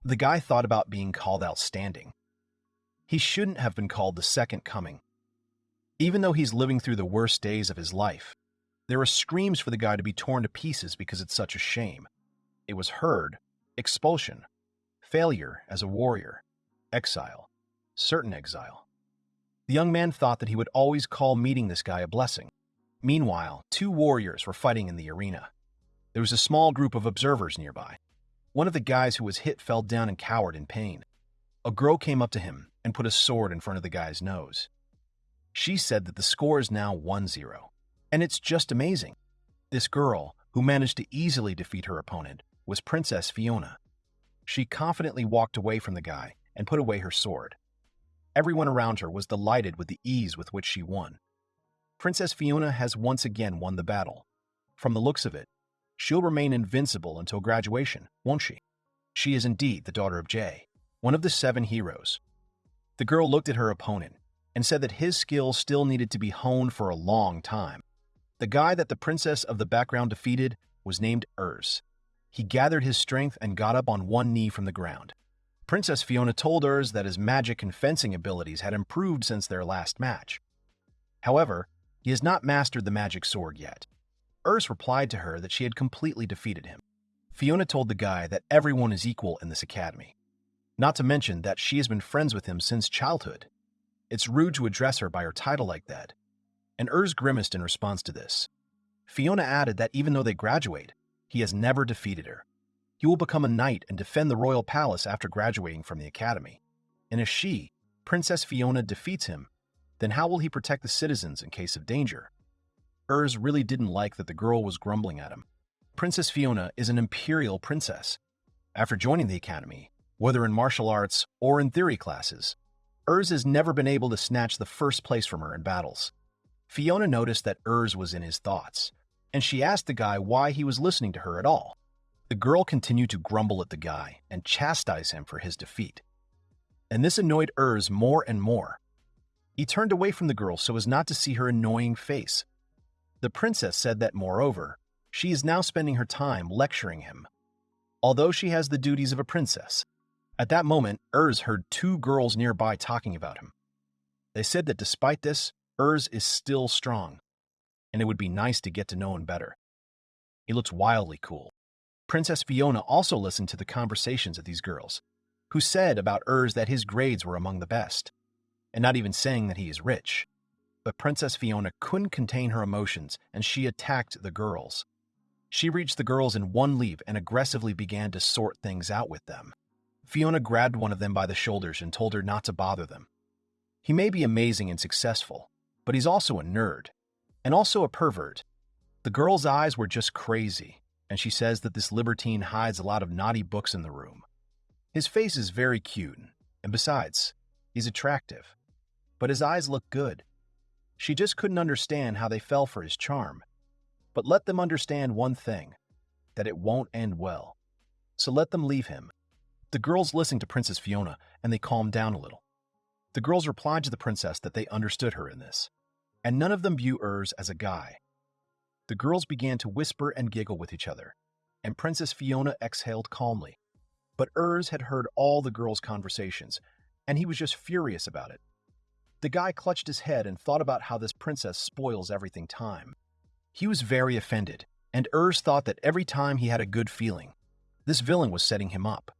The guy thought about being called outstanding. He shouldn't have been called the second coming. Even though he's living through the worst days of his life, there are screams for the guy to be torn to pieces because it's such a shame. It was heard, expulsion, failure as a warrior, exile, certain exile. The young man thought that he would always call meeting this guy a blessing. Meanwhile, two warriors were fighting in the arena. There was a small group of observers nearby. One of the guys who was hit fell down and cowered in pain. A girl came up to him and put a sword in front of the guy's nose. She said that the score is now 1-0, and it's just amazing. This girl, who managed to easily defeat her opponent, was Princess Fiona. She confidently walked away from the guy and put away her sword. Everyone around her was delighted with the ease with which she won. Princess Fiona has once again won the battle. From the looks of it, she'll remain invincible until graduation, won't she? She is indeed the daughter of Jay, one of the 7 heroes. The girl looked at her opponent and said that his skills still needed to be honed for a long time. The guy that the princess of the background defeated was named Heirs. He gathered his strength and got up on one knee from the ground. Princess Fiona told Heirs that his magic and fencing abilities had improved since their last match. However, he has not mastered the magic sword yet. Heirs replied to her that she had completely defeated him. Fiona told the guy that everyone is equal in this academy, not to mention that she has been friends with him since childhood. It's rude to address her by her title like that, and Heirs grimaced in response to this. Fiona added that even though they graduate, he has never defeated her. He will become a knight and defend the royal palace after graduating from the academy. And if she, Princess Fiona, defeats him, then how will he protect the citizens in case of danger? Heirs really didn't like that the girl was grumbling at him. Princess Fiona is an imperial princess. After joining the academy, whether in martial arts or in theory classes, Heirs has never been able to snatch the first place from her in battles. Fiona noticed that Heirs was in his thoughts, and she asked the guy why he was listening to her at all. The girl continued to grumble at the guy and chastise him for his defeat. And this annoyed Heirs more and more. He turned away from the girl so as not to see her annoying face. The princess said that, moreover, she is now spending her time lecturing him, although she has the duties of a princess. At that moment, Heirs heard 2 girls nearby talking about him. They said that despite this, Heirs is still strong, and it would be nice to get to know him better. He looks wildly cool. Princess Fiona also listened to the conversations of these girls, who said about Heirs that his grades were among the best, and not even saying that he is rich. But Princess Fiona couldn't contain her emotions, and she attacked the girls. She reached the girls in one leap and aggressively began to sort things out with them. Fiona grabbed one of them by the shoulders and told her not to bother them. He may be amazing and successful, but he's also a nerd, and also a pervert. The girl's eyes were just crazy, and she says that this libertine hides a lot of naughty books in the room. His face is very cute, and besides, he's attractive. But his eyes look good. She just couldn't understand how they fell for his charm. But let them understand one thing, that it won't end well. So let them leave him. The girls listened to Princess Fiona, and they calmed down a little. The girls replied to the princess that they understood her in this, and none of them view Heirs as a guy. The girls began to whisper and giggle with each other, and Princess Fiona exhaled calmly. But Heirs had heard all the girls' conversations, and he was just furious about it. The guy clutched his head and thought about how this princess spoils everything time. He was very offended, and Heirs thought that every time he had a good feeling, this villain was setting him up.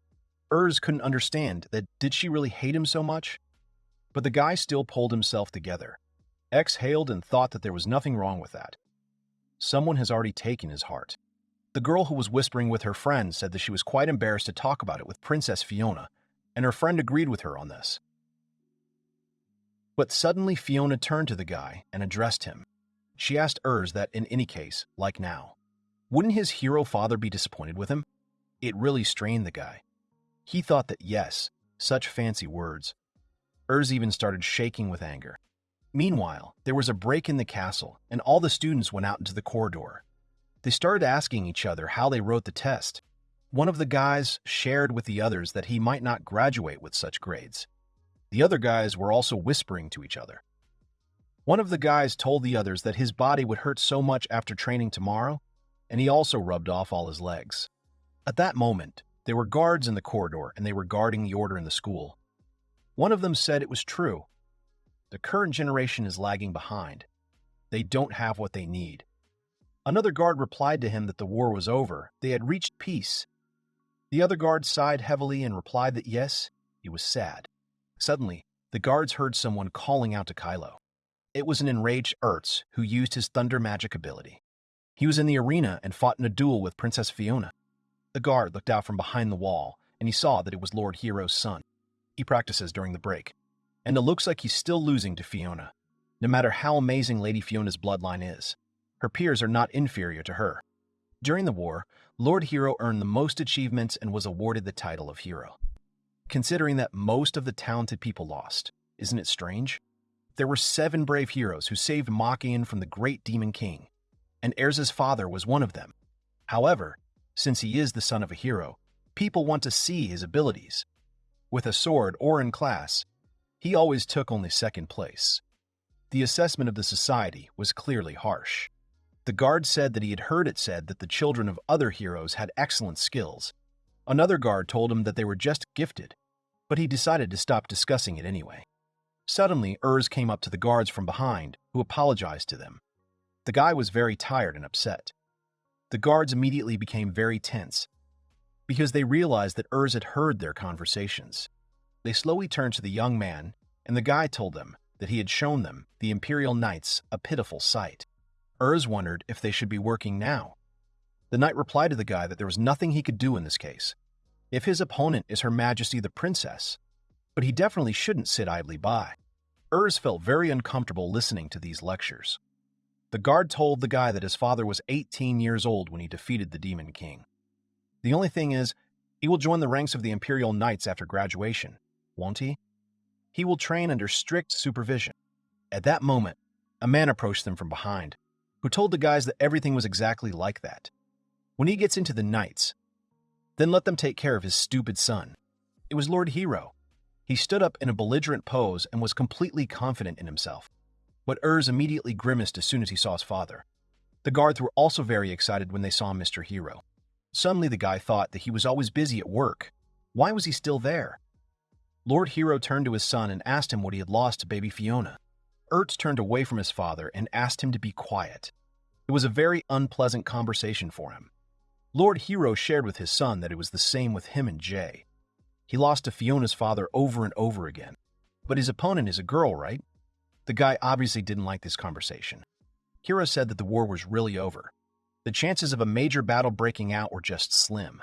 Heirs couldn't understand that did she really hate him so much? But the guy still pulled himself together, exhaled and thought that there was nothing wrong with that. Someone has already taken his heart. The girl who was whispering with her friend said that she was quite embarrassed to talk about it with Princess Fiona, and her friend agreed with her on this. But suddenly Fiona turned to the guy and addressed him. She asked Heirs that in any case, like now, wouldn't his hero father be disappointed with him? It really strained the guy. He thought that yes, such fancy words. Heirs even started shaking with anger. Meanwhile, there was a break in the castle, and all the students went out into the corridor. They started asking each other how they wrote the test. One of the guys shared with the others that he might not graduate with such grades. The other guys were also whispering to each other. One of the guys told the others that his body would hurt so much after training tomorrow, and he also rubbed off all his legs. At that moment, There were guards in the corridor, and they were guarding the order in the school. One of them said it was true. The current generation is lagging behind. They don't have what they need. Another guard replied to him that the war was over. They had reached peace. The other guard sighed heavily and replied that yes, he was sad. Suddenly, the guards heard someone calling out to Kylo. It was an enraged Ertz who used his thunder magic ability. He was in the arena and fought in a duel with Princess Fiona. The guard looked out from behind the wall, and he saw that it was Lord Hero's son. He practices during the break, and it looks like he's still losing to Fiona. No matter how amazing Lady Fiona's bloodline is, her peers are not inferior to her. During the war, Lord Hero earned the most achievements and was awarded the title of hero. Considering that most of the talented people lost, isn't it strange? There were 7 brave heroes who saved Machian from the great Demon King, and Heirs' father was one of them. However, since he is the son of a hero, people want to see his abilities. With a sword or in class, he always took only second place. The assessment of the society was clearly harsh. The guard said that he had heard it said that the children of other heroes had excellent skills. Another guard told him that they were just gifted, but he decided to stop discussing it anyway. Suddenly, Urs came up to the guards from behind, who apologized to them. The guy was very tired and upset. The guards immediately became very tense, because they realized that Urs had heard their conversations. They slowly turned to the young man, and the guy told them that he had shown them, the Imperial Knights, a pitiful sight. Urs wondered if they should be working now. The knight replied to the guy that there was nothing he could do in this case. If his opponent is Her Majesty the Princess, but he definitely shouldn't sit idly by. Urs felt very uncomfortable listening to these lectures. The guard told the guy that his father was 18 years old when he defeated the Demon King. The only thing is, he will join the ranks of the Imperial Knights after graduation, won't he? He will train under strict supervision. At that moment, a man approached them from behind, who told the guys that everything was exactly like that. When he gets into the Knights, then let them take care of his stupid son. It was Lord Hero. He stood up in a belligerent pose and was completely confident in himself. But Urs immediately grimaced as soon as he saw his father. The guards were also very excited when they saw Mr. Hero. Suddenly the guy thought that he was always busy at work. Why was he still there? Lord Hero turned to his son and asked him what he had lost to baby Fiona. Ertz turned away from his father and asked him to be quiet. It was a very unpleasant conversation for him. Lord Hero shared with his son that it was the same with him and Jay. He lost to Fiona's father over and over again. But his opponent is a girl, right? The guy obviously didn't like this conversation. Hero said that the war was really over. The chances of a major battle breaking out were just slim.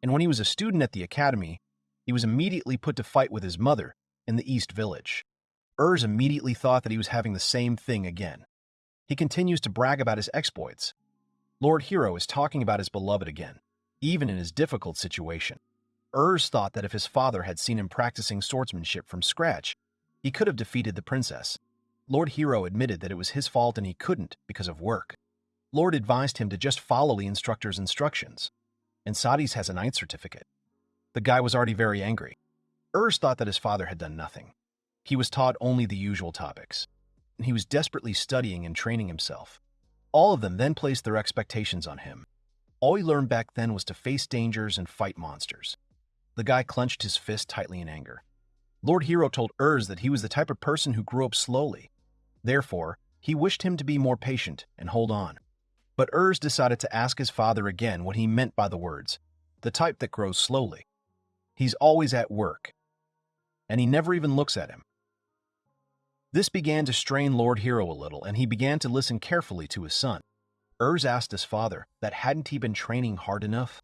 And when he was a student at the academy, he was immediately put to fight with his mother in the East Village. Urs immediately thought that he was having the same thing again. He continues to brag about his exploits. Lord Hero is talking about his beloved again, even in his difficult situation. Urs thought that if his father had seen him practicing swordsmanship from scratch, he could have defeated the princess. Lord Hero admitted that it was his fault and he couldn't because of work. Lord advised him to just follow the instructor's instructions. And Sadis has a knight's certificate. The guy was already very angry. Urs thought that his father had done nothing. He was taught only the usual topics, and he was desperately studying and training himself. All of them then placed their expectations on him. All he learned back then was to face dangers and fight monsters. The guy clenched his fist tightly in anger. Lord Hero told Urs that he was the type of person who grew up slowly. Therefore, he wished him to be more patient and hold on. But Urs decided to ask his father again what he meant by the words, the type that grows slowly. He's always at work, and he never even looks at him. This began to strain Lord Hero a little, and he began to listen carefully to his son. Urs asked his father that hadn't he been training hard enough?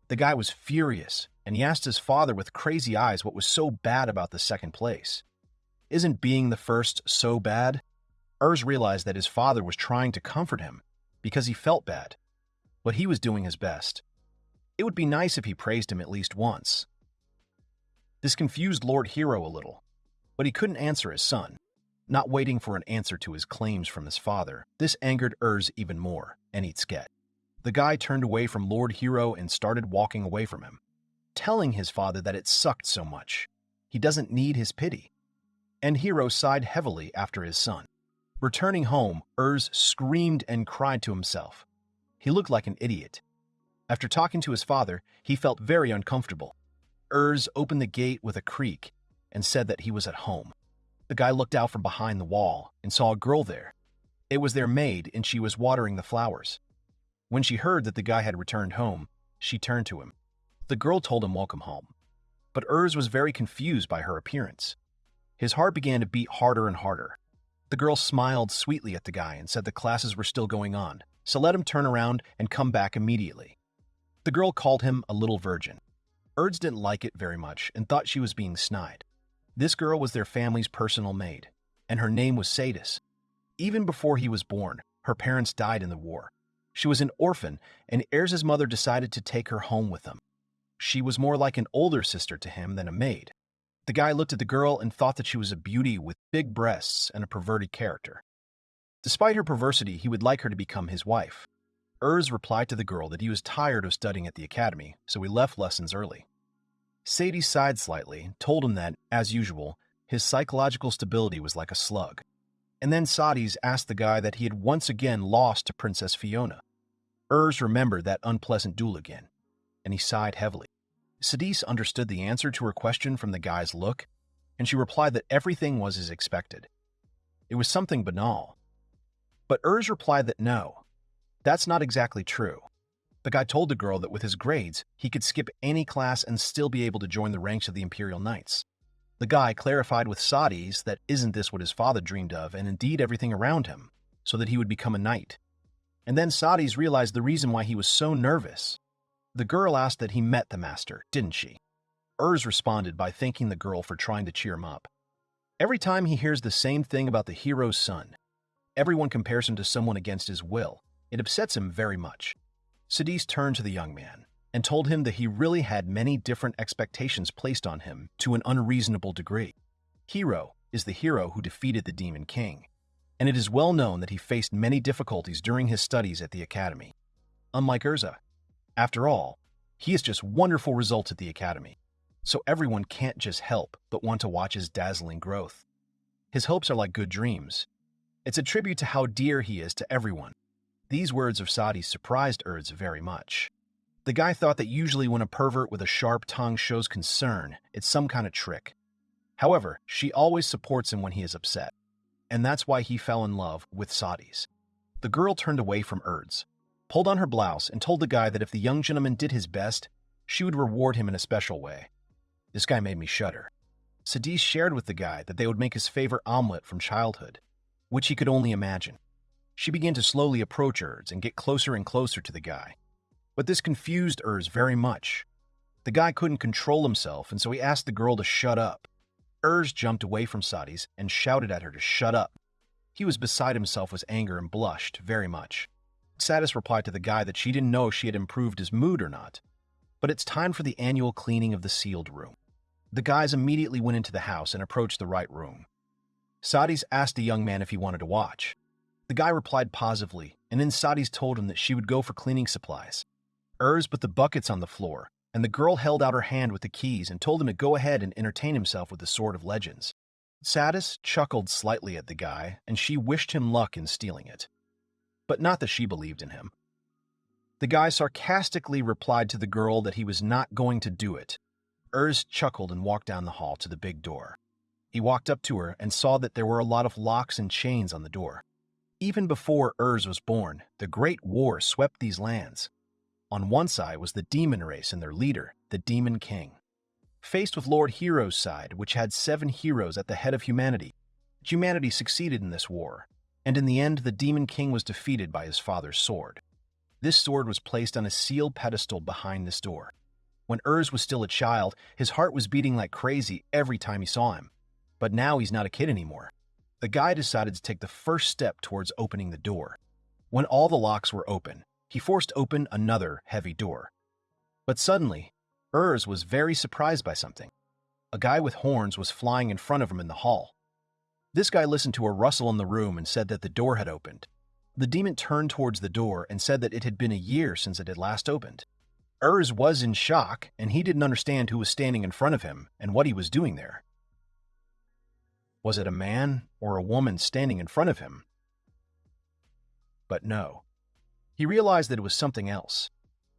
The guy was furious, and he asked his father with crazy eyes what was so bad about the second place. Isn't being the first so bad? Urs realized that his father was trying to comfort him because he felt bad, but he was doing his best. It would be nice if he praised him at least once. This confused Lord Hero a little, but he couldn't answer his son, not waiting for an answer to his claims from his father. This angered Urs even more, and he'd sket. The guy turned away from Lord Hero and started walking away from him, telling his father that it sucked so much. He doesn't need his pity. And Hero sighed heavily after his son. Returning home, Urs screamed and cried to himself. He looked like an idiot. After talking to his father, he felt very uncomfortable. Heirs opened the gate with a creak and said that he was at home. The guy looked out from behind the wall and saw a girl there. It was their maid, and she was watering the flowers. When she heard that the guy had returned home, she turned to him. The girl told him welcome home. But Heirs was very confused by her appearance. His heart began to beat harder and harder. The girl smiled sweetly at the guy and said the classes were still going on, so let him turn around and come back immediately. The girl called him a little virgin. Heirs didn't like it very much and thought she was being snide. This girl was their family's personal maid, and her name was Sadis. Even before he was born, her parents died in the war. She was an orphan, and Heirs' mother decided to take her home with them. She was more like an older sister to him than a maid. The guy looked at the girl and thought that she was a beauty with big breasts and a perverted character. Despite her perversity, he would like her to become his wife. Heirs replied to the girl that he was tired of studying at the academy, so he left lessons early. Sadie sighed slightly, told him that, as usual, his psychological stability was like a slug. And then Sadis asked the guy that he had once again lost to Princess Fiona. Heirs remembered that unpleasant duel again, and he sighed heavily. Sadis understood the answer to her question from the guy's look, and she replied that everything was as expected. It was something banal. But Heirs replied that no, that's not exactly true. The guy told the girl that with his grades, he could skip any class and still be able to join the ranks of the Imperial Knights. The guy clarified with Sadis that isn't this what his father dreamed of, and indeed everything around him, so that he would become a knight. And then Sadis realized the reason why he was so nervous. The girl asked that he met the master, didn't she? Heirs responded by thanking the girl for trying to cheer him up. Every time he hears the same thing about the hero's son, everyone compares him to someone against his will. It upsets him very much. Sadis turned to the young man and told him that he really had many different expectations placed on him to an unreasonable degree. Hero is the hero who defeated the Demon King, and it is well known that he faced many difficulties during his studies at the academy. Unlike Urza, after all, he has just wonderful results at the academy, so everyone can't just help but want to watch his dazzling growth. His hopes are like good dreams. It's a tribute to how dear he is to everyone. These words of Sadis surprised Heirs very much. The guy thought that usually when a pervert with a sharp tongue shows concern, it's some kind of trick. However, she always supports him when he is upset, and that's why he fell in love with Sadis. The girl turned away from Heirs, pulled on her blouse, and told the guy that if the young gentleman did his best, she would reward him in a special way. This guy made me shudder. Sadis shared with the guy that they would make his favorite omelet from childhood, which he could only imagine. She began to slowly approach Heirs and get closer and closer to the guy. But this confused Heirs very much. The guy couldn't control himself, and so he asked the girl to shut up. Heirs jumped away from Sadis and shouted at her to shut up. He was beside himself with anger and blushed very much. Sadis replied to the guy that she didn't know if she had improved his mood or not, but it's time for the annual cleaning of the sealed room. The guys immediately went into the house and approached the right room. Sadis asked the young man if he wanted to watch. The guy replied positively, and then Sadis told him that she would go for cleaning supplies. Heirs put the buckets on the floor, and the girl held out her hand with the keys and told him to go ahead and entertain himself with the Sword of Legends. Sadis chuckled slightly at the guy, and she wished him luck in stealing it. But not that she believed in him. The guy sarcastically replied to the girl that he was not going to do it. Heirs chuckled and walked down the hall to the big door. He walked up to her and saw that there were a lot of locks and chains on the door. Even before Heirs was born, the Great War swept these lands. On one side was the demon race and their leader, the Demon King. Faced with Lord Hero's side, which had 7 heroes at the head of humanity, humanity succeeded in this war, and in the end the Demon King was defeated by his father's sword. This sword was placed on a sealed pedestal behind this door. When Heirs was still a child, his heart was beating like crazy every time he saw him. But now he's not a kid anymore. The guy decided to take the first step towards opening the door. When all the locks were open, he forced open another heavy door. But suddenly, Heirs was very surprised by something. A guy with horns was flying in front of him in the hall. This guy listened to a rustle in the room and said that the door had opened. The demon turned towards the door and said that it had been a year since it had last opened. Heirs was in shock, and he didn't understand who was standing in front of him and what he was doing there. Was it a man or a woman standing in front of him? But no. He realized that it was something else.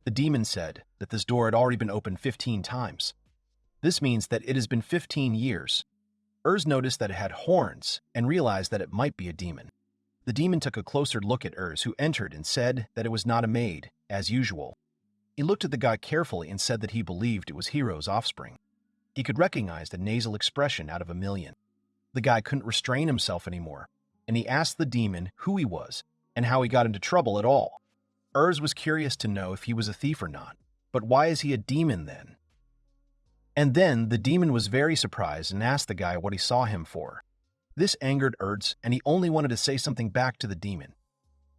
The demon said that this door had already been opened 15 times. This means that it has been 15 years. Urs noticed that it had horns and realized that it might be a demon. The demon took a closer look at Urs, who entered and said that it was not a maid, as usual. He looked at the guy carefully and said that he believed it was Hiro's offspring. He could recognize the nasal expression out of a million. The guy couldn't restrain himself anymore, and he asked the demon who he was and how he got into trouble at all. Urs was curious to know if he was a thief or not, but why is he a demon then? And then the demon was very surprised and asked the guy what he saw him for. This angered Urs, and he only wanted to say something back to the demon.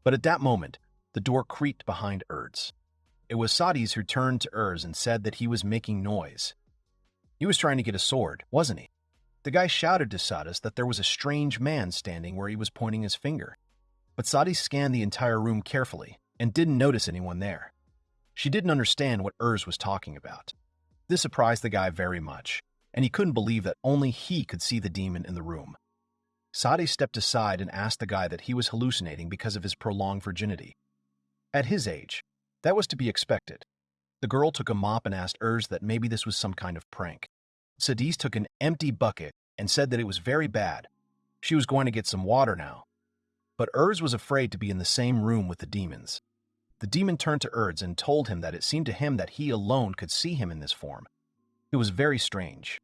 But at that moment, the door creaked behind Urs. It was Sadis who turned to Urs and said that he was making noise. He was trying to get a sword, wasn't he? The guy shouted to Sadis that there was a strange man standing where he was pointing his finger. But Sadis scanned the entire room carefully and didn't notice anyone there. She didn't understand what Urs was talking about. This surprised the guy very much, and he couldn't believe that only he could see the demon in the room. Sadis stepped aside and asked the guy that he was hallucinating because of his prolonged virginity. At his age, that was to be expected. The girl took a mop and asked Urs that maybe this was some kind of prank. Sadis took an empty bucket and said that it was very bad. She was going to get some water now. But Urs was afraid to be in the same room with the demons. The demon turned to Urs and told him that it seemed to him that he alone could see him in this form. It was very strange.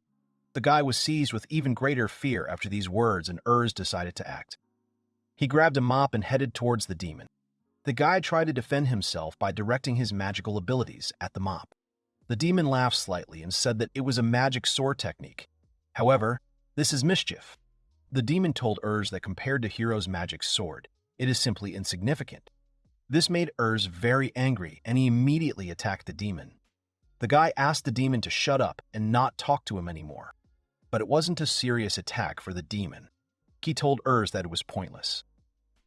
The guy was seized with even greater fear after these words, and Urs decided to act. He grabbed a mop and headed towards the demon. The guy tried to defend himself by directing his magical abilities at the mop. The demon laughed slightly and said that it was a magic sword technique. However, this is mischief. The demon told Urs that compared to Hiro's magic sword, it is simply insignificant. This made Urs very angry, and he immediately attacked the demon. The guy asked the demon to shut up and not talk to him anymore. But it wasn't a serious attack for the demon. He told Urs that it was pointless.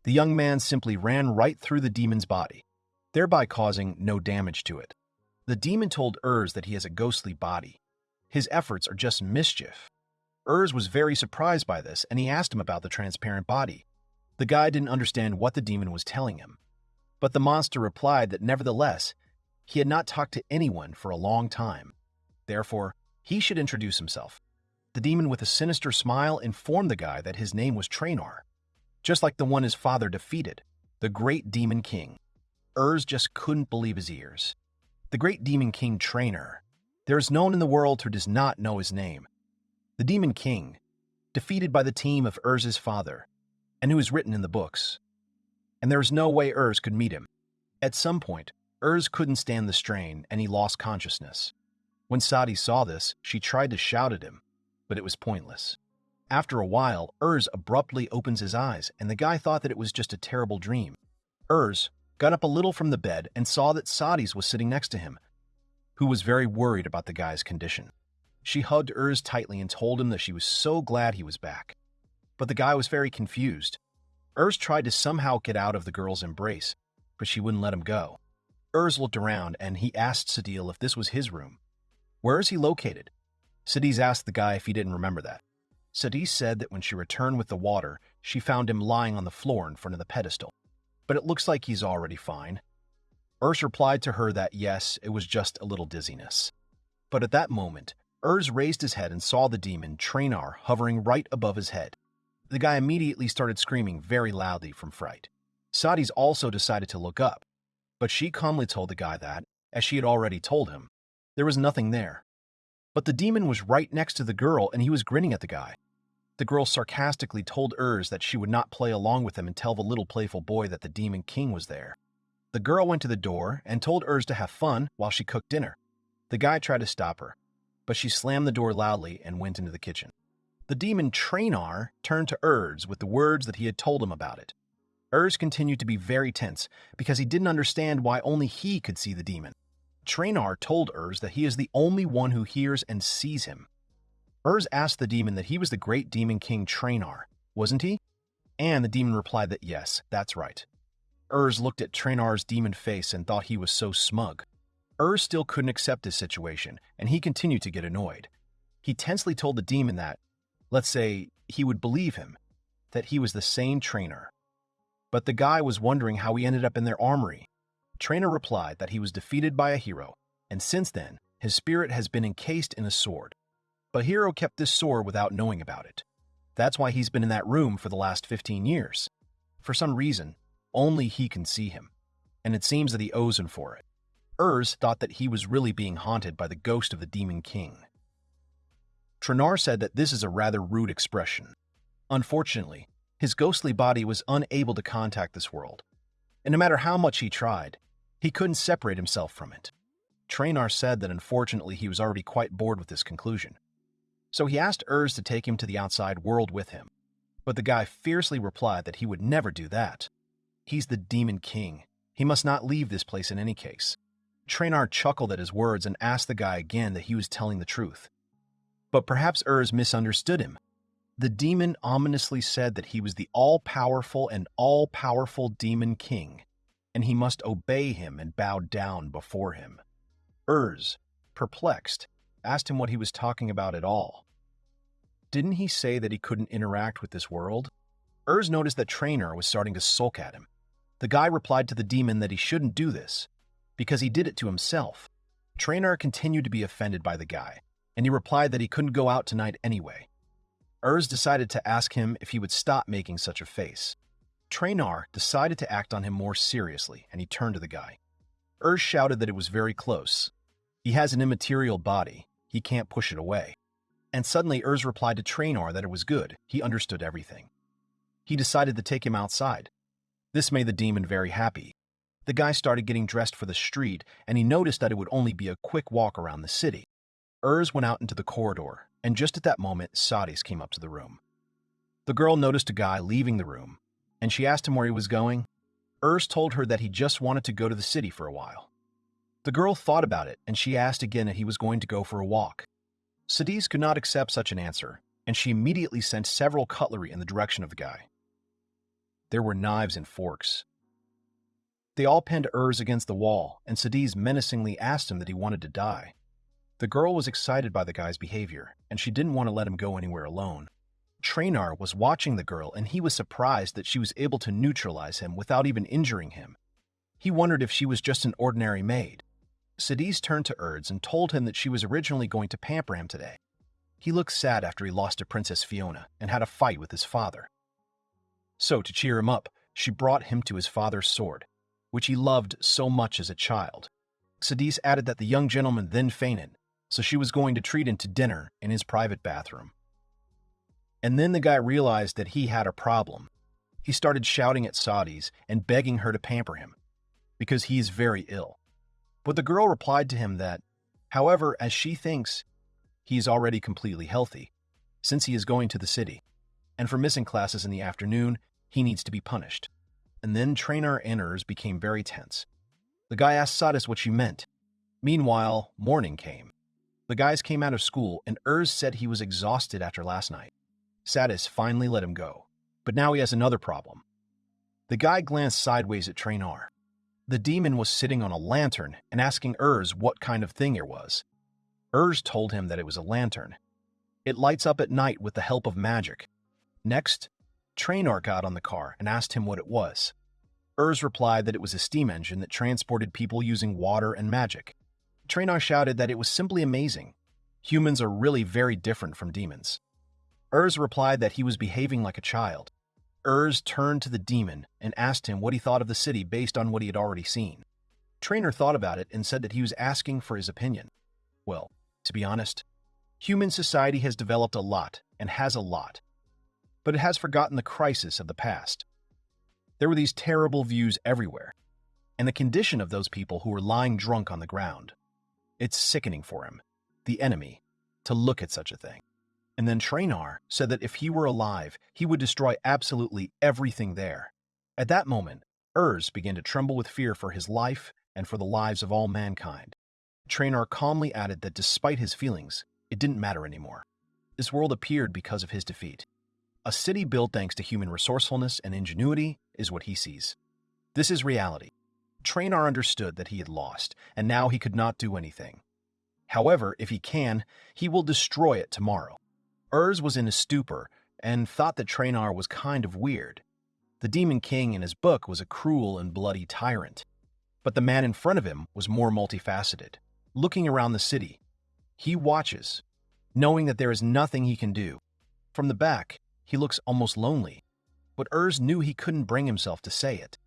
The young man simply ran right through the demon's body, thereby causing no damage to it. The demon told Urs that he has a ghostly body. His efforts are just mischief. Urs was very surprised by this, and he asked him about the transparent body. The guy didn't understand what the demon was telling him. But the monster replied that nevertheless, he had not talked to anyone for a long time. Therefore, he should introduce himself. The demon, with a sinister smile, informed the guy that his name was Traynor, just like the one his father defeated, the Great Demon King. Urs just couldn't believe his ears. The Great Demon King Traynor. There is no one in the world who does not know his name. The Demon King, defeated by the team of Urs's father, and who is written in the books. And there is no way Urs could meet him. At some point, Urs couldn't stand the strain, and he lost consciousness. When Sadi saw this, she tried to shout at him, but it was pointless. After a while, Urs abruptly opens his eyes, and the guy thought that it was just a terrible dream. Urs got up a little from the bed and saw that Sadis was sitting next to him, who was very worried about the guy's condition. She hugged Urs tightly and told him that she was so glad he was back. But the guy was very confused. Urs tried to somehow get out of the girl's embrace, but she wouldn't let him go. Urs looked around and he asked Sadil if this was his room. Where is he located? Sadis asked the guy if he didn't remember that. Sadis said that when she returned with the water, she found him lying on the floor in front of the pedestal. But it looks like he's already fine. Urs replied to her that yes, it was just a little dizziness. But at that moment, Urs raised his head and saw the demon, Traynor, hovering right above his head. The guy immediately started screaming very loudly from fright. Sadis also decided to look up, but she calmly told the guy that, as she had already told him, there was nothing there. But the demon was right next to the girl and he was grinning at the guy. The girl sarcastically told Urs that she would not play along with him and tell the little playful boy that the Demon King was there. The girl went to the door and told Urs to have fun while she cooked dinner. The guy tried to stop her, but she slammed the door loudly and went into the kitchen. The demon Traynor turned to Urs with the words that he had told him about it. Urs continued to be very tense because he didn't understand why only he could see the demon. Traynor told Urs that he is the only one who hears and sees him. Urs asked the demon that he was the Great Demon King Traynor, wasn't he? And the demon replied that yes, that's right. Urs looked at Traynor's demon face and thought he was so smug. Urs still couldn't accept this situation, and he continued to get annoyed. He tensely told the demon that, let's say, he would believe him, that he was the same Traynor. But the guy was wondering how he ended up in their armory. Trainer replied that he was defeated by a hero, and since then, his spirit has been encased in a sword. But Hero kept this sword without knowing about it. That's why he's been in that room for the last 15 years. For some reason, only he can see him, and it seems that he owes him for it. Urs thought that he was really being haunted by the ghost of the Demon King. Tranar said that this is a rather rude expression. Unfortunately, his ghostly body was unable to contact this world, and no matter how much he tried, he couldn't separate himself from it. Tranar said that unfortunately he was already quite bored with this conclusion. So he asked Urs to take him to the outside world with him, but the guy fiercely replied that he would never do that. He's the Demon King. He must not leave this place in any case. Tranar chuckled at his words and asked the guy again that he was telling the truth. But perhaps Urs misunderstood him. The demon ominously said that he was the all-powerful and all-powerful Demon King, and he must obey him and bow down before him. Urs, perplexed, asked him what he was talking about at all. Didn't he say that he couldn't interact with this world? Urs noticed that Trainer was starting to sulk at him. The guy replied to the demon that he shouldn't do this, because he did it to himself. Trainer continued to be offended by the guy, and he replied that he couldn't go out tonight anyway. Urs decided to ask him if he would stop making such a face. Trainer decided to act on him more seriously, and he turned to the guy. Urs shouted that it was very close. He has an immaterial body. He can't push it away. And suddenly Urs replied to Trainor that it was good. He understood everything. He decided to take him outside. This made the demon very happy. The guy started getting dressed for the street, and he noticed that it would only be a quick walk around the city. Urs went out into the corridor, and just at that moment, Sadis came up to the room. The girl noticed a guy leaving the room, and she asked him where he was going. Urs told her that he just wanted to go to the city for a while. The girl thought about it, and she asked again if he was going to go for a walk. Sadis could not accept such an answer, and she immediately sent several cutlery in the direction of the guy. There were knives and forks. They all pinned Urs against the wall, and Sadis menacingly asked him that he wanted to die. The girl was excited by the guy's behavior, and she didn't want to let him go anywhere alone. Tranar was watching the girl, and he was surprised that she was able to neutralize him without even injuring him. He wondered if she was just an ordinary maid. Sadis turned to Urs and told him that she was originally going to pamper him today. He looked sad after he lost to Princess Fiona and had a fight with his father. So, to cheer him up, she brought him to his father's sword, which he loved so much as a child. Sadis added that the young gentleman then fainted, so she was going to treat him to dinner in his private bathroom. And then the guy realized that he had a problem. He started shouting at Sadis and begging her to pamper him, because he is very ill. But the girl replied to him that, however, as she thinks, he is already completely healthy, since he is going to the city, and for missing classes in the afternoon, he needs to be punished. And then Trainer and Urs became very tense. The guy asked Sadis what she meant. Meanwhile, morning came. The guys came out of school, and Urs said he was exhausted after last night. Sadis finally let him go, but now he has another problem. The guy glanced sideways at Trainer. The demon was sitting on a lantern and asking Urs what kind of thing it was. Urs told him that it was a lantern. It lights up at night with the help of magic. Next, Trainer got on the car and asked him what it was. Urs replied that it was a steam engine that transported people using water and magic. Trainer shouted that it was simply amazing. Humans are really very different from demons. Urs replied that he was behaving like a child. Urs turned to the demon and asked him what he thought of the city based on what he had already seen. Trainer thought about it and said that he was asking for his opinion. Well, to be honest, human society has developed a lot and has a lot, but it has forgotten the crisis of the past. There were these terrible views everywhere, and the condition of those people who were lying drunk on the ground. It's sickening for him, the enemy, to look at such a thing. And then Trainer said that if he were alive, he would destroy absolutely everything there. At that moment, Urs began to tremble with fear for his life and for the lives of all mankind. Trainer calmly added that despite his feelings, it didn't matter anymore. This world appeared because of his defeat. A city built thanks to human resourcefulness and ingenuity is what he sees. This is reality. Trainer understood that he had lost, and now he could not do anything. However, if he can, he will destroy it tomorrow. Urs was in a stupor and thought that Trainer was kind of weird. The Demon King in his book was a cruel and bloody tyrant. But the man in front of him was more multifaceted. Looking around the city, he watches, knowing that there is nothing he can do. From the back, he looks almost lonely, but Urs knew he couldn't bring himself to say it.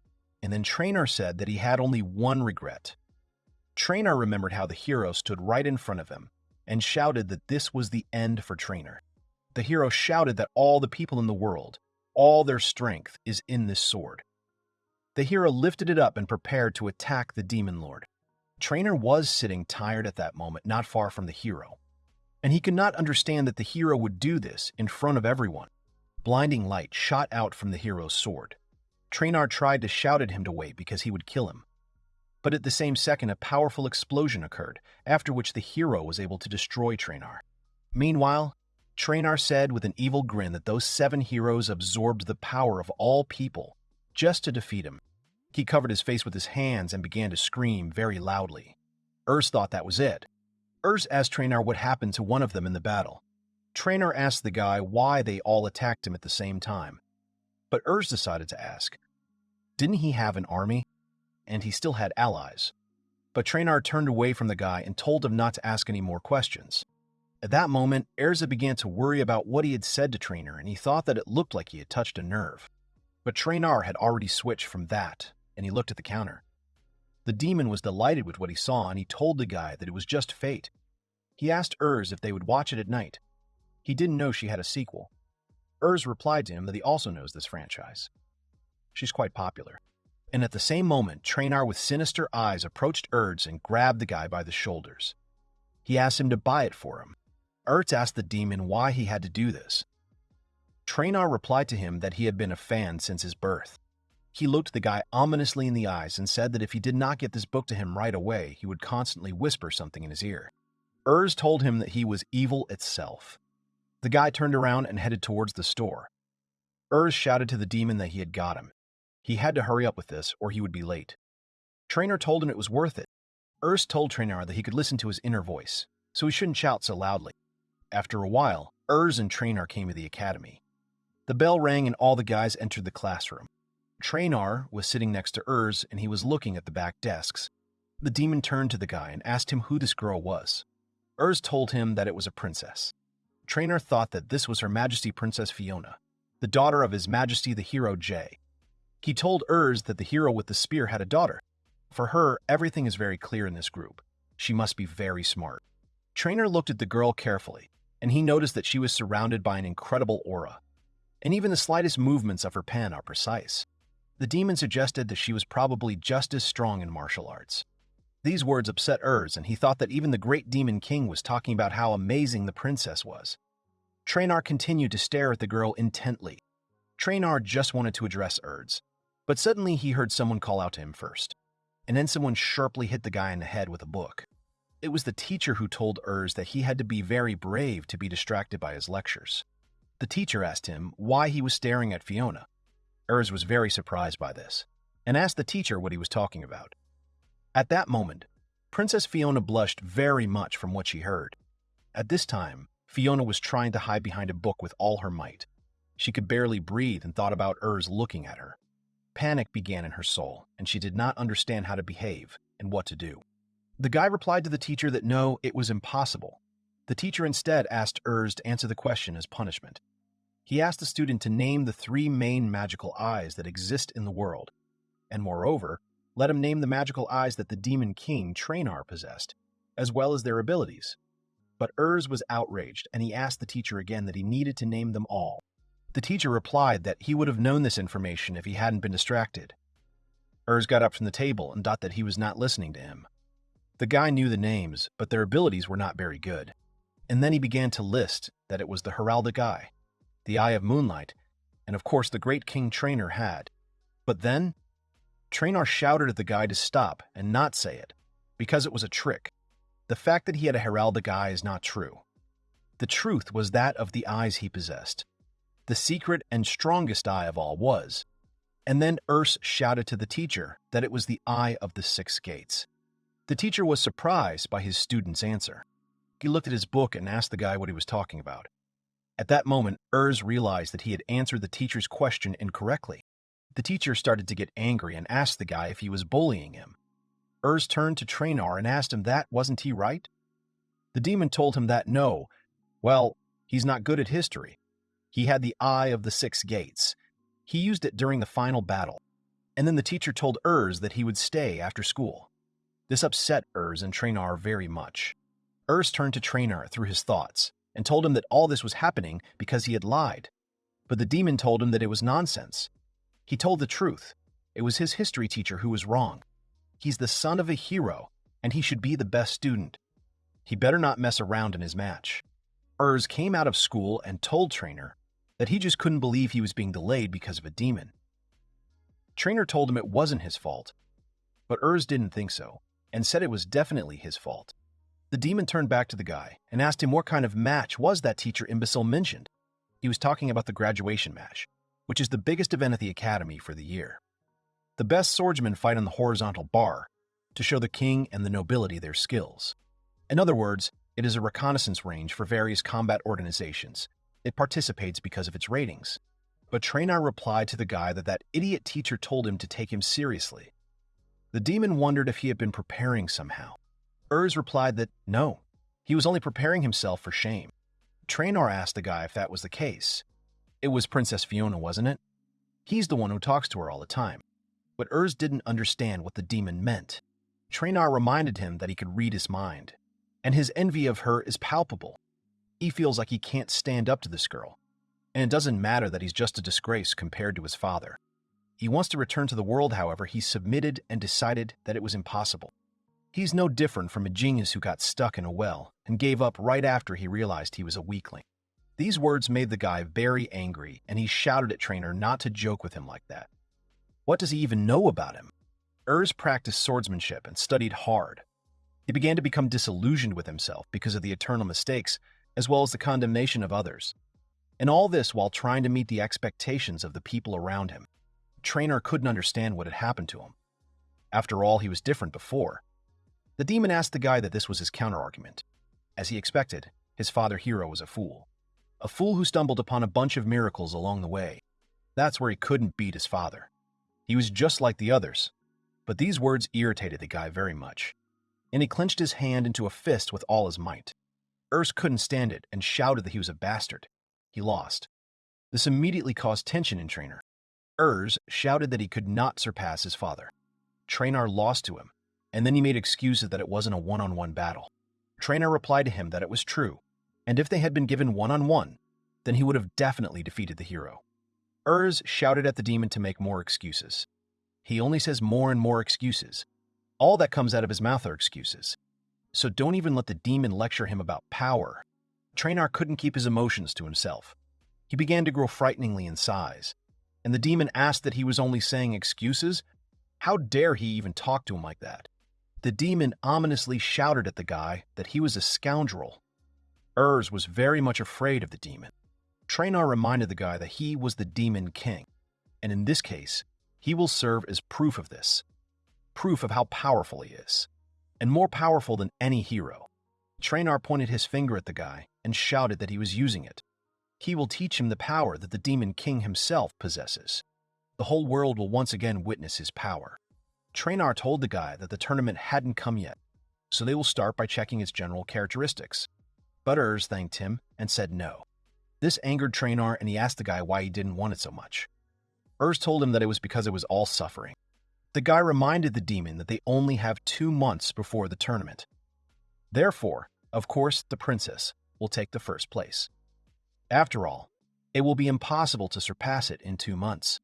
And then Trainor said that he had only one regret. Trainor remembered how the hero stood right in front of him and shouted that this was the end for Trainor. The hero shouted that all the people in the world, all their strength is in this sword. The hero lifted it up and prepared to attack the demon lord. Trainor was sitting tired at that moment, not far from the hero, and he could not understand that the hero would do this in front of everyone. Blinding light shot out from the hero's sword. Trainor tried to shout at him to wait because he would kill him. But at the same second, a powerful explosion occurred, after which the hero was able to destroy Trainor. Meanwhile, Trainor said with an evil grin that those 7 heroes absorbed the power of all people just to defeat him. He covered his face with his hands and began to scream very loudly. Urs thought that was it. Urs asked Trainor what happened to one of them in the battle. Trainor asked the guy why they all attacked him at the same time. But Urs decided to ask, didn't he have an army? And he still had allies. But Trainor turned away from the guy and told him not to ask any more questions. At that moment, Erza began to worry about what he had said to Trainor, and he thought that it looked like he had touched a nerve. But Trainor had already switched from that, and he looked at the counter. The demon was delighted with what he saw, and he told the guy that it was just fate. He asked Urs if they would watch it at night. He didn't know she had a sequel. Urs replied to him that he also knows this franchise. She's quite popular. And at the same moment, Trainor with sinister eyes approached Urs and grabbed the guy by the shoulders. He asked him to buy it for him. Urs asked the demon why he had to do this. Trainor replied to him that he had been a fan since his birth. He looked the guy ominously in the eyes and said that if he did not get this book to him right away, he would constantly whisper something in his ear. Urs told him that he was evil itself. The guy turned around and headed towards the store. Urs shouted to the demon that he had got him. He had to hurry up with this or he would be late. Trainor told him it was worth it. Urs told Trainor that he could listen to his inner voice, so he shouldn't shout so loudly. After a while, Urs and Trainor came to the academy. The bell rang and all the guys entered the classroom. Trainor was sitting next to Urs and he was looking at the back desks. The demon turned to the guy and asked him who this girl was. Urs told him that it was a princess. Trainor thought that this was Her Majesty Princess Fiona, the daughter of His Majesty the hero Jay. He told Urs that the hero with the spear had a daughter. For her, everything is very clear in this group. She must be very smart. Trainor looked at the girl carefully, and he noticed that she was surrounded by an incredible aura. And even the slightest movements of her pen are precise. The demon suggested that she was probably just as strong in martial arts. These words upset Urs, and he thought that even the great demon king was talking about how amazing the princess was. Trainor continued to stare at the girl intently. Trainor just wanted to address Urs, but suddenly he heard someone call out to him first, and then someone sharply hit the guy in the head with a book. It was the teacher who told Urs that he had to be very brave to be distracted by his lectures. The teacher asked him why he was staring at Fiona. Urs was very surprised by this, and asked the teacher what he was talking about. At that moment, Princess Fiona blushed very much from what she heard. At this time, Fiona was trying to hide behind a book with all her might. She could barely breathe and thought about Urs looking at her. Panic began in her soul, and she did not understand how to behave and what to do. The guy replied to the teacher that no, it was impossible. The teacher instead asked Urs to answer the question as punishment. He asked the student to name the 3 main magical eyes that exist in the world, and moreover, let him name the magical eyes that the demon king Trainor possessed, as well as their abilities. But Urs was outraged, and he asked the teacher again that he needed to name them all. The teacher replied that he would have known this information if he hadn't been distracted. Urs got up from the table and thought that he was not listening to him. The guy knew the names, but their abilities were not very good. And then he began to list that it was the heraldic eye, the eye of moonlight, and of course the great king Trainor had. But then, Trainor shouted at the guy to stop and not say it, because it was a trick. The fact that he had a heraldic eye is not true. The truth was that of the eyes he possessed. The secret and strongest eye of all was. And then Urs shouted to the teacher that it was the eye of the 6 gates. The teacher was surprised by his student's answer. He looked at his book and asked the guy what he was talking about. At that moment, Urs realized that he had answered the teacher's question incorrectly. The teacher started to get angry and asked the guy if he was bullying him. Urs turned to Traynor and asked him that wasn't he right? The demon told him that no, well, he's not good at history. He had the Eye of the Six Gates. He used it during the final battle. And then the teacher told Urs that he would stay after school. This upset Urs and Traynor very much. Urs turned to Traynor through his thoughts and told him that all this was happening because he had lied. But the demon told him that it was nonsense. He told the truth. It was his history teacher who was wrong. He's the son of a hero, and he should be the best student. He better not mess around in his match. Urs came out of school and told Traynor that he just couldn't believe he was being delayed because of a demon. Traynor told him it wasn't his fault, but Urs didn't think so and said it was definitely his fault. The demon turned back to the guy and asked him what kind of match was that teacher imbecile mentioned. He was talking about the graduation match, which is the biggest event at the academy for the year. The best swordsmen fight on the horizontal bar to show the king and the nobility their skills. In other words, it is a reconnaissance range for various combat organizations. It participates because of its ratings. But Traynor replied to the guy that that idiot teacher told him to take him seriously. The demon wondered if he had been preparing somehow. Urs replied that no, he was only preparing himself for shame. Traynor asked the guy if that was the case. It was Princess Fiona, wasn't it? He's the one who talks to her all the time. But Urs didn't understand what the demon meant. Traynor reminded him that he could read his mind, and his envy of her is palpable. He feels like he can't stand up to this girl, and it doesn't matter that he's just a disgrace compared to his father. He wants to return to the world, however, he submitted and decided that it was impossible. He's no different from a genius who got stuck in a well and gave up right after he realized he was a weakling. These words made the guy very angry, and he shouted at Traynor not to joke with him like that. What does he even know about him? Urs practiced swordsmanship and studied hard. He began to become disillusioned with himself because of the eternal mistakes as well as the condemnation of others. And all this while trying to meet the expectations of the people around him. Traynor couldn't understand what had happened to him. After all, he was different before. The demon asked the guy that this was his counterargument. As he expected, his father hero was a fool. A fool who stumbled upon a bunch of miracles along the way. That's where he couldn't beat his father. He was just like the others. But these words irritated the guy very much, and he clenched his hand into a fist with all his might. Urs couldn't stand it and shouted that he was a bastard. He lost. This immediately caused tension in Traynor. Urs shouted that he could not surpass his father. Traynor lost to him, and then he made excuses that it wasn't a one-on-one battle. Traynor replied to him that it was true, and if they had been given one-on-one, then he would have definitely defeated the hero. Urs shouted at the demon to make more excuses. He only says more and more excuses. All that comes out of his mouth are excuses. So don't even let the demon lecture him about power. Traynor couldn't keep his emotions to himself. He began to grow frighteningly in size, and the demon asked that he was only saying excuses. How dare he even talk to him like that? The demon ominously shouted at the guy that he was a scoundrel. Urs was very much afraid of the demon. Traynor reminded the guy that he was the demon king, and in this case, he will serve as proof of this. Proof of how powerful he is, and more powerful than any hero. Traynor pointed his finger at the guy and shouted that he was using it. He will teach him the power that the demon king himself possesses. The whole world will once again witness his power. Traynor told the guy that the tournament hadn't come yet, so they will start by checking its general characteristics. But Urs thanked him and said no. This angered Traynor, and he asked the guy why he didn't want it so much. Urs told him that it was because it was all suffering. The guy reminded the demon that they only have 2 months before the tournament. Therefore, of course, the princess will take the first place. After all, it will be impossible to surpass it in 2 months.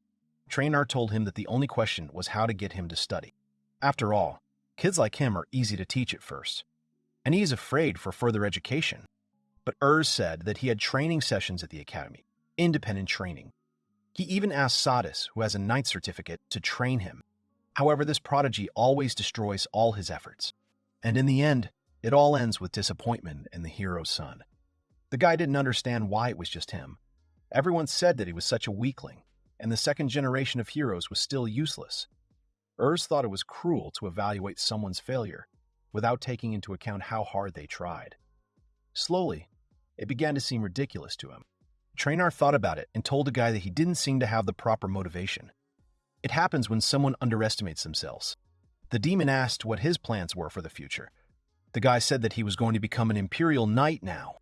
Traynor told him that the only question was how to get him to study. After all, kids like him are easy to teach at first, and he is afraid for further education. But Urs said that he had training sessions at the academy, independent training. He even asked Sadis, who has a ninth certificate, to train him. However, this prodigy always destroys all his efforts. And in the end, it all ends with disappointment in the hero's son. The guy didn't understand why it was just him. Everyone said that he was such a weakling, and the second generation of heroes was still useless. Urs thought it was cruel to evaluate someone's failure without taking into account how hard they tried. Slowly, it began to seem ridiculous to him. Traynor thought about it and told the guy that he didn't seem to have the proper motivation. It happens when someone underestimates themselves. The demon asked what his plans were for the future. The guy said that he was going to become an imperial knight now.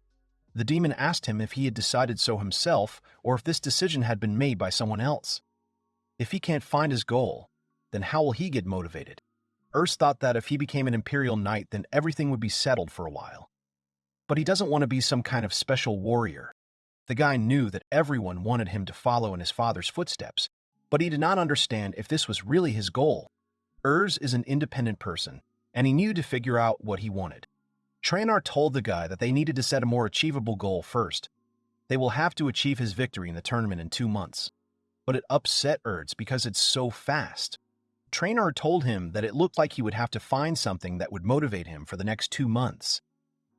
The demon asked him if he had decided so himself or if this decision had been made by someone else. If he can't find his goal, then how will he get motivated? Urs thought that if he became an imperial knight, then everything would be settled for a while. But he doesn't want to be some kind of special warrior. The guy knew that everyone wanted him to follow in his father's footsteps, but he did not understand if this was really his goal. Urs is an independent person, and he needed to figure out what he wanted. Traynor told the guy that they needed to set a more achievable goal first. They will have to achieve his victory in the tournament in 2 months. But it upset Urs because it's so fast. Traynor told him that it looked like he would have to find something that would motivate him for the next 2 months.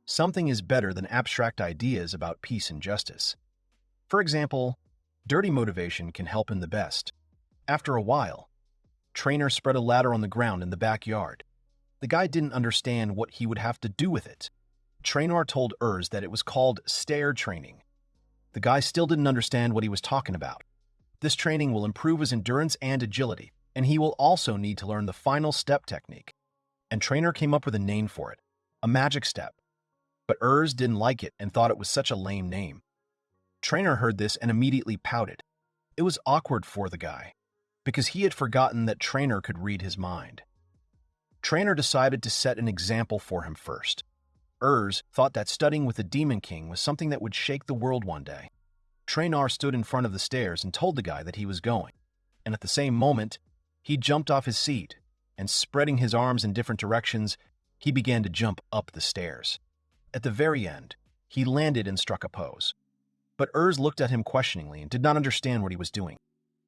Something is better than abstract ideas about peace and justice. For example, dirty motivation can help him the best. After a while, Traynor spread a ladder on the ground in the backyard. The guy didn't understand what he would have to do with it. Traynor told Urs that it was called stair training. The guy still didn't understand what he was talking about. This training will improve his endurance and agility, and he will also need to learn the final step technique. And Traynor came up with a name for it, a magic step. But Urs didn't like it and thought it was such a lame name. Traynor heard this and immediately pouted. It was awkward for the guy, because he had forgotten that Traynor could read his mind. Traynor decided to set an example for him first. Urs thought that studying with the Demon King was something that would shake the world one day. Traynor stood in front of the stairs and told the guy that he was going, and at the same moment, he jumped off his seat, and spreading his arms in different directions, he began to jump up the stairs. At the very end, he landed and struck a pose. But Urs looked at him questioningly and did not understand what he was doing.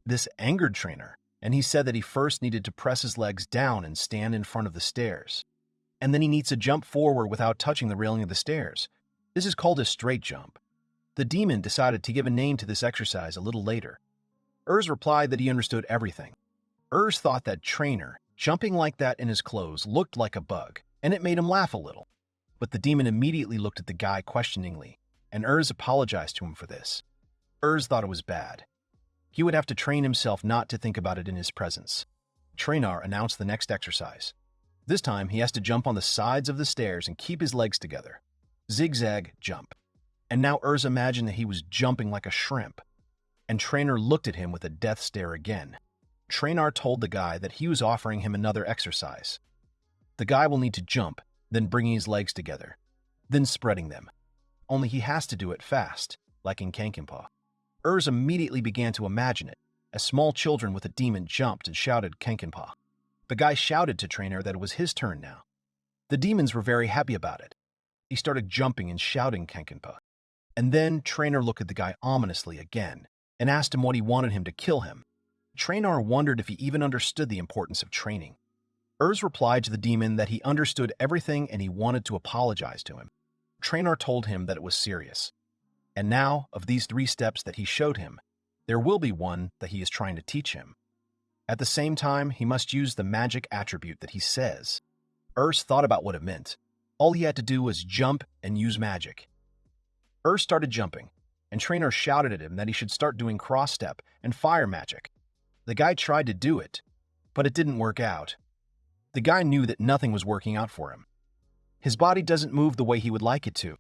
This angered Traynor, and he said that he first needed to press his legs down and stand in front of the stairs. And then he needs to jump forward without touching the railing of the stairs. This is called a straight jump. The demon decided to give a name to this exercise a little later. Urs replied that he understood everything. Urs thought that Traynor, jumping like that in his clothes, looked like a bug, and it made him laugh a little. But the demon immediately looked at the guy questioningly, and Urs apologized to him for this. Urs thought it was bad. He would have to train himself not to think about it in his presence. Traynor announced the next exercise. This time, he has to jump on the sides of the stairs and keep his legs together. Zigzag jump. And now Urs imagined that he was jumping like a shrimp. And Traynor looked at him with a death stare again. Traynor told the guy that he was offering him another exercise. The guy will need to jump, then bringing his legs together, then spreading them. Only he has to do it fast, like in Kankenpaw. Urs immediately began to imagine it, as small children with a demon jumped and shouted Kankenpaw. The guy shouted to Traynor that it was his turn now. The demons were very happy about it. He started jumping and shouting Kankenpaw. And then Traynor looked at the guy ominously again and asked him what he wanted him to kill him. Traynor wondered if he even understood the importance of training. Urs replied to the demon that he understood everything and he wanted to apologize to him. Traynor told him that it was serious. And now, of these 3 steps that he showed him, there will be one that he is trying to teach him. At the same time, he must use the magic attribute that he says. Urs thought about what it meant. All he had to do was jump and use magic. Urs started jumping, and Traynor shouted at him that he should start doing cross-step and fire magic. The guy tried to do it, but it didn't work out. The guy knew that nothing was working out for him. His body doesn't move the way he would like it to.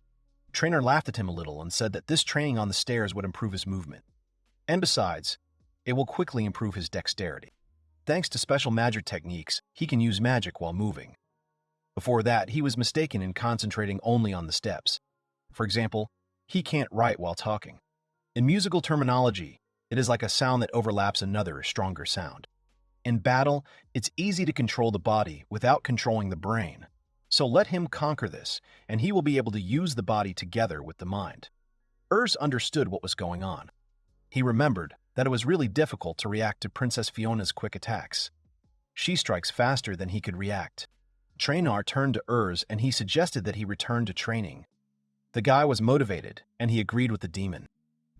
Traynor laughed at him a little and said that this training on the stairs would improve his movement. And besides, it will quickly improve his dexterity. Thanks to special magic techniques, he can use magic while moving. Before that, he was mistaken in concentrating only on the steps. For example, he can't write while talking. In musical terminology, it is like a sound that overlaps another stronger sound. In battle, it's easy to control the body without controlling the brain. So let him conquer this, and he will be able to use the body together with the mind. Urs understood what was going on. He remembered that it was really difficult to react to Princess Fiona's quick attacks. She strikes faster than he could react. Traynor turned to Urs and he suggested that he return to training. The guy was motivated, and he agreed with the demon.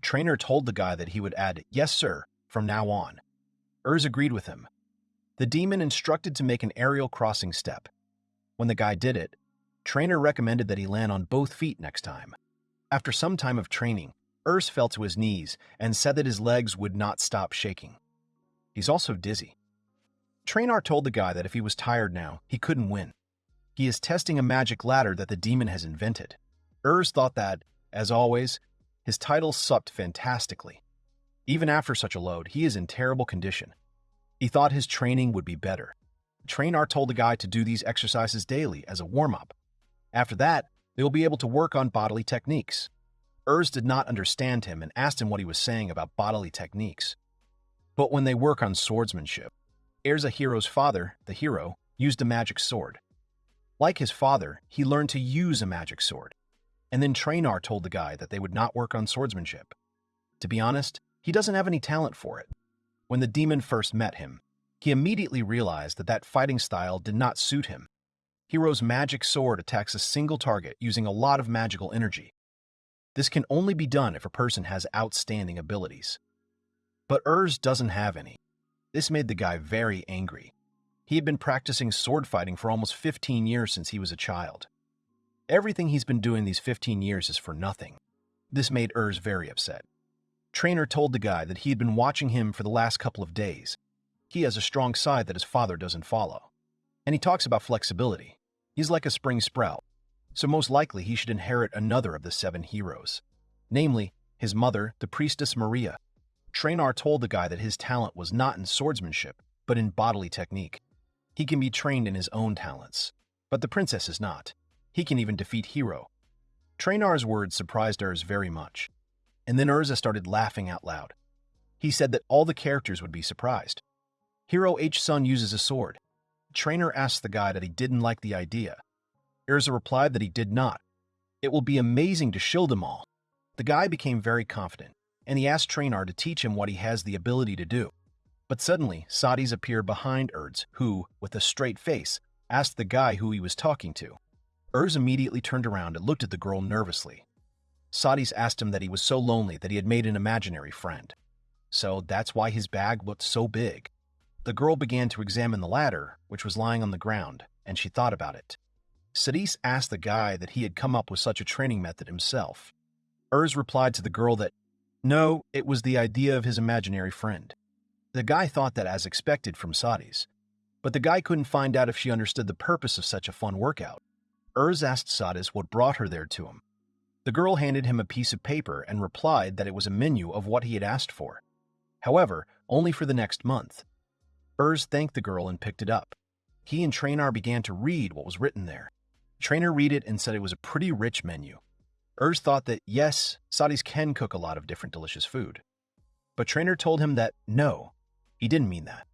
Traynor told the guy that he would add, "Yes, sir," from now on. Urs agreed with him. The demon instructed to make an aerial crossing step. When the guy did it, Traynor recommended that he land on both feet next time. After some time of training, Urs fell to his knees and said that his legs would not stop shaking. He's also dizzy. Trainor told the guy that if he was tired now, he couldn't win. He is testing a magic ladder that the demon has invented. Urs thought that, as always, his title supped fantastically. Even after such a load, he is in terrible condition. He thought his training would be better. Trainor told the guy to do these exercises daily as a warm-up. After that, they will be able to work on bodily techniques. Urs did not understand him and asked him what he was saying about bodily techniques. But when they work on swordsmanship, heirs a hero's father, the hero, used a magic sword. Like his father, he learned to use a magic sword. And then Trainor told the guy that they would not work on swordsmanship. To be honest, he doesn't have any talent for it. When the demon first met him, he immediately realized that that fighting style did not suit him. Hero's magic sword attacks a single target using a lot of magical energy. This can only be done if a person has outstanding abilities. But Urs doesn't have any. This made the guy very angry. He had been practicing sword fighting for almost 15 years since he was a child. Everything he's been doing these 15 years is for nothing. This made Urs very upset. Trainor told the guy that he had been watching him for the last couple of days. He has a strong side that his father doesn't follow. And he talks about flexibility. He's like a spring sprout, so most likely he should inherit another of the 7 heroes. Namely, his mother, the priestess Maria. Trainor told the guy that his talent was not in swordsmanship, but in bodily technique. He can be trained in his own talents, but the princess is not. He can even defeat Hero. Trainor's words surprised Urs very much, and then Urza started laughing out loud. He said that all the characters would be surprised. Hero H-Sun uses a sword. Trainor asked the guy that he didn't like the idea. Urza replied that he did not. It will be amazing to shield them all. The guy became very confident, and he asked Trainor to teach him what he has the ability to do. But suddenly, Sadis appeared behind Urs, who, with a straight face, asked the guy who he was talking to. Urs immediately turned around and looked at the girl nervously. Sadis asked him that he was so lonely that he had made an imaginary friend. So that's why his bag looked so big. The girl began to examine the ladder, which was lying on the ground, and she thought about it. Sadis asked the guy that he had come up with such a training method himself. Urs replied to the girl that, no, it was the idea of his imaginary friend. The guy thought that as expected from Sadis, but the guy couldn't find out if she understood the purpose of such a fun workout. Urs asked Sadis what brought her there to him. The girl handed him a piece of paper and replied that it was a menu of what he had asked for. However, only for the next month. Urs thanked the girl and picked it up. He and Trainor began to read what was written there. Trainor read it and said it was a pretty rich menu. Urs thought that, yes, Sadis can cook a lot of different delicious food. But Trainor told him that, no, he didn't mean that.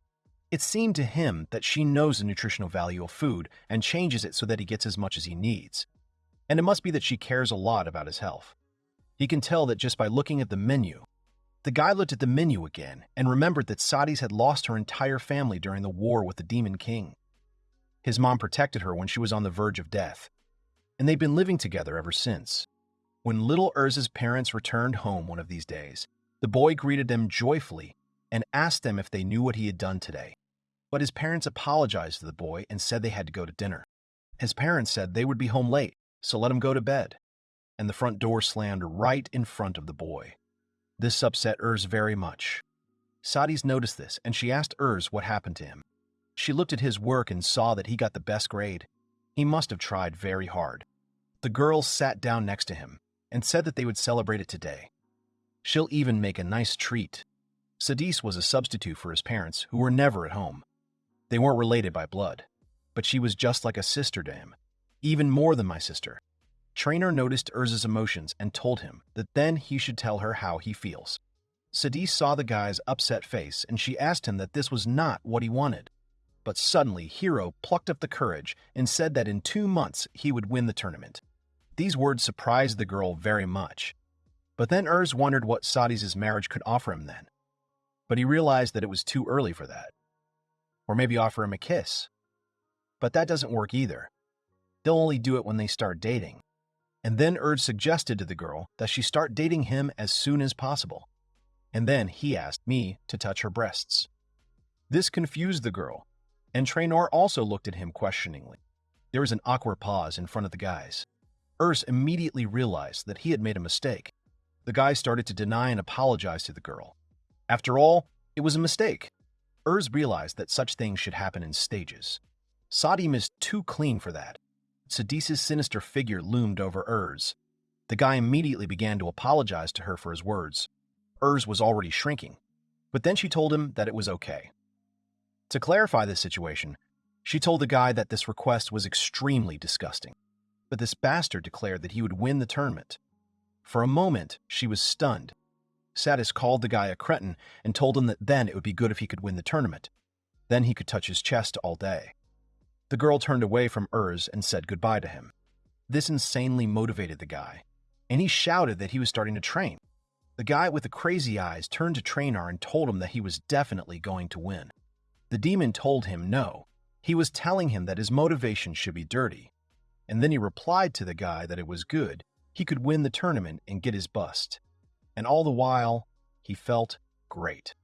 It seemed to him that she knows the nutritional value of food and changes it so that he gets as much as he needs. And it must be that she cares a lot about his health. He can tell that just by looking at the menu. The guy looked at the menu again and remembered that Sadis had lost her entire family during the war with the Demon King. His mom protected her when she was on the verge of death, and they've been living together ever since. When little Urza's parents returned home one of these days, the boy greeted them joyfully and asked them if they knew what he had done today. But his parents apologized to the boy and said they had to go to dinner. His parents said they would be home late, so let him go to bed. And the front door slammed right in front of the boy. This upset Urs very much. Sadis noticed this, and she asked Urs what happened to him. She looked at his work and saw that he got the best grade. He must have tried very hard. The girl sat down next to him and said that they would celebrate it today. She'll even make a nice treat. Sadis was a substitute for his parents, who were never at home. They weren't related by blood, but she was just like a sister to him, even more than my sister. Trainor noticed Urza's emotions and told him that then he should tell her how he feels. Sadis saw the guy's upset face and she asked him that this was not what he wanted. But suddenly, Hero plucked up the courage and said that in 2 months he would win the tournament. These words surprised the girl very much. But then Urs wondered what Sadis' marriage could offer him then. But he realized that it was too early for that. Or maybe offer him a kiss. But that doesn't work either. They'll only do it when they start dating. And then Urs suggested to the girl that she start dating him as soon as possible. And then he asked me to touch her breasts. This confused the girl, and Trainor also looked at him questioningly. There was an awkward pause in front of the guys. Urs immediately realized that he had made a mistake. The guy started to deny and apologize to the girl. After all, it was a mistake. Urs realized that such things should happen in stages. Sadim is too clean for that. Sadice's sinister figure loomed over Urs. The guy immediately began to apologize to her for his words. Urs was already shrinking, but then she told him that it was okay. To clarify this situation, she told the guy that this request was extremely disgusting, but this bastard declared that he would win the tournament. For a moment, she was stunned. Sadis called the guy a cretin and told him that then it would be good if he could win the tournament. Then he could touch his chest all day. The girl turned away from Urs and said goodbye to him. This insanely motivated the guy, and he shouted that he was starting to train. The guy with the crazy eyes turned to Trainor and told him that he was definitely going to win. The demon told him no. He was telling him that his motivation should be dirty, and then he replied to the guy that it was good. He could win the tournament and get his bust. And all the while, he felt great.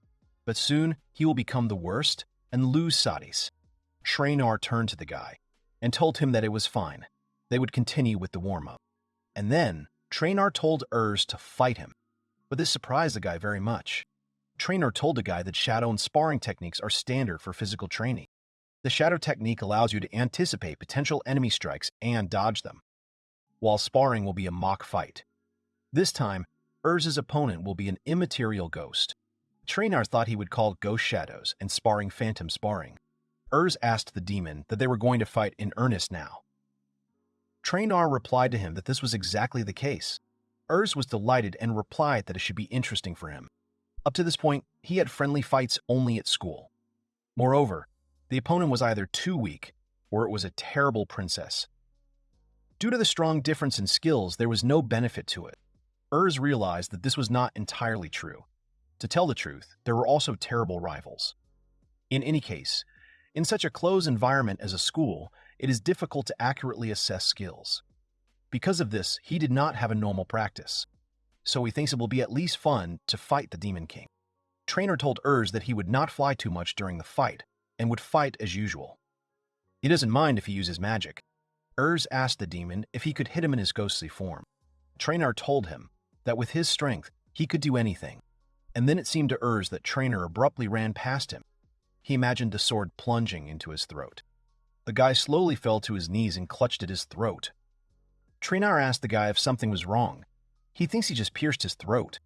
But soon, he will become the worst and lose Sadis. Trainor turned to the guy and told him that it was fine. They would continue with the warm-up. And then, Trainor told Urs to fight him. But this surprised the guy very much. Trainor told the guy that shadow and sparring techniques are standard for physical training. The shadow technique allows you to anticipate potential enemy strikes and dodge them, while sparring will be a mock fight. This time, Urs's opponent will be an immaterial ghost. Trainor thought he would call ghost shadows and sparring phantom sparring. Urs asked the demon that they were going to fight in earnest now. Trainor replied to him that this was exactly the case. Urs was delighted and replied that it should be interesting for him. Up to this point, he had friendly fights only at school. Moreover, the opponent was either too weak or it was a terrible princess. Due to the strong difference in skills, there was no benefit to it. Urs realized that this was not entirely true. To tell the truth, there were also terrible rivals. In any case, in such a closed environment as a school, it is difficult to accurately assess skills. Because of this, he did not have a normal practice, so he thinks it will be at least fun to fight the Demon King. Trainor told Urs that he would not fly too much during the fight, and would fight as usual. He doesn't mind if he uses magic. Urs asked the demon if he could hit him in his ghostly form. Trainor told him that with his strength, he could do anything, and then it seemed to Urs that Trainor abruptly ran past him. He imagined the sword plunging into his throat. The guy slowly fell to his knees and clutched at his throat. Trainor asked the guy if something was wrong. He thinks he just pierced his throat,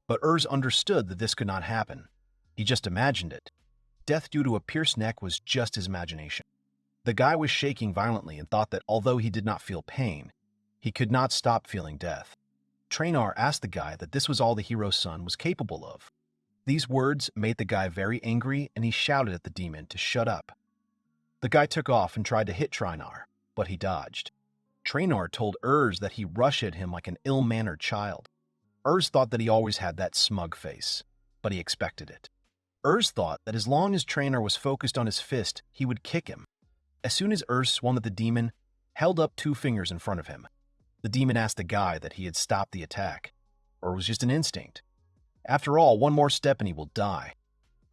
but Urs understood that this could not happen. He just imagined it. Death due to a pierced neck was just his imagination. The guy was shaking violently and thought that although he did not feel pain, he could not stop feeling death. Trainor asked the guy that this was all the hero's son was capable of. These words made the guy very angry, and he shouted at the demon to shut up. The guy took off and tried to hit Trainor, but he dodged. Trainor told Urs that he rushed at him like an ill-mannered child. Urs thought that he always had that smug face, but he expected it. Urs thought that as long as Trainor was focused on his fist, he would kick him. As soon as Urs swung at the demon, held up 2 fingers in front of him. The demon asked the guy that he had stopped the attack, or it was just an instinct. After all, one more step and he will die.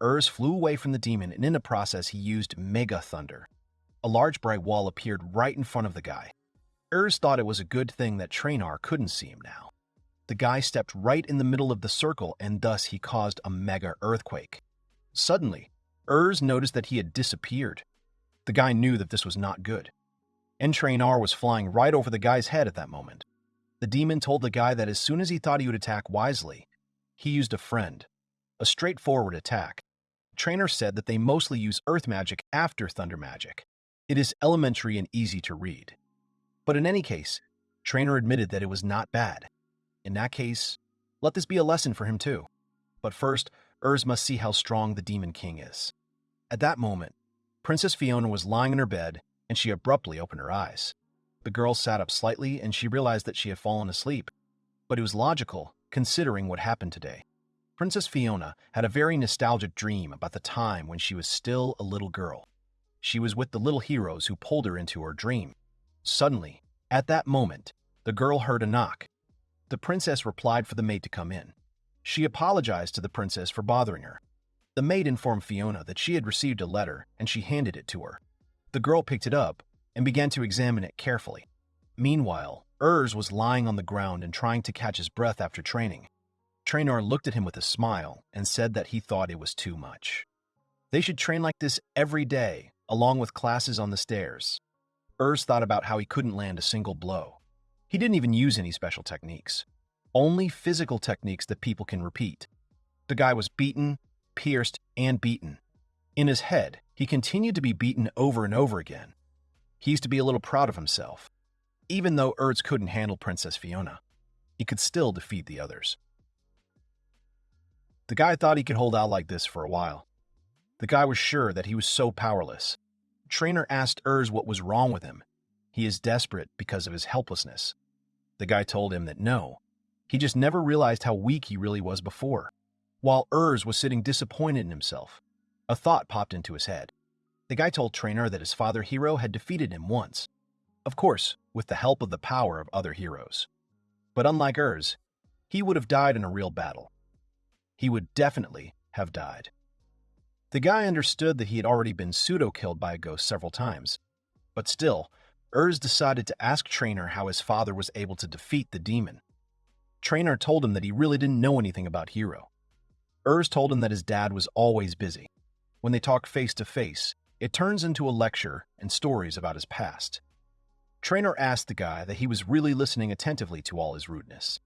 Urs flew away from the demon, and in the process he used Mega Thunder. A large bright wall appeared right in front of the guy. Urs thought it was a good thing that Trainor couldn't see him now. The guy stepped right in the middle of the circle, and thus he caused a mega earthquake. Suddenly, Urs noticed that he had disappeared. The guy knew that this was not good. And Trainor was flying right over the guy's head at that moment. The demon told the guy that as soon as he thought he would attack wisely, he used a friend, a straightforward attack. Trainor said that they mostly use earth magic after thunder magic. It is elementary and easy to read. But in any case, Trainor admitted that it was not bad. In that case, let this be a lesson for him too. But first, Urs must see how strong the Demon King is. At that moment, Princess Fiona was lying in her bed, and she abruptly opened her eyes. The girl sat up slightly, and she realized that she had fallen asleep. But it was logical, considering what happened today. Princess Fiona had a very nostalgic dream about the time when she was still a little girl. She was with the little heroes who pulled her into her dream. Suddenly, at that moment, the girl heard a knock. The princess replied for the maid to come in. She apologized to the princess for bothering her. The maid informed Fiona that she had received a letter, and she handed it to her. The girl picked it up and began to examine it carefully. Meanwhile, Urs was lying on the ground and trying to catch his breath after training. Trainor looked at him with a smile and said that he thought it was too much. They should train like this every day, along with classes on the stairs. Urs thought about how he couldn't land a single blow. He didn't even use any special techniques. Only physical techniques that people can repeat. The guy was beaten, pierced, and beaten. In his head, he continued to be beaten over and over again. He used to be a little proud of himself. Even though Urs couldn't handle Princess Fiona, he could still defeat the others. The guy thought he could hold out like this for a while. The guy was sure that he was so powerless. Trainer asked Urs what was wrong with him. He is desperate because of his helplessness. The guy told him that no, he just never realized how weak he really was before. While Urs was sitting disappointed in himself, a thought popped into his head. The guy told Trainer that his father hero had defeated him once. Of course, with the help of the power of other heroes. But unlike Urs, he would have died in a real battle. He would definitely have died. The guy understood that he had already been pseudo-killed by a ghost several times. But still, Urs decided to ask Trainer how his father was able to defeat the demon. Trainer told him that he really didn't know anything about Hero. Urs told him that his dad was always busy. When they talk face to face, it turns into a lecture and stories about his past. Trainer asked the guy that he was really listening attentively to all his rudeness.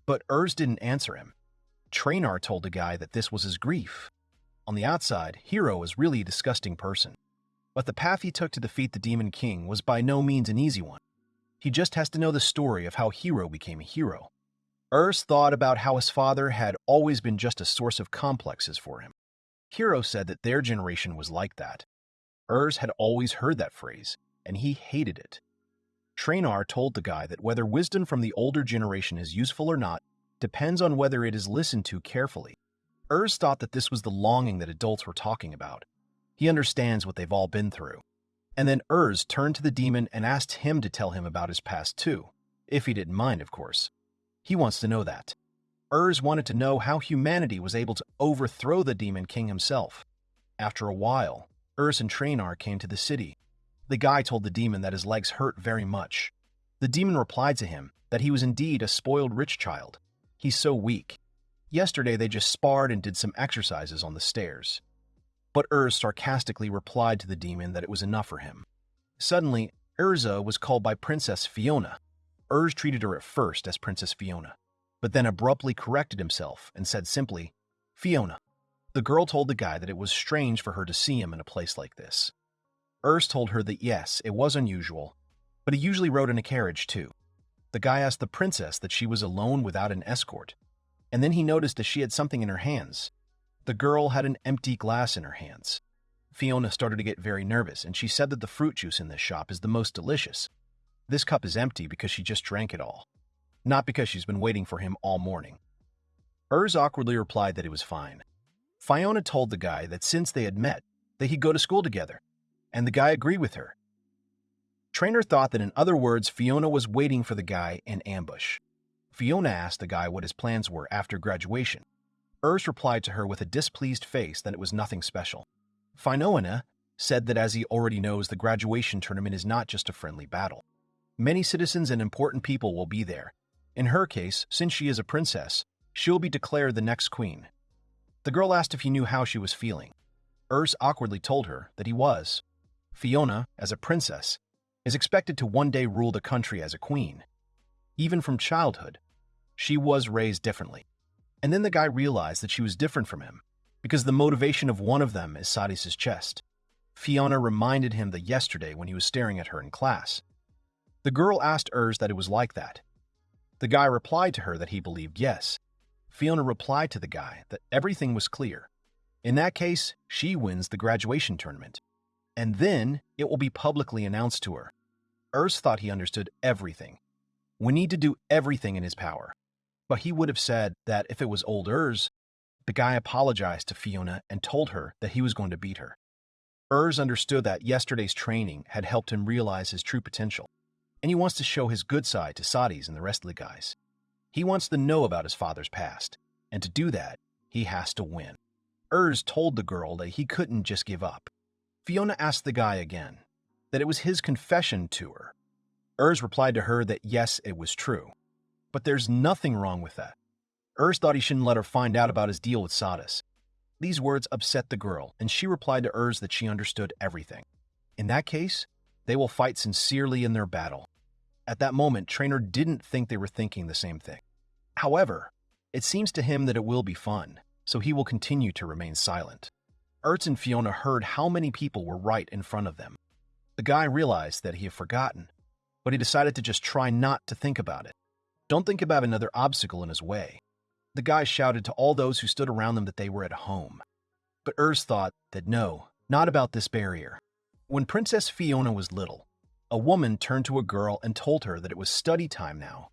But Urs didn't answer him. Trainer told the guy that this was his grief. On the outside, Hero is really a disgusting person. But the path he took to defeat the Demon King was by no means an easy one. He just has to know the story of how Hero became a hero. Urs thought about how his father had always been just a source of complexes for him. Hero said that their generation was like that. Urs had always heard that phrase, and he hated it. Trainer told the guy that whether wisdom from the older generation is useful or not depends on whether it is listened to carefully. Urs thought that this was the longing that adults were talking about. He understands what they've all been through. And then Urs turned to the demon and asked him to tell him about his past too, if he didn't mind, of course. He wants to know that. Urs wanted to know how humanity was able to overthrow the Demon King himself. After a while, Urs and Trainer came to the city. The guy told the demon that his legs hurt very much. The demon replied to him that he was indeed a spoiled rich child. He's so weak. Yesterday they just sparred and did some exercises on the stairs. But Urs sarcastically replied to the demon that it was enough for him. Suddenly, Urza was called by Princess Fiona. Urs treated her at first as Princess Fiona, but then abruptly corrected himself and said simply, Fiona. The girl told the guy that it was strange for her to see him in a place like this. Urs told her that yes, it was unusual, but he usually rode in a carriage too. The guy asked the princess that she was alone without an escort, and then he noticed that she had something in her hands. The girl had an empty glass in her hands. Fiona started to get very nervous, and she said that the fruit juice in this shop is the most delicious. This cup is empty because she just drank it all, not because she's been waiting for him all morning. Urs awkwardly replied that it was fine. Fiona told the guy that since they had met, that he'd go to school together, and the guy agreed with her. Trainer thought that in other words, Fiona was waiting for the guy in ambush. Fiona asked the guy what his plans were after graduation. Urs replied to her with a displeased face that it was nothing special. Fiona said that as he already knows, the graduation tournament is not just a friendly battle. Many citizens and important people will be there. In her case, since she is a princess, she'll be declared the next queen. The girl asked if he knew how she was feeling. Urs awkwardly told her that he was. Fiona, as a princess, is expected to one day rule the country as a queen. Even from childhood, she was raised differently. And then the guy realized that she was different from him, because the motivation of one of them is Sadis's chest. Fiona reminded him that yesterday when he was staring at her in class. The girl asked Urs that it was like that. The guy replied to her that he believed yes. Fiona replied to the guy that everything was clear. In that case, she wins the graduation tournament. And then it will be publicly announced to her. Urs thought he understood everything. We need to do everything in his power. But he would have said that if it was old Urs, the guy apologized to Fiona and told her that he was going to beat her. Urs understood that yesterday's training had helped him realize his true potential, and he wants to show his good side to Sadis and the rest of the guys. He wants to know about his father's past, and to do that, he has to win. Urs told the girl that he couldn't just give up. Fiona asked the guy again, that it was his confession to her. Urs replied to her that yes, it was true. But there's nothing wrong with that. Urs thought he shouldn't let her find out about his deal with Sadis. These words upset the girl, and she replied to Urs that she understood everything. In that case, they will fight sincerely in their battle. At that moment, Trainer didn't think they were thinking the same thing. However, it seems to him that it will be fun, so he will continue to remain silent. Urs and Fiona heard how many people were right in front of them. The guy realized that he had forgotten, but he decided to just try not to think about it. Don't think about another obstacle in his way. The guy shouted to all those who stood around them that they were at home. But Urs thought that no, not about this barrier. When Princess Fiona was little, a woman turned to a girl and told her that it was study time now.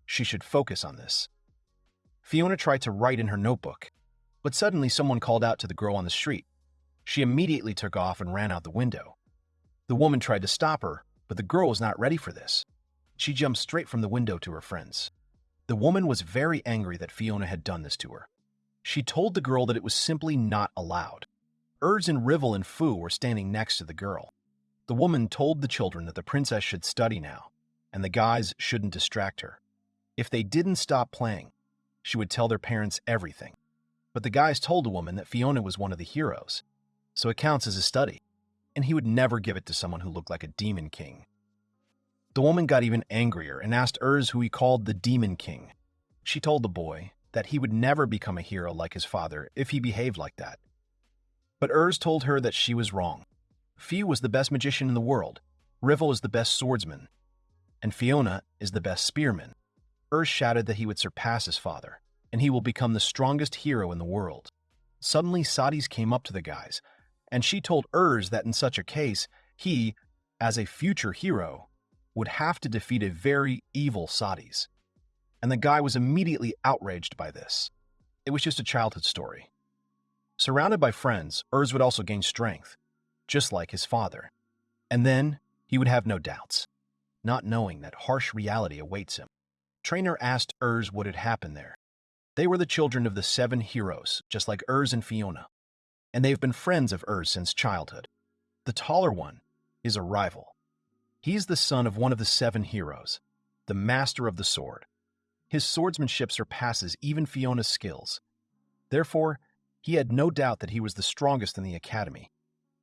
She should focus on this. Fiona tried to write in her notebook, but suddenly someone called out to the girl on the street. She immediately took off and ran out the window. The woman tried to stop her, but the girl was not ready for this. She jumped straight from the window to her friends. The woman was very angry that Fiona had done this to her. She told the girl that it was simply not allowed. Urs and Rivel and Fu were standing next to the girl. The woman told the children that the princess should study now, and the guys shouldn't distract her. If they didn't stop playing, she would tell their parents everything. But the guys told the woman that Fiona was one of the heroes, so it counts as a study, and he would never give it to someone who looked like a demon king. The woman got even angrier and asked Urs who he called the Demon King. She told the boy that he would never become a hero like his father if he behaved like that. But Urs told her that she was wrong. Fu was the best magician in the world, Rivel is the best swordsman, and Fiona is the best spearman. Urs shouted that he would surpass his father, and he will become the strongest hero in the world. Suddenly, Sadis came up to the guys, and she told Urs that in such a case, he, as a future hero, would have to defeat a very evil Sadis. And the guy was immediately outraged by this. It was just a childhood story. Surrounded by friends, Urs would also gain strength, just like his father. And then he would have no doubts, not knowing that harsh reality awaits him. Trainer asked Urs what had happened there. They were the children of the 7 heroes, just like Urs and Fiona, and they've been friends of Urs since childhood. The taller one is a rival. He's the son of one of the 7 heroes, the master of the sword. His swordsmanship surpasses even Fiona's skills. Therefore, he had no doubt that he was the strongest in the academy.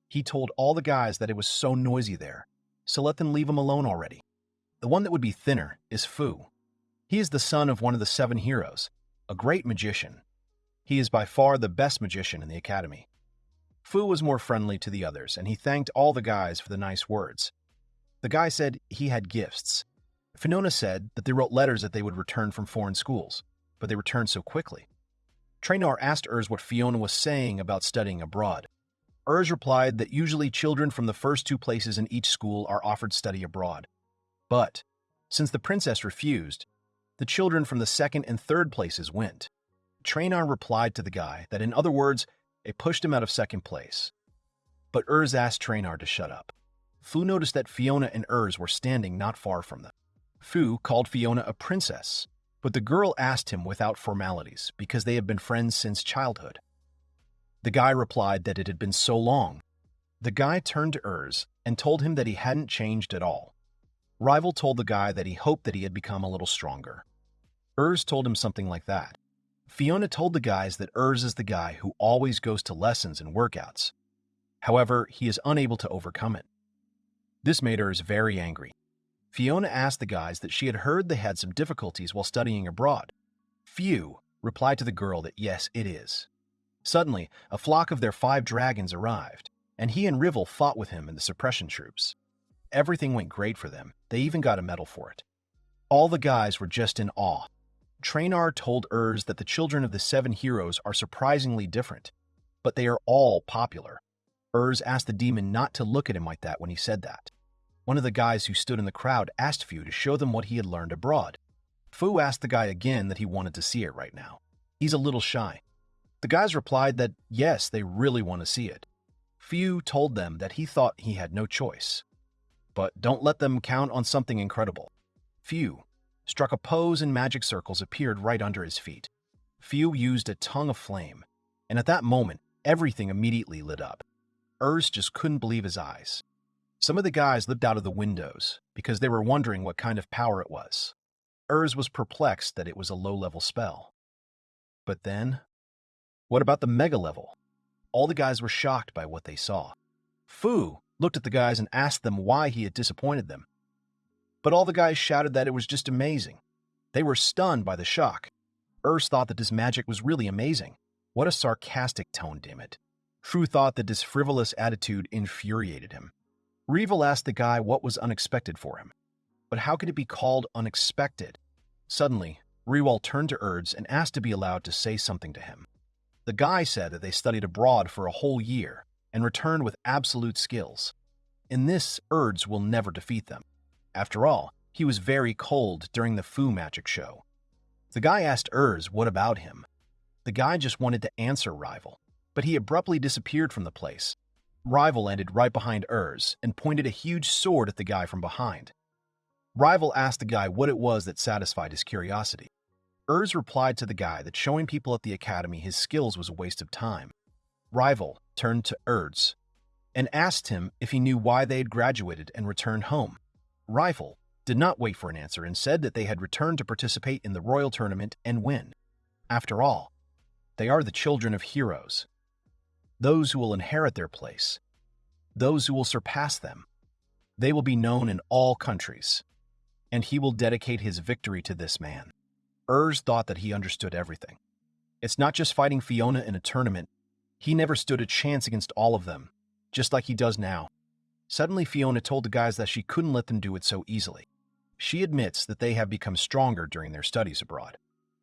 He told all the guys that it was so noisy there, so let them leave him alone already. The one that would be thinner is Fu. He is the son of one of the 7 heroes, a great magician. He is by far the best magician in the academy. Fu was more friendly to the others, and he thanked all the guys for the nice words. The guy said he had gifts. Fiona said that they wrote letters that they would return from foreign schools, but they returned so quickly. Traynor asked Urs what Fiona was saying about studying abroad. Urs replied that usually children from the first 2 places in each school are offered study abroad. But, since the princess refused, the children from the 2nd and 3rd places went. Traynor replied to the guy that, in other words, it pushed him out of 2nd place. But Urs asked Traynor to shut up. Fu noticed that Fiona and Urs were standing not far from them. Fu called Fiona a princess, but the girl asked him without formalities because they had been friends since childhood. The guy replied that it had been so long. The guy turned to Urs and told him that he hadn't changed at all. Rival told the guy that he hoped that he had become a little stronger. Urs told him something like that. Fiona told the guys that Urs is the guy who always goes to lessons and workouts. However, he is unable to overcome it. This made Urs very angry. Fiona asked the guys that she had heard they had some difficulties while studying abroad. Fu replied to the girl that yes, it is. Suddenly, a flock of their 5 dragons arrived, and he and Rivel fought with him and the suppression troops. Everything went great for them. They even got a medal for it. All the guys were just in awe. Traynor told Urs that the children of the 7 heroes are surprisingly different, but they are all popular. Urs asked the demon not to look at him like that when he said that. One of the guys who stood in the crowd asked Fu to show them what he had learned abroad. Fu asked the guy again that he wanted to see it right now. He's a little shy. The guys replied that yes, they really want to see it. Fu told them that he thought he had no choice. But don't let them count on something incredible. Fu struck a pose and magic circles appeared right under his feet. Fu used a tongue of flame, and at that moment, everything immediately lit up. Urs just couldn't believe his eyes. Some of the guys looked out of the windows because they were wondering what kind of power it was. Urs was perplexed that it was a low-level spell. But then, what about the mega level? All the guys were shocked by what they saw. Fu looked at the guys and asked them why he had disappointed them. But all the guys shouted that it was just amazing. They were stunned by the shock. Thought that this magic was really amazing. What a sarcastic tone, damn it. Fu thought that this frivolous attitude infuriated him. Revel asked the guy what was unexpected for him. But how could it be called unexpected? Suddenly, Rewal turned to and asked to be allowed to say something to him. The guy said that they studied abroad for a whole year and returned with absolute skills. In this, will never defeat them. After all, he was very cold during the Fu magic show. The guy asked what about him. The guy just wanted to answer Rival, but he abruptly disappeared from the place. Rival landed right behind and pointed a huge sword at the guy from behind. Rival asked the guy what it was that satisfied his curiosity. Replied to the guy that showing people at the academy his skills was a waste of time. Rival turned to and asked him if he knew why they had graduated and returned home. Rival did not wait for an answer and said that they had returned to participate in the royal tournament and win. After all, they are the children of heroes, those who will inherit their place, those who will surpass them. They will be known in all countries, and he will dedicate his victory to this man. Thought that he understood everything. It's not just fighting Fiona in a tournament. He never stood a chance against all of them, just like he does now. Suddenly, Fiona told the guys that she couldn't let them do it so easily. She admits that they have become stronger during their studies abroad,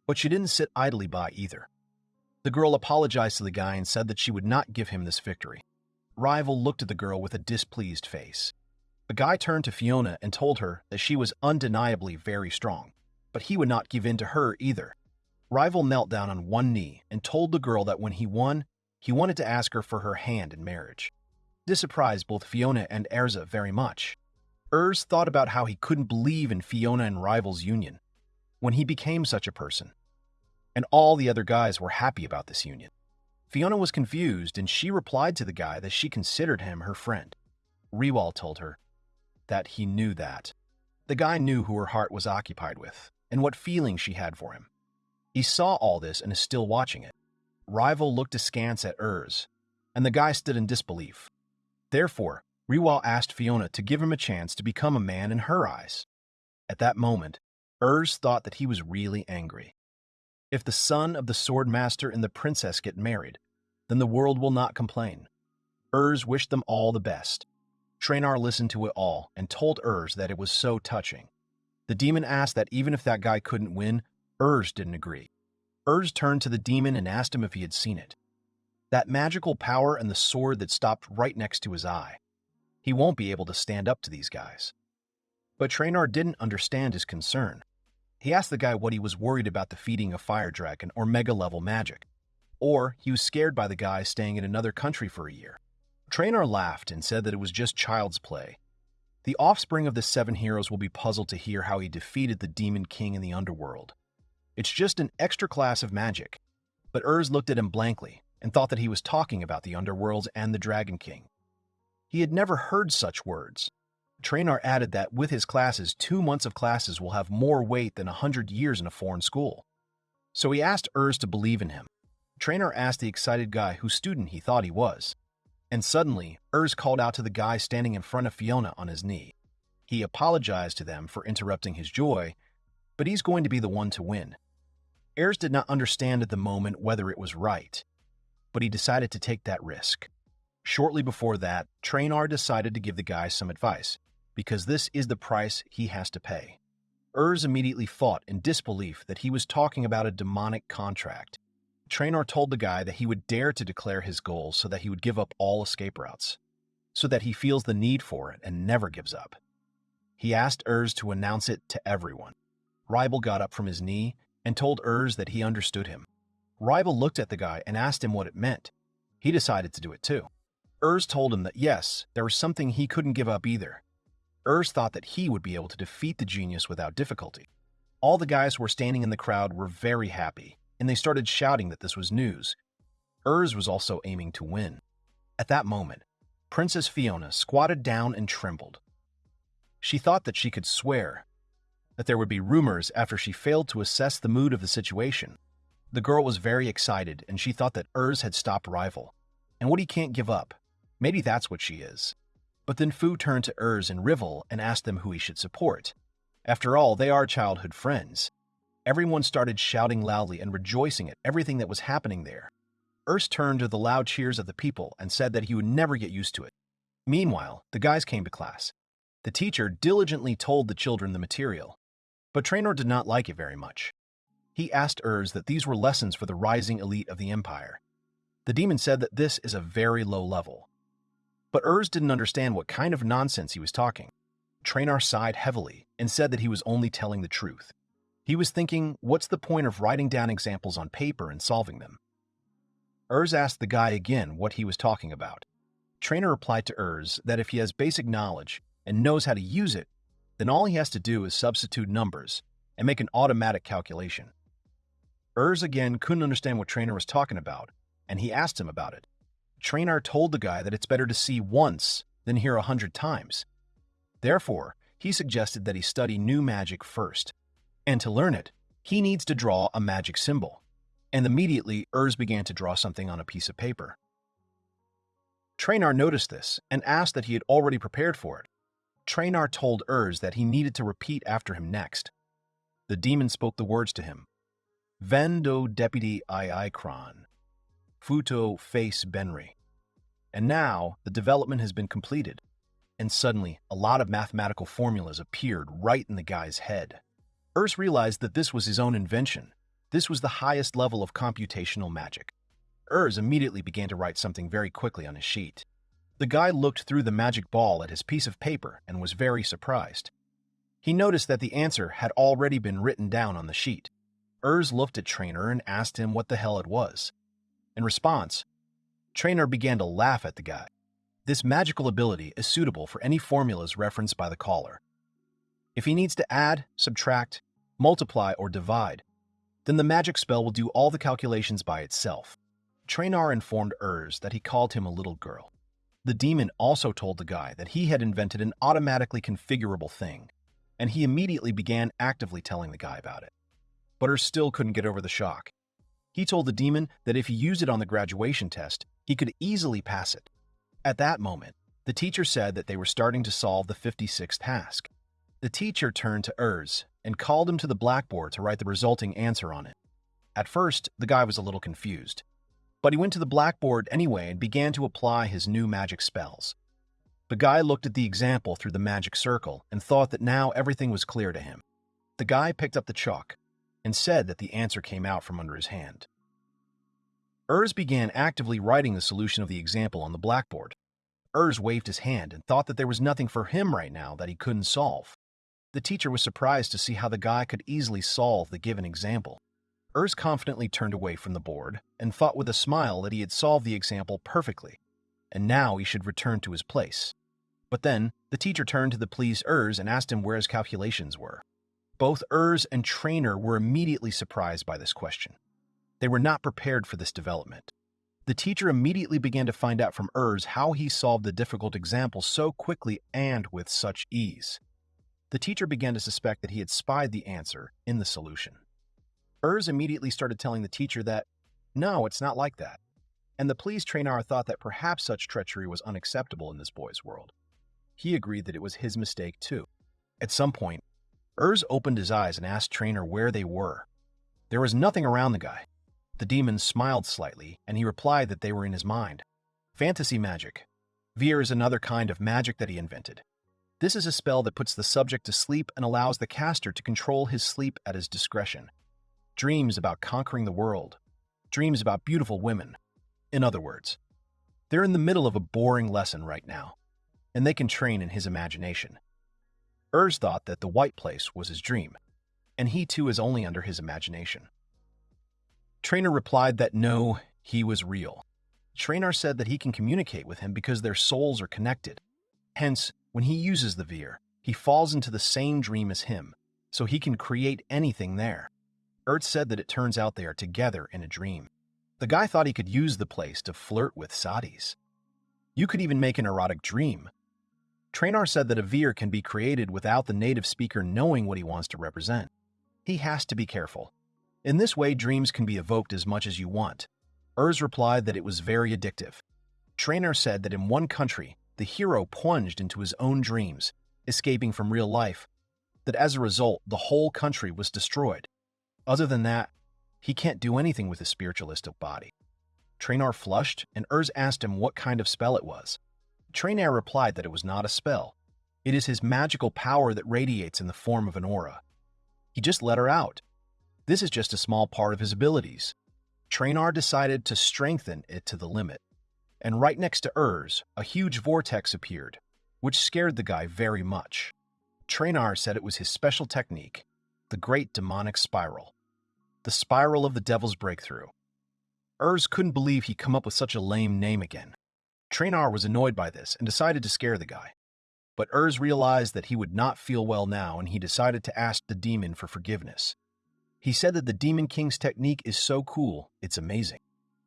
but she didn't sit idly by either. The girl apologized to the guy and said that she would not give him this victory. Rival looked at the girl with a displeased face. The guy turned to Fiona and told her that she was undeniably very strong, but he would not give in to her either. Rival knelt down on one knee and told the girl that when he won, he wanted to ask her for her hand in marriage. This surprised both Fiona and Erza very much. Thought about how he couldn't believe in Fiona and Rival's union when he became such a person, and all the other guys were happy about this union. Fiona was confused, and she replied to the guy that she considered him her friend. Rewal told her that he knew that. The guy knew who her heart was occupied with and what feelings she had for him. He saw all this and is still watching it. Rival looked askance at and the guy stood in disbelief. Therefore, Rewal asked Fiona to give him a chance to become a man in her eyes. At that moment, thought that he was really angry. If the son of the sword master and the princess get married, then the world will not complain. Wished them all the best. Trainar listened to it all and told that it was so touching. The demon asked that even if that guy couldn't win, didn't agree. Turned to the demon and asked him if he had seen it. That magical power and the sword that stopped right next to his eye. He won't be able to stand up to these guys. But Trainar didn't understand his concern. He asked the guy what he was worried about defeating a fire dragon or mega-level magic, or he was scared by the guy staying in another country for a year. Trainar laughed and said that it was just child's play. The offspring of the 7 heroes will be puzzled to hear how he defeated the demon king in the underworld. It's just an extra class of magic. But looked at him blankly and thought that he was talking about the underworlds and the Dragon King. He had never heard such words. Trainar added that with his classes, 2 months of classes will have more weight than 100 years in a foreign school. So he asked to believe in him. Trainar asked the excited guy whose student he thought he was. And suddenly, called out to the guy standing in front of Fiona on his knee. He apologized to them for interrupting his joy, but he's going to be the one to win. Did not understand at the moment whether it was right, but he decided to take that risk. Shortly before that, Trainar decided to give the guy some advice, because this is the price he has to pay. Immediately fought in disbelief that he was talking about a demonic contract. Trainar told the guy that he would dare to declare his goals so that he would give up all escape routes, so that he feels the need for it and never gives up. He asked to announce it to everyone. Rival got up from his knee and told that he understood him. Rival looked at the guy and asked him what it meant. He decided to do it too. Told him that yes, there was something he couldn't give up either. Thought that he would be able to defeat the genius without difficulty. All the guys who were standing in the crowd were very happy, and they started shouting that this was news. Was also aiming to win. At that moment, Princess Fiona squatted down and trembled. She thought that she could swear that there would be rumors after she failed to assess the mood of the situation. The girl was very excited, and she thought that had stopped Rival. and what he can't give up. Maybe that's what she is. But then Fu turned to Ers and Rivel and asked them who he should support. After all, they are childhood friends. Everyone started shouting loudly and rejoicing at everything that was happening there. Ers turned to the loud cheers of the people and said that he would never get used to it. Meanwhile, the guys came to class. The teacher diligently told the children the material, but Trainor did not like it very much. He asked Ers that these were lessons for the rising elite of the empire. The demon said that this is a very low level. But Ers didn't understand what kind of nonsense he was talking. Trainor sighed heavily and said that he was only telling the truth. He was thinking, what's the point of writing down examples on paper and solving them? Ers asked the guy again what he was talking about. Trainor replied to Ers that if he has basic knowledge and knows how to use it, then all he has to do is substitute numbers and make an automatic calculation. Ers again couldn't understand what Trainor was talking about, and he asked him about it. Trainor told the guy that it's better to see once than hear 100 times. Therefore, he suggested that he study new magic first, and to learn it, he needs to draw a magic symbol. And immediately, Ers began to draw something on a piece of paper. Trainor noticed this and asked that he had already prepared for it. Trainor told Ers that he needed to repeat after him next. The demon spoke the words to him. Vendo deputy I kron. Futo face benri. And now, the development has been completed. And suddenly, a lot of mathematical formulas appeared right in the guy's head. Ers realized that this was his own invention. This was the highest level of computational magic. Ers immediately began to write something very quickly on his sheet. The guy looked through the magic ball at his piece of paper and was very surprised. He noticed that the answer had already been written down on the sheet. Ers looked at Trainor and asked him what the hell it was. In response, Trainor began to laugh at the guy. This magical ability is suitable for any formulas referenced by the caller. If he needs to add, subtract, multiply, or divide, then the magic spell will do all the calculations by itself. Trainor informed Ers that he called him a little girl. The demon also told the guy that he had invented an automatically configurable thing, and he immediately began actively telling the guy about it. But Ers still couldn't get over the shock. He told the demon that if he used it on the graduation test, he could easily pass it. At that moment, the teacher said that they were starting to solve the 56th task. The teacher turned to Ers and called him to the blackboard to write the resulting answer on it. At first, the guy was a little confused, but he went to the blackboard anyway and began to apply his new magic spells. The guy looked at the example through the magic circle and thought that now everything was clear to him. The guy picked up the chalk and said that the answer came out from under his hand. Ers began actively writing the solution of the example on the blackboard. Ers waved his hand and thought that there was nothing for him right now that he couldn't solve. The teacher was surprised to see how the guy could easily solve the given example. Ers confidently turned away from the board and thought with a smile that he had solved the example perfectly, and now he should return to his place. But then, the teacher turned to the pleased Ers and asked him where his calculations were. Both Ers and Trainor were immediately surprised by this question. They were not prepared for this development. The teacher immediately began to find out from Ers how he solved the difficult example so quickly and with such ease. The teacher began to suspect that he had spied the answer in the solution. Ers immediately started telling the teacher that, no, it's not like that. And the pleased Trainor thought that perhaps such treachery was unacceptable in this boy's world. He agreed that it was his mistake too. At some point, Ers opened his eyes and asked Trainor where they were. There was nothing around the guy. The demon smiled slightly, and he replied that they were in his mind. Fantasy magic. Veer is another kind of magic that he invented. This is a spell that puts the subject to sleep and allows the caster to control his sleep at his discretion. Dreams about conquering the world. Dreams about beautiful women. In other words, they're in the middle of a boring lesson right now, and they can train in his imagination. Ers thought that the white place was his dream, and he too is only under his imagination. Trainor replied that no, he was real. Trainor said that he can communicate with him because their souls are connected. Hence, when he uses the Veer, he falls into the same dream as him, so he can create anything there. Ert said that it turns out they are together in a dream. The guy thought he could use the place to flirt with Sadis. You could even make an erotic dream. Trainor said that a Veer can be created without the native speaker knowing what he wants to represent. He has to be careful. In this way, dreams can be evoked as much as you want. Ers replied that it was very addictive. Trainer said that in one country, the hero plunged into his own dreams, escaping from real life, that as a result, the whole country was destroyed. Other than that, he can't do anything with his spiritualistic body. Trainer flushed, and Urs asked him what kind of spell it was. Trainer replied that it was not a spell. It is his magical power that radiates in the form of an aura. He just let her out. This is just a small part of his abilities. Trainer decided to strengthen it to the limit. And right next to Urs, a huge vortex appeared, which scared the guy very much. Trainer said it was his special technique, the Great Demonic Spiral. The Spiral of the Devil's Breakthrough. Urs couldn't believe he'd come up with such a lame name again. Trainer was annoyed by this and decided to scare the guy. But Urs realized that he would not feel well now, and he decided to ask the demon for forgiveness. He said that the Demon King's technique is so cool, it's amazing.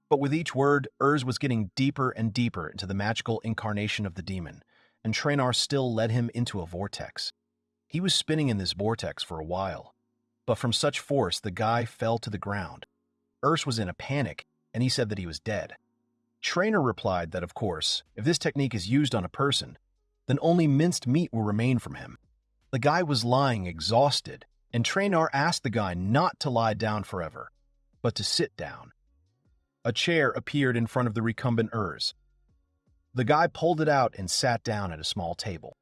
But with each word, Urs was getting deeper and deeper into the magical incarnation of the demon, and Trainer still led him into a vortex. He was spinning in this vortex for a while, but from such force the guy fell to the ground. Urs was in a panic, and he said that he was dead. Trainer replied that, of course, if this technique is used on a person, then only minced meat will remain from him. The guy was lying exhausted, and Trainer asked the guy not to lie down forever, but to sit down. A chair appeared in front of the recumbent Urs. The guy pulled it out and sat down at a small table.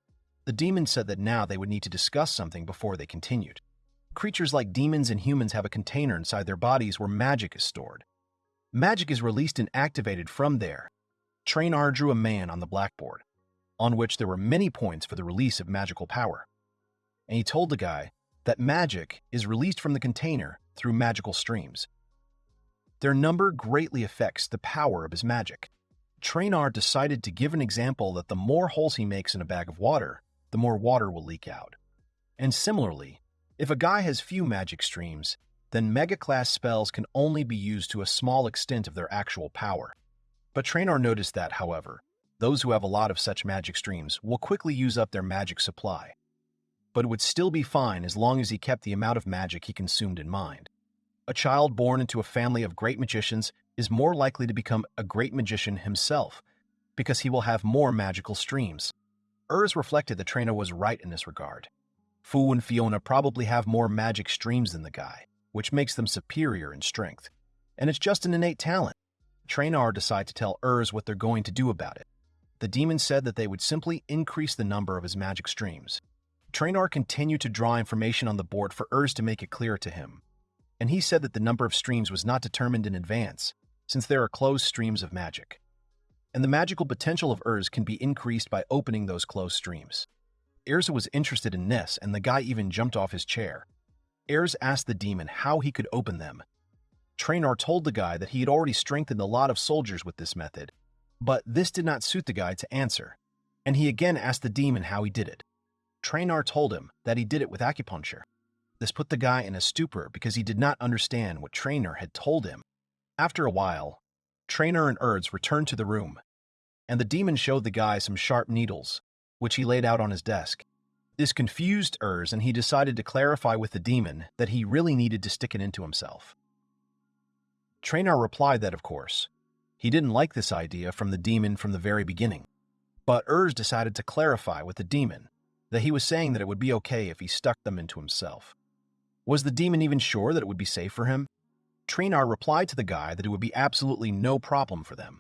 The demon said that now they would need to discuss something before they continued. Creatures like demons and humans have a container inside their bodies where magic is stored. Magic is released and activated from there. Trainer drew a man on the blackboard, on which there were many points for the release of magical power. And he told the guy that magic is released from the container through magical streams. Their number greatly affects the power of his magic. Trainer decided to give an example that the more holes he makes in a bag of water, the more water will leak out. And similarly, if a guy has few magic streams, then mega-class spells can only be used to a small extent of their actual power. But Trainer noticed that, however, those who have a lot of such magic streams will quickly use up their magic supply. But it would still be fine as long as he kept the amount of magic he consumed in mind. A child born into a family of great magicians is more likely to become a great magician himself, because he will have more magical streams. Urs reflected that Trainer was right in this regard. Fu and Fiona probably have more magic streams than the guy, which makes them superior in strength. And it's just an innate talent. Trainer decided to tell Urs what they're going to do about it. The demon said that they would simply increase the number of his magic streams. Trainer continued to draw information on the board for Urs to make it clear to him. And he said that the number of streams was not determined in advance, since there are closed streams of magic. And the magical potential of Urs can be increased by opening those closed streams. Urs was interested in this, and the guy even jumped off his chair. Urs asked the demon how he could open them. Trainer told the guy that he had already strengthened a lot of soldiers with this method, but this did not suit the guy to answer, and he again asked the demon how he did it. Trainer told him that he did it with acupuncture. This put the guy in a stupor because he did not understand what Trainer had told him. After a while, Trainer and Urs returned to the room, and the demon showed the guy some sharp needles, which he laid out on his desk. This confused Urs, and he decided to clarify with the demon that he really needed to stick it into himself. Trainer replied that, of course, he didn't like this idea from the demon from the very beginning. But Urs decided to clarify with the demon that he was saying that it would be okay if he stuck them into himself. Was the demon even sure that it would be safe for him? Trainer replied to the guy that it would be absolutely no problem for them.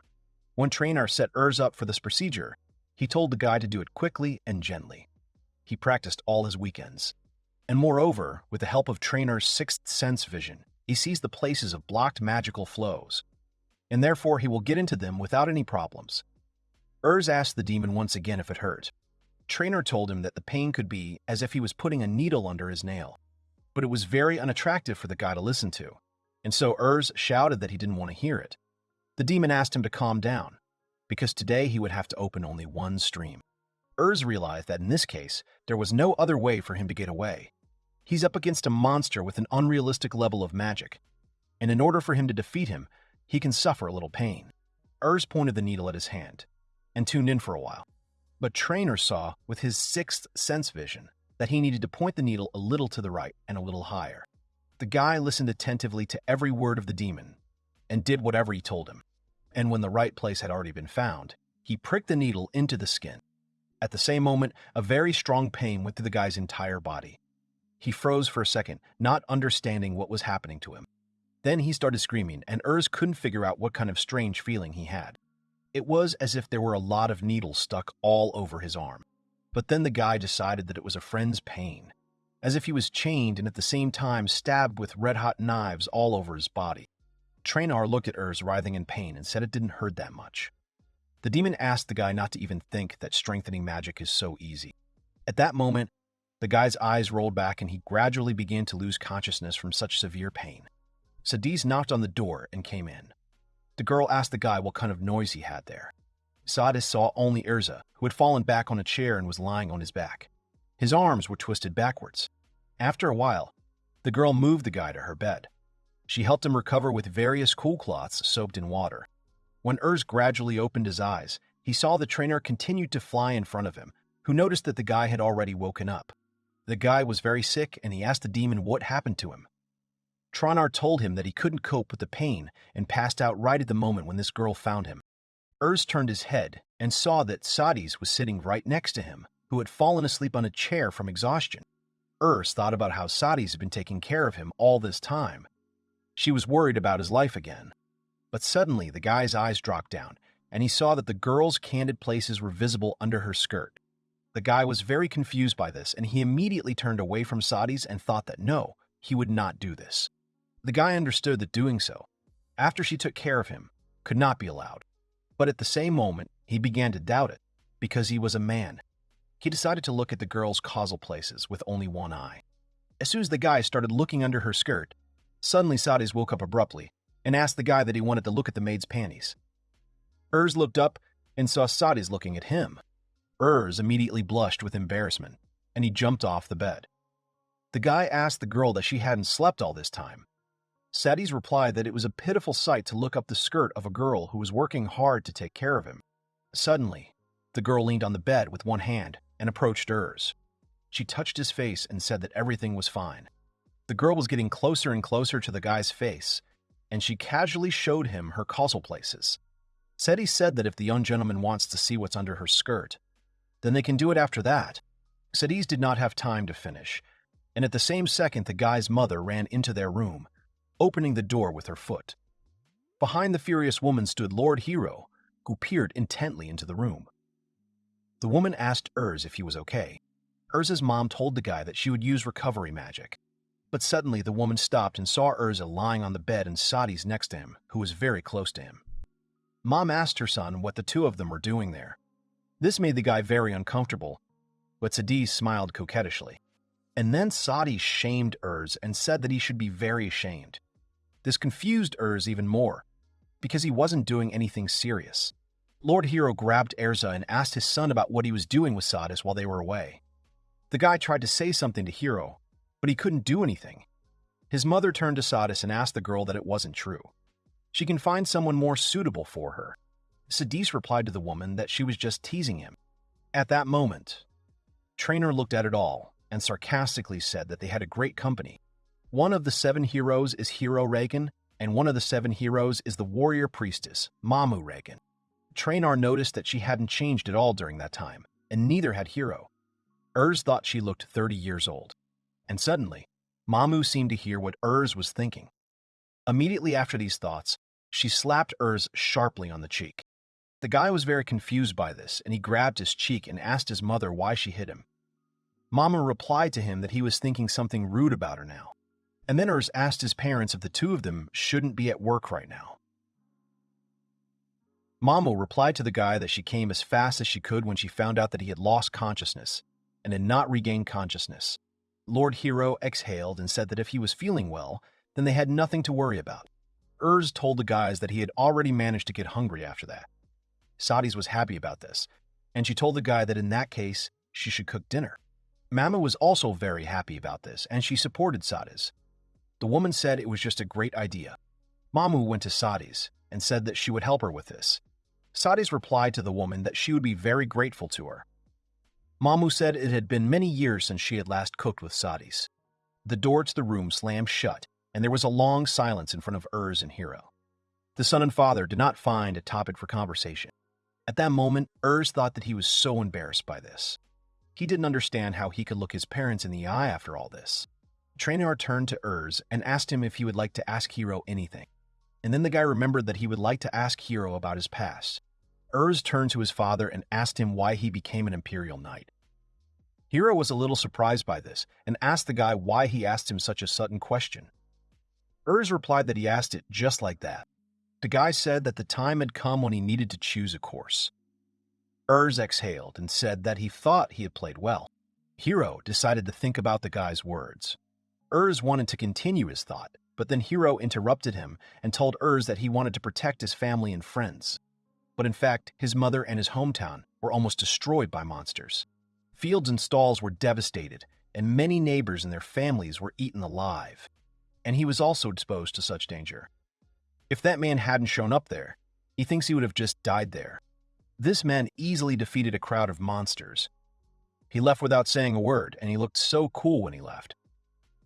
When Trainer set Urs up for this procedure, he told the guy to do it quickly and gently. He practiced all his weekends. And moreover, with the help of Trainer's sixth sense vision, he sees the places of blocked magical flows, and therefore he will get into them without any problems. Urs asked the demon once again if it hurt. Trainer told him that the pain could be as if he was putting a needle under his nail, but it was very unattractive for the guy to listen to, and so Urs shouted that he didn't want to hear it. The demon asked him to calm down, because today he would have to open only one stream. Urs realized that in this case, there was no other way for him to get away. He's up against a monster with an unrealistic level of magic, and in order for him to defeat him, he can suffer a little pain. Urs pointed the needle at his hand, and tuned in for a while. But Trainer saw, with his sixth sense vision, that he needed to point the needle a little to the right and a little higher. The guy listened attentively to every word of the demon, and did whatever he told him. And when the right place had already been found, He pricked the needle into the skin. At the same moment, a very strong pain went through the guy's entire body. He froze for a second, not understanding what was happening to him. Then he started screaming, and Urs couldn't figure out what kind of strange feeling he had. It was as if there were a lot of needles stuck all over his arm. But then the guy decided that it was a friend's pain, as if he was chained and at the same time stabbed with red-hot knives all over his body. Traynor looked at Urs writhing in pain and said it didn't hurt that much. The demon asked the guy not to even think that strengthening magic is so easy. At that moment, the guy's eyes rolled back and he gradually began to lose consciousness from such severe pain. Sadis knocked on the door and came in. The girl asked the guy what kind of noise he had there. Sadis saw only Urza, who had fallen back on a chair and was lying on his back. His arms were twisted backwards. After a while, the girl moved the guy to her bed. She helped him recover with various cool cloths soaked in water. When Urs gradually opened his eyes, he saw the trainer continued to fly in front of him, who noticed that the guy had already woken up. The guy was very sick, and he asked the demon what happened to him. Traynor told him that he couldn't cope with the pain and passed out right at the moment when this girl found him. Urs turned his head and saw that Sadis was sitting right next to him, who had fallen asleep on a chair from exhaustion. Urs thought about how Sadis had been taking care of him all this time. She was worried about his life again. But suddenly the guy's eyes dropped down, and he saw that the girl's candid places were visible under her skirt. The guy was very confused by this, and he immediately turned away from Sadis and thought that no, he would not do this. The guy understood that doing so, after she took care of him, could not be allowed. But at the same moment, he began to doubt it, because he was a man. He decided to look at the girl's causal places with only one eye. As soon as the guy started looking under her skirt, suddenly Sadis woke up abruptly and asked the guy that he wanted to look at the maid's panties. Urs looked up and saw Sadis looking at him. Urs immediately blushed with embarrassment, and he jumped off the bed. The guy asked the girl that she hadn't slept all this time. Sadis replied that it was a pitiful sight to look up the skirt of a girl who was working hard to take care of him. Suddenly, the girl leaned on the bed with one hand and approached Urs. She touched his face and said that everything was fine. The girl was getting closer and closer to the guy's face, and she casually showed him her causal places. Sadis said that if the young gentleman wants to see what's under her skirt, then they can do it after that. Sadis did not have time to finish, and at the same second the guy's mother ran into their room, opening the door with her foot. Behind the furious woman stood Lord Hero, who peered intently into the room. The woman asked Urs if he was okay. Urz's mom told the guy that she would use recovery magic. But suddenly the woman stopped and saw Urza lying on the bed and Sadis next to him, who was very close to him. Mom asked her son what the two of them were doing there. This made the guy very uncomfortable, but Sadis smiled coquettishly. And then Sadis shamed Urs and said that he should be very ashamed. This confused Urs even more, because he wasn't doing anything serious. Lord Hero grabbed Erza and asked his son about what he was doing with Sadis while they were away. The guy tried to say something to Hero, but he couldn't do anything. His mother turned to Sadis and asked the girl that it wasn't true. She can find someone more suitable for her. Sadis replied to the woman that she was just teasing him. At that moment, Traynor looked at it all and sarcastically said that they had a great company. One of the 7 heroes is Hero Reagan, and one of the 7 heroes is the warrior priestess, Mamu Reagan. Traynor noticed that she hadn't changed at all during that time, and neither had Hero. Urs thought she looked 30 years old. And suddenly, Mamu seemed to hear what Urs was thinking. Immediately after these thoughts, she slapped Urs sharply on the cheek. The guy was very confused by this, and he grabbed his cheek and asked his mother why she hit him. Mamu replied to him that he was thinking something rude about her now. And then Urs asked his parents if the two of them shouldn't be at work right now. Mamu replied to the guy that she came as fast as she could when she found out that he had lost consciousness and had not regained consciousness. Lord Hero exhaled and said that if he was feeling well, then they had nothing to worry about. Urs told the guys that he had already managed to get hungry after that. Sadis was happy about this, and she told the guy that in that case, she should cook dinner. Mamu was also very happy about this, and she supported Sadis. The woman said it was just a great idea. Mamu went to Sadis and said that she would help her with this. Sadis replied to the woman that she would be very grateful to her. Mamu said it had been many years since she had last cooked with Sadis. The door to the room slammed shut, and there was a long silence in front of Urs and Hero. The son and father did not find a topic for conversation. At that moment, Urs thought that he was so embarrassed by this. He didn't understand how he could look his parents in the eye after all this. Trainer turned to Urs and asked him if he would like to ask Hiro anything. And then the guy remembered that he would like to ask Hiro about his past. Urs turned to his father and asked him why he became an Imperial Knight. Hiro was a little surprised by this and asked the guy why he asked him such a sudden question. Urs replied that he asked it just like that. The guy said that the time had come when he needed to choose a course. Urs exhaled and said that he thought he had played well. Hiro decided to think about the guy's words. Urs wanted to continue his thought, but then Hiro interrupted him and told Urs that he wanted to protect his family and friends. But in fact, his mother and his hometown were almost destroyed by monsters. Fields and stalls were devastated, and many neighbors and their families were eaten alive. And he was also exposed to such danger. If that man hadn't shown up there, he thinks he would have just died there. This man easily defeated a crowd of monsters. He left without saying a word, and he looked so cool when he left.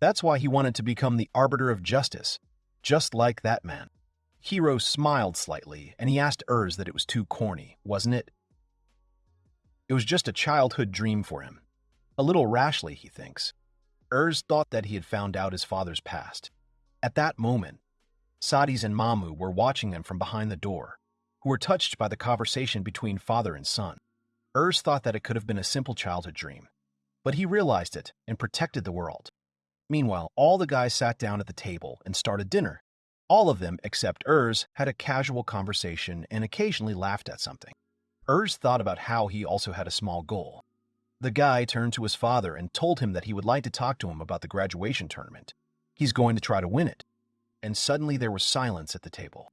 That's why he wanted to become the arbiter of justice, just like that man. Hiro smiled slightly, and he asked Urs that it was too corny, wasn't it? It was just a childhood dream for him. A little rashly, he thinks. Urs thought that he had found out his father's past. At that moment, Sadis and Mamu were watching them from behind the door, who were touched by the conversation between father and son. Urs thought that it could have been a simple childhood dream, but he realized it and protected the world. Meanwhile, all the guys sat down at the table and started dinner. All of them, except Urs, had a casual conversation and occasionally laughed at something. Urs thought about how he also had a small goal. The guy turned to his father and told him that he would like to talk to him about the graduation tournament. He's going to try to win it. And suddenly there was silence at the table.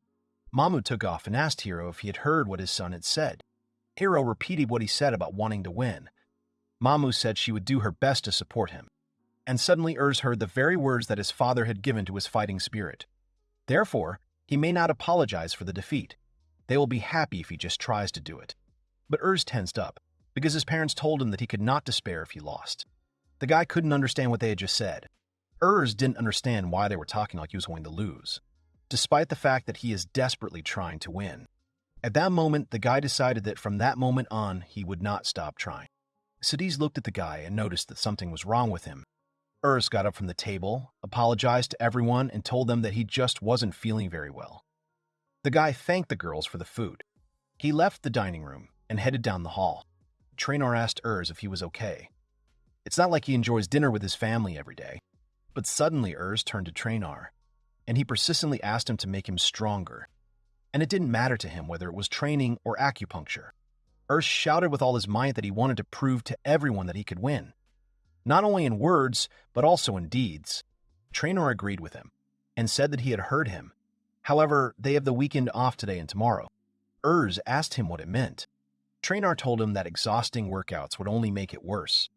Mamu took off and asked Hiro if he had heard what his son had said. Hiro repeated what he said about wanting to win. Mamu said she would do her best to support him. And suddenly Urs heard the very words that his father had given to his fighting spirit. Therefore, he may not apologize for the defeat. They will be happy if he just tries to do it. But Urs tensed up, because his parents told him that he could not despair if he lost. The guy couldn't understand what they had just said. Urs didn't understand why they were talking like he was going to lose, despite the fact that he is desperately trying to win. At that moment, the guy decided that from that moment on, he would not stop trying. Sadis looked at the guy and noticed that something was wrong with him. Urs got up from the table, apologized to everyone, and told them that he just wasn't feeling very well. The guy thanked the girls for the food. He left the dining room and headed down the hall. Trainor asked Urs if he was okay. It's not like he enjoys dinner with his family every day. But suddenly Urs turned to Trainor, and he persistently asked him to make him stronger. And it didn't matter to him whether it was training or acupuncture. Urs shouted with all his might that he wanted to prove to everyone that he could win. Not only in words, but also in deeds. Trainor agreed with him, and said that he had heard him. However, they have the weekend off today and tomorrow. Urs asked him what it meant. Trainor told him that exhausting workouts would only make it worse.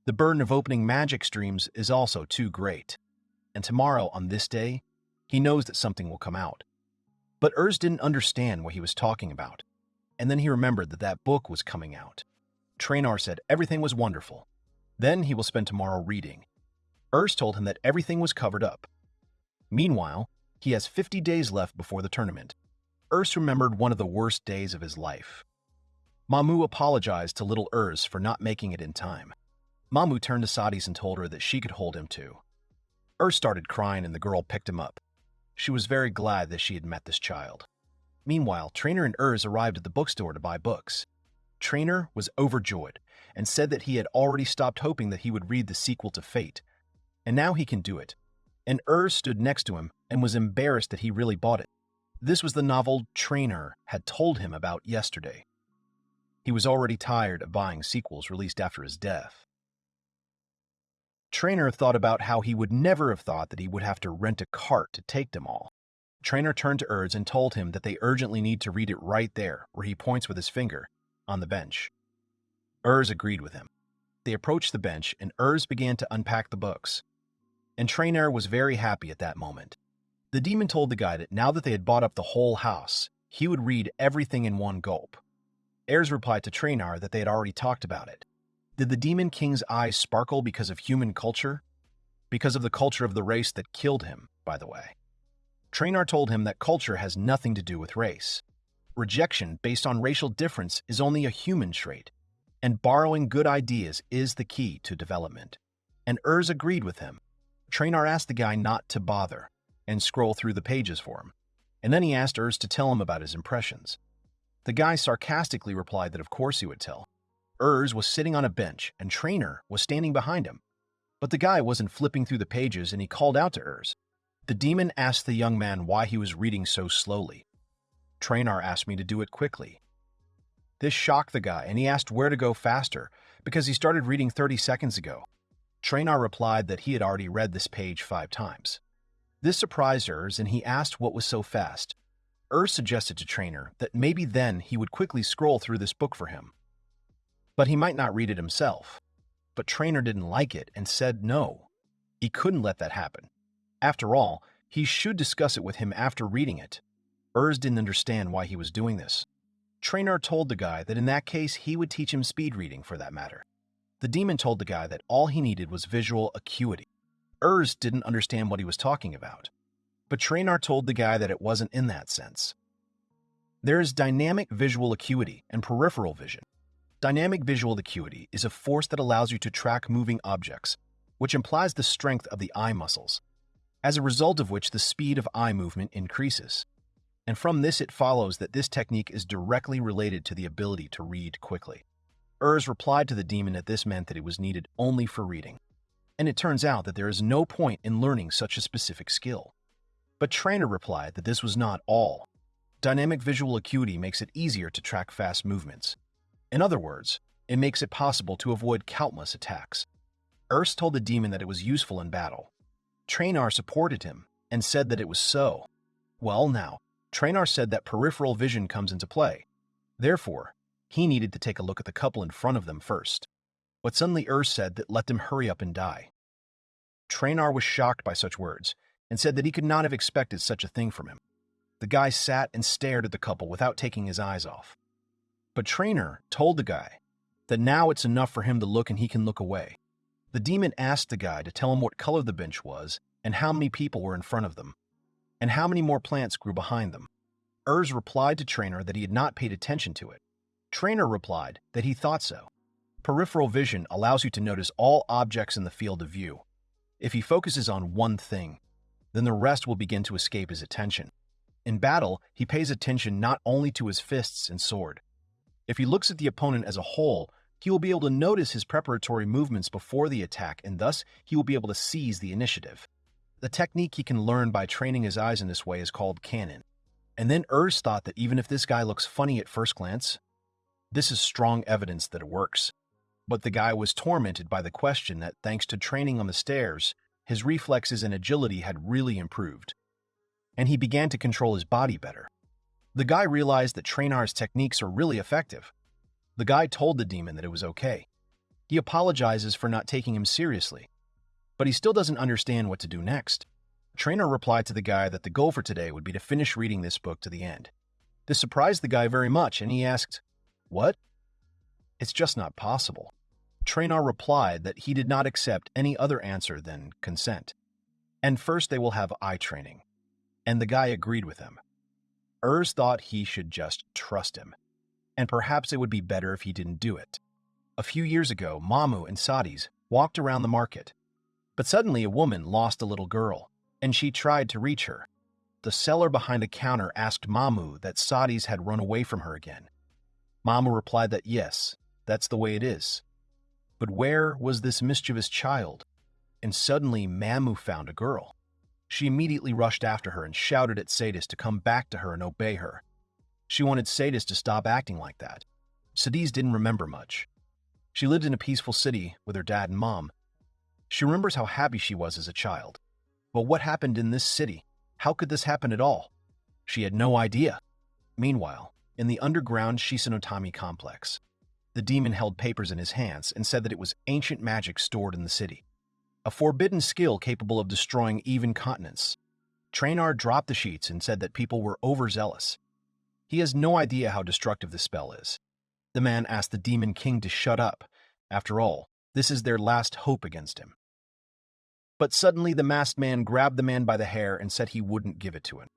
The burden of opening magic streams is also too great. And tomorrow, on this day, he knows that something will come out. But Urs didn't understand what he was talking about. And then he remembered that that book was coming out. Trainor said everything was wonderful. Then he will spend tomorrow reading. Urs told him that everything was covered up. Meanwhile, he has 50 days left before the tournament. Urs remembered one of the worst days of his life. Mamu apologized to little Urs for not making it in time. Mamu turned to Sadis and told her that she could hold him too. Urs started crying and the girl picked him up. She was very glad that she had met this child. Meanwhile, Trainor and Urs arrived at the bookstore to buy books. Trainor was overjoyed and said that he had already stopped hoping that he would read the sequel to Fate. And now he can do it. And Urs stood next to him and was embarrassed that he really bought it. This was the novel Trainor had told him about yesterday. He was already tired of buying sequels released after his death. Trainor thought about how he would never have thought that he would have to rent a cart to take them all. Trainor turned to Urs and told him that they urgently need to read it right there, where he points with his finger, on the bench. Urs agreed with him. They approached the bench, and Urs began to unpack the books. And Trainor was very happy at that moment. The demon told the guy that now that they had bought up the whole house, he would read everything in one gulp. Heirs replied to Trainor that they had already talked about it. Did the Demon King's eyes sparkle because of human culture? Because of the culture of the race that killed him, by the way. Trainor told him that culture has nothing to do with race. rejection based on racial difference is only a human trait, and borrowing good ideas is the key to development. And Urs agreed with him. Trainor asked the guy not to bother and scroll through the pages for him, and then he asked Urs to tell him about his impressions. The guy sarcastically replied that of course he would tell. Urs was sitting on a bench and Trainor was standing behind him. But the guy wasn't flipping through the pages and he called out to Urs. The demon asked the young man why he was reading so slowly. Trainor asked me to do it quickly. This shocked the guy and he asked where to go faster because he started reading 30 seconds ago. Trainor replied that he had already read this page 5 times. This surprised Urs and he asked what was so fast. Urs suggested to Trainor that maybe then he would quickly scroll through this book for him. But he might not read it himself. But Trainor didn't like it and said no. He couldn't let that happen. After all, he should discuss it with him after reading it. Urs didn't understand why he was doing this. Trainor told the guy that in that case he would teach him speed reading for that matter. The demon told the guy that all he needed was visual acuity. Urs didn't understand what he was talking about. But Trainor told the guy that it wasn't in that sense. There is dynamic visual acuity and peripheral vision. Dynamic visual acuity is a force that allows you to track moving objects, which implies the strength of the eye muscles, as a result of which the speed of eye movement increases. And from this it follows that this technique is directly related to the ability to read quickly. Urs replied to the demon that this meant that it was needed only for reading. And it turns out that there is no point in learning such a specific skill. But Trainor replied that this was not all. Dynamic visual acuity makes it easier to track fast movements. In other words, it makes it possible to avoid countless attacks. Urs told the demon that it was useful in battle. Trainor supported him and said that it was so. Well, now, Trainor said that peripheral vision comes into play. Therefore, he needed to take a look at the couple in front of them first. But suddenly Urs said that let them hurry up and die. Trainor was shocked by such words and said that he could not have expected such a thing from him. The guy sat and stared at the couple without taking his eyes off. But Trainor told the guy that now it's enough for him to look and he can look away. The demon asked the guy to tell him what color the bench was and how many people were in front of them, and how many more plants grew behind them. Urs replied to Trainor that he had not paid attention to it. Trainor replied that he thought so. Peripheral vision allows you to notice all objects in the field of view. If he focuses on one thing, then the rest will begin to escape his attention. In battle, he pays attention not only to his fists and sword. If he looks at the opponent as a whole, he will be able to notice his preparatory movements before the attack, and thus he will be able to seize the initiative. The technique he can learn by training his eyes in this way is called canon. And then Urs thought that even if this guy looks funny at first glance, this is strong evidence that it works. But the guy was tormented by the question that thanks to training on the stairs, his reflexes and agility had really improved. And he began to control his body better. The guy realized that Trainor's techniques are really effective. The guy told the demon that it was okay. He apologizes for not taking him seriously, but he still doesn't understand what to do next. Trainor replied to the guy that the goal for today would be to finish reading this book to the end. This surprised the guy very much, and he asked, "What?" "It's just not possible." Trainor replied that he did not accept any other answer than consent. And first they will have eye training. And the guy agreed with him. Urs thought he should just trust him, and perhaps it would be better if he didn't do it. A few years ago, Mamu and Sadis walked around the market, but suddenly a woman lost a little girl, and she tried to reach her. The seller behind a counter asked Mamu that Sadis had run away from her again. Mamu replied that yes, that's the way it is. But where was this mischievous child? And suddenly Mamu found a girl. She immediately rushed after her and shouted at Sadis to come back to her and obey her. She wanted Sadis to stop acting like that. Sadis didn't remember much. She lived in a peaceful city with her dad and mom. She remembers how happy she was as a child. But what happened in this city? How could this happen at all? She had no idea. Meanwhile, in the underground Shisanotami complex, the demon held papers in his hands and said that it was ancient magic stored in the city. A forbidden skill capable of destroying even continents. Trainor dropped the sheets and said that people were overzealous. He has no idea how destructive this spell is. The man asked the demon king to shut up. After all, this is their last hope against him. But suddenly the masked man grabbed the man by the hair and said he wouldn't give it to him.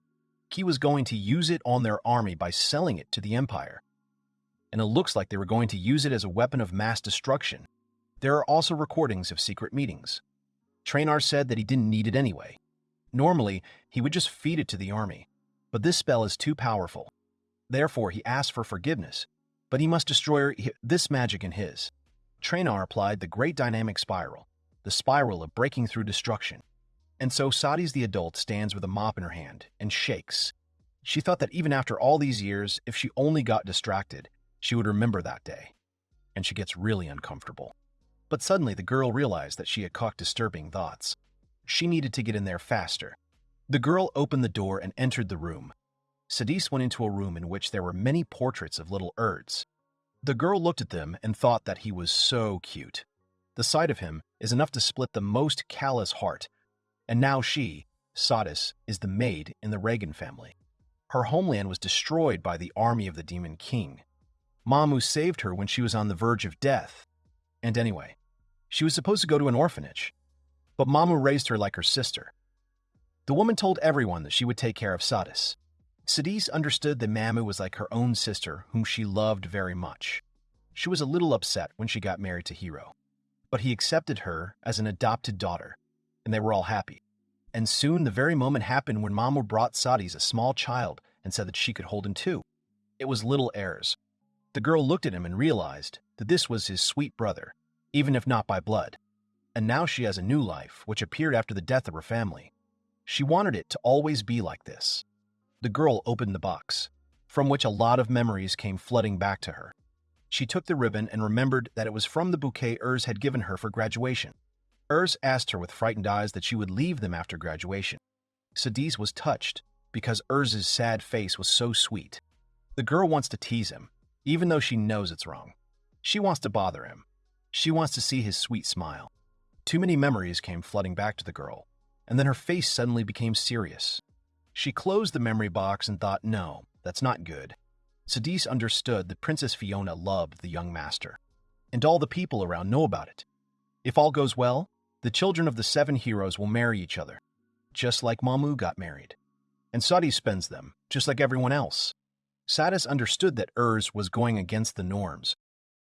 He was going to use it on their army by selling it to the Empire. And it looks like they were going to use it as a weapon of mass destruction. There are also recordings of secret meetings. Traynor said that he didn't need it anyway. Normally, he would just feed it to the army, but this spell is too powerful. Therefore, he asked for forgiveness, but he must destroy this magic in his. Traynor applied the Great Dynamic Spiral, the spiral of breaking through destruction. And so Sadis the adult stands with a mop in her hand and shakes. She thought that even after all these years, if she only got distracted, she would remember that day. And she gets really uncomfortable. But suddenly the girl realized that she had caught disturbing thoughts. She needed to get in there faster. The girl opened the door and entered the room. Sadis went into a room in which there were many portraits of little heirs. The girl looked at them and thought that he was so cute. The sight of him is enough to split the most callous heart. And now she, Sadis, is the maid in the Reagan family. Her homeland was destroyed by the army of the Demon King. Mamu saved her when she was on the verge of death. And anyway, she was supposed to go to an orphanage. But Mamu raised her like her sister. The woman told everyone that she would take care of Sadis. Sadis understood that Mamu was like her own sister, whom she loved very much. She was a little upset when she got married to Hiro, but he accepted her as an adopted daughter, and they were all happy. And soon the very moment happened when Mamu brought Sadis a small child and said that she could hold him too. It was little heirs. The girl looked at him and realized that this was his sweet brother, even if not by blood. And now she has a new life, which appeared after the death of her family. She wanted it to always be like this. The girl opened the box, from which a lot of memories came flooding back to her. She took the ribbon and remembered that it was from the bouquet Urs had given her for graduation. Urs asked her with frightened eyes that she would leave them after graduation. Sadis was touched because Urs's sad face was so sweet. The girl wants to tease him, even though she knows it's wrong. She wants to bother him. She wants to see his sweet smile. Too many memories came flooding back to the girl, and then her face suddenly became serious. She closed the memory box and thought, no, that's not good. Sadis understood that Princess Fiona loved the young master, and all the people around know about it. If all goes well, the children of the 7 heroes will marry each other, just like Mamu got married. And Sadis spends them, just like everyone else. Sadis understood that Urs was going against the norms,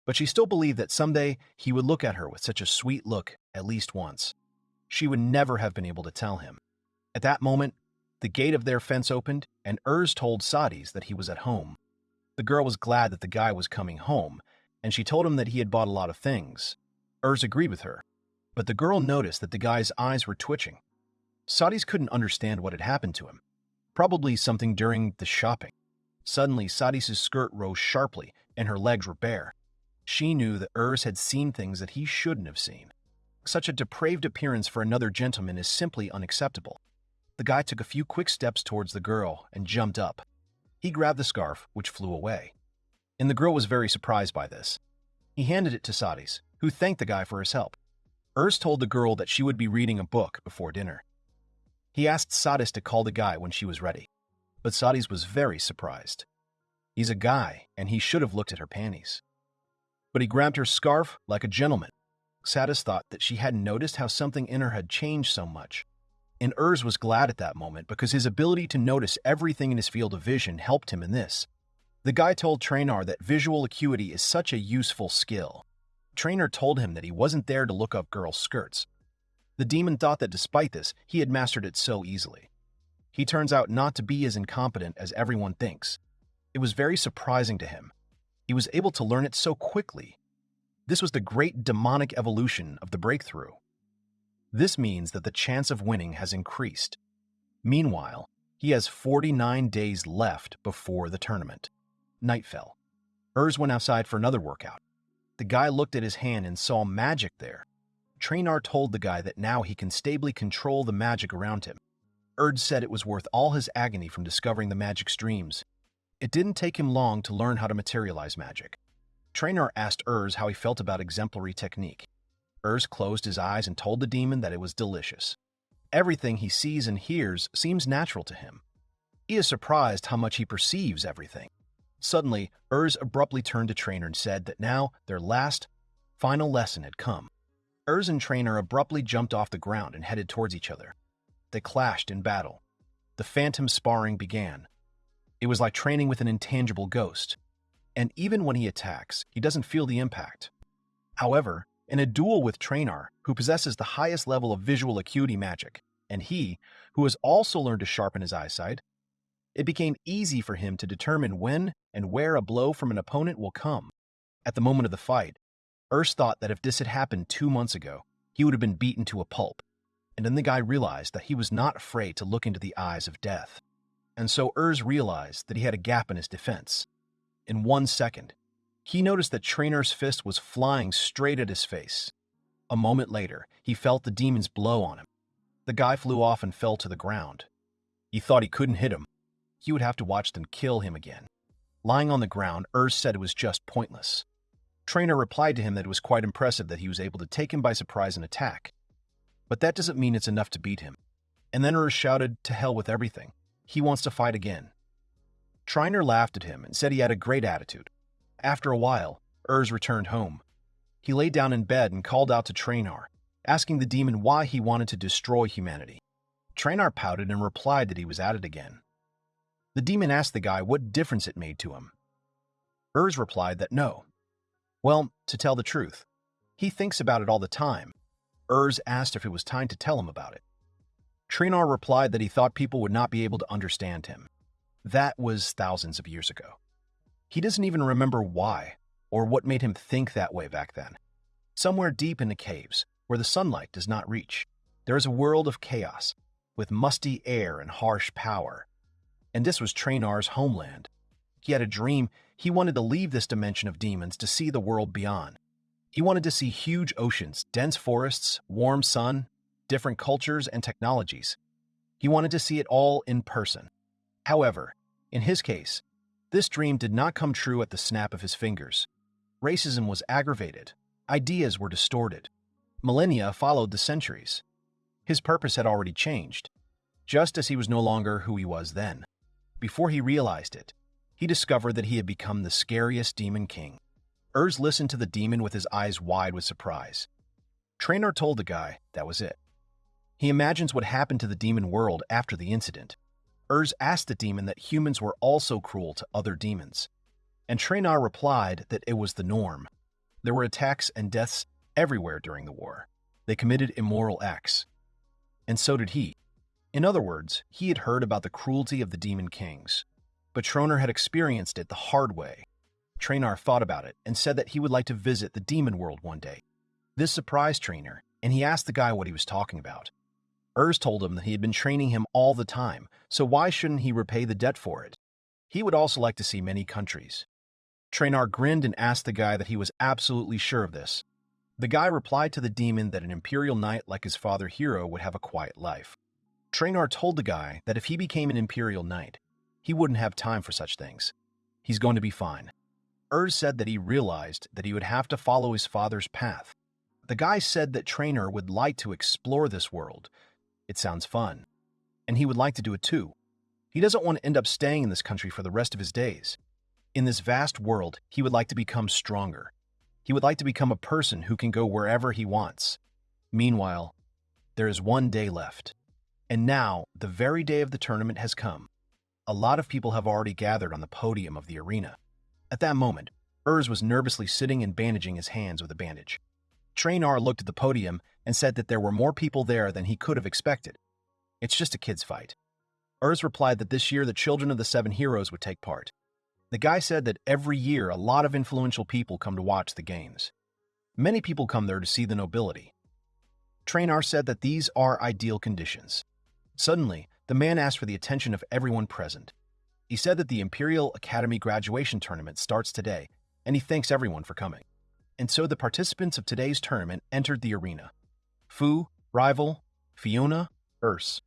but she still believed that someday he would look at her with such a sweet look at least once. She would never have been able to tell him. At that moment, the gate of their fence opened, and Urs told Sadis that he was at home. The girl was glad that the guy was coming home, and she told him that he had bought a lot of things. Urs agreed with her, but the girl noticed that the guy's eyes were twitching. Sadis couldn't understand what had happened to him. Probably something during the shopping. Suddenly, Sadis' skirt rose sharply, and her legs were bare. She knew that Urs had seen things that he shouldn't have seen. Such a depraved appearance for another gentleman is simply unacceptable. The guy took a few quick steps towards the girl and jumped up. He grabbed the scarf, which flew away. And the girl was very surprised by this. He handed it to Sadis, who thanked the guy for his help. Urs told the girl that she would be reading a book before dinner. He asked Sadis to call the guy when she was ready, but Sadis was very surprised. He's a guy, and he should have looked at her panties. But he grabbed her scarf like a gentleman. Sadis thought that she hadn't noticed how something in her had changed so much. And Urs was glad at that moment because his ability to notice everything in his field of vision helped him in this. The guy told Traynor that visual acuity is such a useful skill. Traynor told him that he wasn't there to look up girls' skirts. The demon thought that despite this, he had mastered it so easily. He turns out not to be as incompetent as everyone thinks. It was very surprising to him. He was able to learn it so quickly. This was the great demonic evolution of the breakthrough. This means that the chance of winning has increased. Meanwhile, he has 49 days left before the tournament. Night fell. Urs went outside for another workout. The guy looked at his hand and saw magic there. Traynor told the guy that now he can stably control the magic around him. Urs said it was worth all his agony from discovering the magic streams. It didn't take him long to learn how to materialize magic. Traynor asked Urs how he felt about exemplary technique. Urs closed his eyes and told the demon that it was delicious. Everything he sees and hears seems natural to him. He is surprised how much he perceives everything. Suddenly, Urs abruptly turned to Traynor and said that now their last, final lesson had come. Urs and Traynor abruptly jumped off the ground and headed towards each other. They clashed in battle. the phantom sparring began. It was like training with an intangible ghost, and even when he attacks, he doesn't feel the impact. However, in a duel with Trainar, who possesses the highest level of visual acuity magic, and he, who has also learned to sharpen his eyesight, it became easy for him to determine when and where a blow from an opponent will come. At the moment of the fight, Urs thought that if this had happened 2 months ago, he would have been beaten to a pulp, and then the guy realized that he was not afraid to look into the eyes of death. And so Urs realized that he had a gap in his defense. In 1 second, he noticed that Trainar's fist was flying straight at his face. A moment later, he felt the demon's blow on him. The guy flew off and fell to the ground. He thought he couldn't hit him. He would have to watch them kill him again. Lying on the ground, Urs said it was just pointless. Trainar replied to him that it was quite impressive that he was able to take him by surprise and attack. But that doesn't mean it's enough to beat him. And then Urs shouted, "To hell with everything. He wants to fight again." Trainar laughed at him and said he had a great attitude. After a while, Urs returned home. He lay down in bed and called out to Trainar, asking the demon why he wanted to destroy humanity. Trainar pouted and replied that he was at it again. The demon asked the guy what difference it made to him. Urs replied that no. Well, to tell the truth, he thinks about it all the time. Urs asked if it was time to tell him about it. Trainar replied that he thought people would not be able to understand him. That was thousands of years ago. He doesn't even remember why or what made him think that way back then. Somewhere deep in the caves, where the sunlight does not reach, there is a world of chaos, with musty air and harsh power. And this was Trainar's homeland. He had a dream. He wanted to leave this dimension of demons to see the world beyond. He wanted to see huge oceans, dense forests, warm sun, different cultures and technologies. He wanted to see it all in person. However, in his case, this dream did not come true at the snap of his fingers. Racism was aggravated. Ideas were distorted. Millennia followed the centuries. His purpose had already changed, just as he was no longer who he was then. Before he realized it, he discovered that he had become the scariest demon king. Urs listened to the demon with his eyes wide with surprise. Trainar told the guy that was it. He imagines what happened to the demon world after the incident. Urs asked the demon that humans were also cruel to other demons, and Trainar replied that it was the norm. There were attacks and deaths everywhere during the war. They committed immoral acts. And so did he. In other words, he had heard about the cruelty of the demon kings, but Trainar had experienced it the hard way. Trainar thought about it and said that he would like to visit the demon world one day. This surprised Trainar, and he asked the guy what he was talking about. Urs told him that he had been training him all the time, so why shouldn't he repay the debt for it? He would also like to see many countries. Trainar grinned and asked the guy that he was absolutely sure of this. The guy replied to the demon that an imperial knight like his father Hero would have a quiet life. Trainar told the guy that if he became an imperial knight, he wouldn't have time for such things. He's going to be fine. Urs said that he realized that he would have to follow his father's path. The guy said that Trainar would like to explore this world. It sounds fun. And he would like to do it too. He doesn't want to end up staying in this country for the rest of his days. In this vast world, he would like to become stronger. He would like to become a person who can go wherever he wants. Meanwhile, there is 1 day left. And now, the very day of the tournament has come. A lot of people have already gathered on the podium of the arena. At that moment, Urs was nervously sitting and bandaging his hands with a bandage. Trainar looked at the podium and said that there were more people there than he could have expected. It's just a kid's fight. Urs replied that this year the children of the 7 heroes would take part. The guy said that every year a lot of influential people come to watch the games. Many people come there to see the nobility. Trainar said that these are ideal conditions. Suddenly, the man asked for the attention of everyone present. He said that the Imperial Academy graduation tournament starts today, and he thanks everyone for coming. And so the participants of today's tournament entered the arena. Fu, Rival, Fiona, Urs.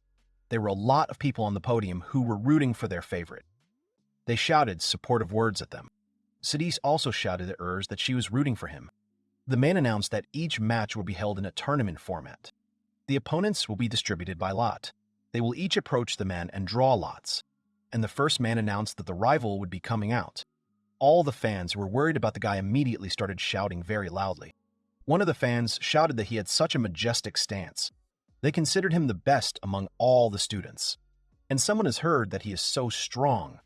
There were a lot of people on the podium who were rooting for their favorite. They shouted supportive words at them. Sidis also shouted at Urs that she was rooting for him. The man announced that each match will be held in a tournament format. The opponents will be distributed by lot. They will each approach the man and draw lots. And the first man announced that the rival would be coming out. All the fans who were worried about the guy immediately started shouting very loudly. One of the fans shouted that he had such a majestic stance. They considered him the best among all the students. and someone has heard that he is so strong,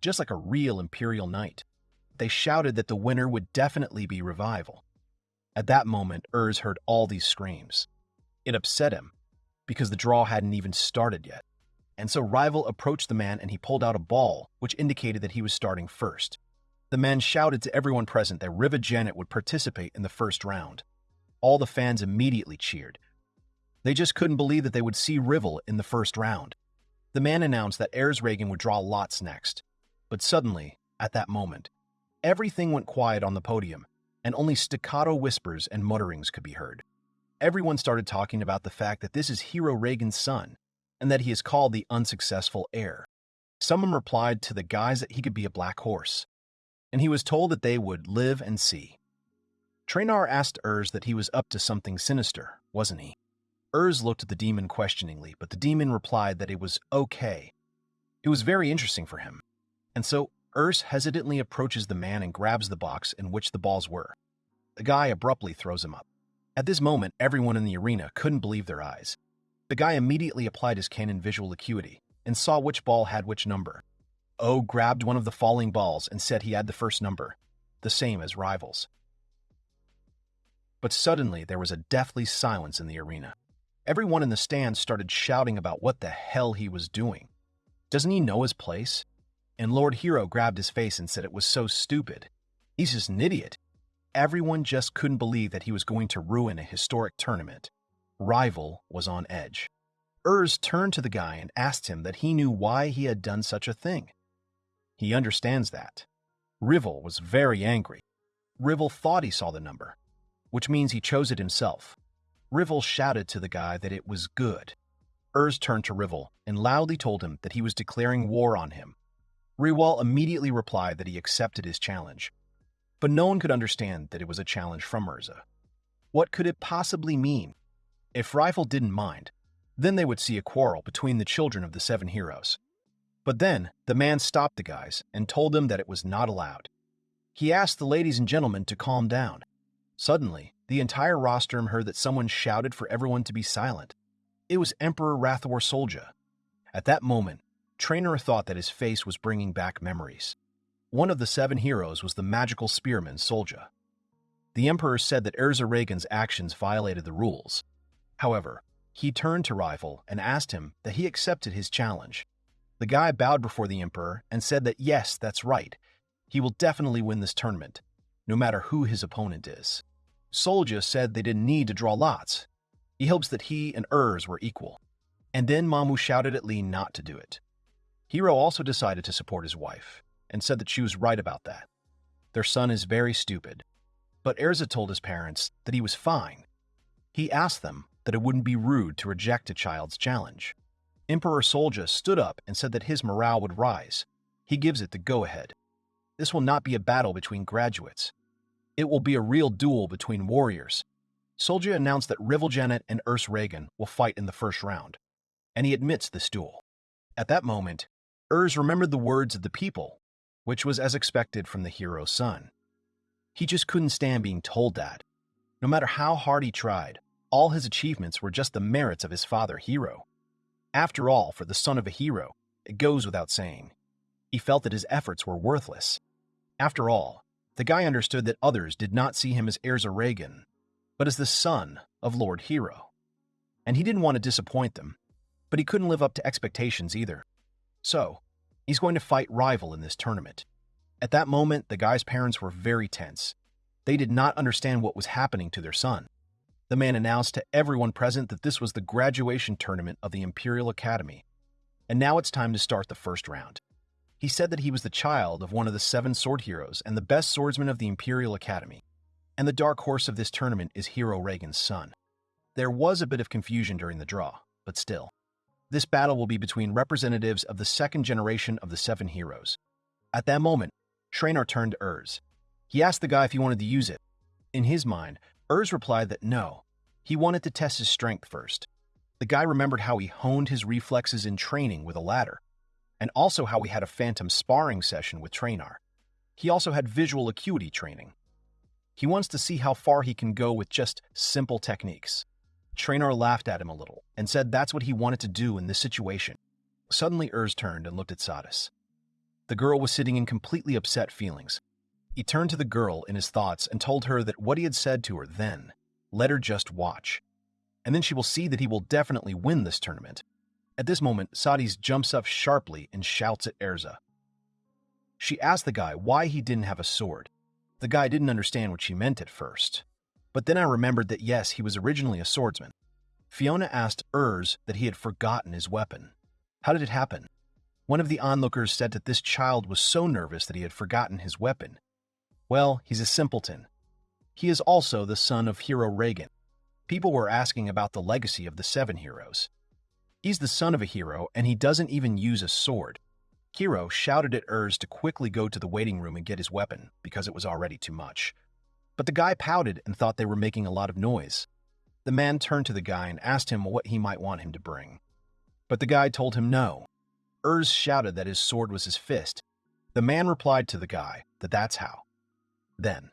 just like a real imperial knight. They shouted that the winner would definitely be Revival. At that moment, Urs heard all these screams. It upset him, because the draw hadn't even started yet. And so Rival approached the man and he pulled out a ball, which indicated that he was starting first. The man shouted to everyone present that Riva Janet would participate in the first round. All the fans immediately cheered. They just couldn't believe that they would see Rival in the first round. The man announced that heirs Reagan would draw lots next. But suddenly, at that moment, everything went quiet on the podium, and only staccato whispers and mutterings could be heard. Everyone started talking about the fact that this is Hero Reagan's son, and that he is called the unsuccessful heir. Someone replied to the guys that he could be a black horse, and he was told that they would live and see. Traynor asked Urs that he was up to something sinister, wasn't he? Urs looked at the demon questioningly, but the demon replied that it was okay. It was very interesting for him. And so Urs hesitantly approaches the man and grabs the box in which the balls were. The guy abruptly throws him up. At this moment, everyone in the arena couldn't believe their eyes. The guy immediately applied his canon visual acuity and saw which ball had which number. O grabbed one of the falling balls and said he had the first number, the same as Rival's. But suddenly there was a deathly silence in the arena. Everyone in the stands started shouting about what the hell he was doing. Doesn't he know his place? And Lord Hero grabbed his face and said it was so stupid. He's just an idiot. Everyone just couldn't believe that he was going to ruin a historic tournament. Rival was on edge. Urs turned to the guy and asked him that he knew why he had done such a thing. He understands that. Rival was very angry. Rival thought he saw the number, which means he chose it himself. Rival shouted to the guy that it was good. Urs turned to Rival and loudly told him that he was declaring war on him. Rival immediately replied that he accepted his challenge. But no one could understand that it was a challenge from Urza. What could it possibly mean? If Rival didn't mind, then they would see a quarrel between the children of the 7 heroes. But then, the man stopped the guys and told them that it was not allowed. He asked the ladies and gentlemen to calm down. Suddenly, the entire rostrum heard that someone shouted for everyone to be silent. It was Emperor Rathor Solja. At that moment, Traynor thought that his face was bringing back memories. One of the 7 heroes was the magical spearman Solja. The Emperor said that Erza Reagan's actions violated the rules. However, he turned to Rival and asked him that he accepted his challenge. The guy bowed before the Emperor and said that yes, that's right. He will definitely win this tournament, no matter who his opponent is. Solja said they didn't need to draw lots. He hopes that he and Urs were equal. And then Mamu shouted at Lee not to do it. Hero also decided to support his wife and said that she was right about that. Their son is very stupid. But Erza told his parents that he was fine. He asked them that it wouldn't be rude to reject a child's challenge. Emperor Solja stood up and said that his morale would rise. He gives it the go-ahead. This will not be a battle between graduates. It will be a real duel between warriors. Solja announced that Rival Janet and Urs Reagan will fight in the first round, and he admits this duel. At that moment, Urs remembered the words of the people, which was as expected from the hero's son. He just couldn't stand being told that. No matter how hard he tried, all his achievements were just the merits of his father, Hero. After all, for the son of a hero, it goes without saying. He felt that his efforts were worthless. After all, the guy understood that others did not see him as Erza Reagan, but as the son of Lord Hero. And he didn't want to disappoint them, but he couldn't live up to expectations either. So, he's going to fight Rival in this tournament. At that moment, the guy's parents were very tense. They did not understand what was happening to their son. The man announced to everyone present that this was the graduation tournament of the Imperial Academy, and now it's time to start the first round. He said that he was the child of one of the 7 sword heroes and the best swordsman of the Imperial Academy, and the dark horse of this tournament is Hero Reagan's son. There was a bit of confusion during the draw, but still. This battle will be between representatives of the 2nd generation of the 7 heroes. At that moment, Traynor turned to Urs. He asked the guy if he wanted to use it. In his mind, Urs replied that no, he wanted to test his strength first. The guy remembered how he honed his reflexes in training with a ladder, and also how he had a phantom sparring session with Traynor. He also had visual acuity training. He wants to see how far he can go with just simple techniques. Traynor laughed at him a little and said that's what he wanted to do in this situation. Suddenly, Urs turned and looked at Sadis. The girl was sitting in completely upset feelings. He turned to the girl in his thoughts and told her that what he had said to her then, let her just watch. And then she will see that he will definitely win this tournament. At this moment, Sadis jumps up sharply and shouts at Erza. She asked the guy why he didn't have a sword. The guy didn't understand what she meant at first. But then I remembered that yes, he was originally a swordsman. Fiona asked Urs that he had forgotten his weapon. How did it happen? One of the onlookers said that this child was so nervous that he had forgotten his weapon. Well, he's a simpleton. He is also the son of Hero Reagan. People were asking about the legacy of the 7 heroes. He's the son of a hero, and he doesn't even use a sword. Hero shouted at Urs to quickly go to the waiting room and get his weapon, because it was already too much. But the guy pouted and thought they were making a lot of noise. The man turned to the guy and asked him what he might want him to bring. But the guy told him no. Urs shouted that his sword was his fist. The man replied to the guy that that's how. Then,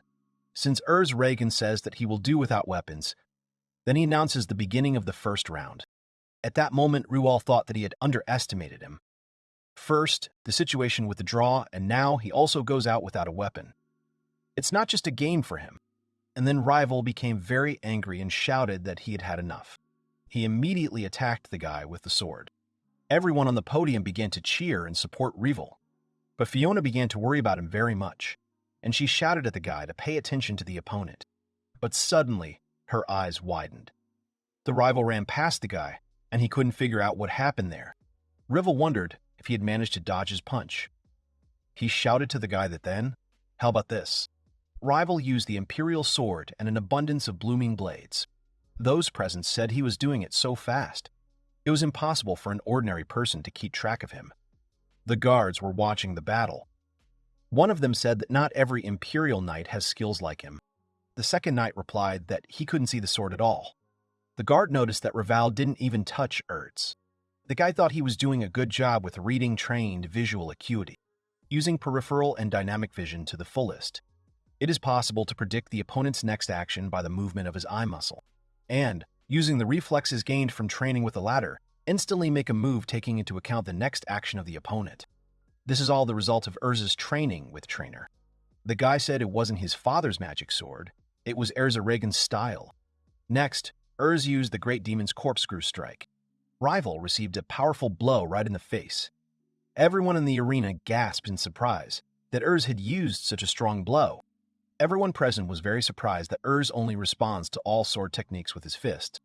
since Urs Reagan says that he will do without weapons, then he announces the beginning of the first round. At that moment, Rual thought that he had underestimated him. First, the situation with the draw, and now he also goes out without a weapon. It's not just a game for him. And then Rival became very angry and shouted that he had had enough. He immediately attacked the guy with the sword. Everyone on the podium began to cheer and support Rival. But Fiona began to worry about him very much, and she shouted at the guy to pay attention to the opponent. But suddenly, her eyes widened. The Rival ran past the guy, and he couldn't figure out what happened there. Rival wondered if he had managed to dodge his punch. He shouted to the guy that then, how about this? Rival used the Imperial Sword and an abundance of blooming blades. Those present said he was doing it so fast. It was impossible for an ordinary person to keep track of him. The guards were watching the battle. One of them said that not every Imperial Knight has skills like him. The second knight replied that he couldn't see the sword at all. The guard noticed that Rival didn't even touch Urs. The guy thought he was doing a good job with reading trained visual acuity, using peripheral and dynamic vision to the fullest. It is possible to predict the opponent's next action by the movement of his eye muscle, and, using the reflexes gained from training with the latter, instantly make a move taking into account the next action of the opponent. This is all the result of Urz's training with Trainer. The guy said it wasn't his father's magic sword, it was Erza Reagan's style. Next, Urz used the Great Demon's Corkscrew Strike. Rival received a powerful blow right in the face. Everyone in the arena gasped in surprise that Urz had used such a strong blow. Everyone present was very surprised that Urz only responds to all sword techniques with his fist.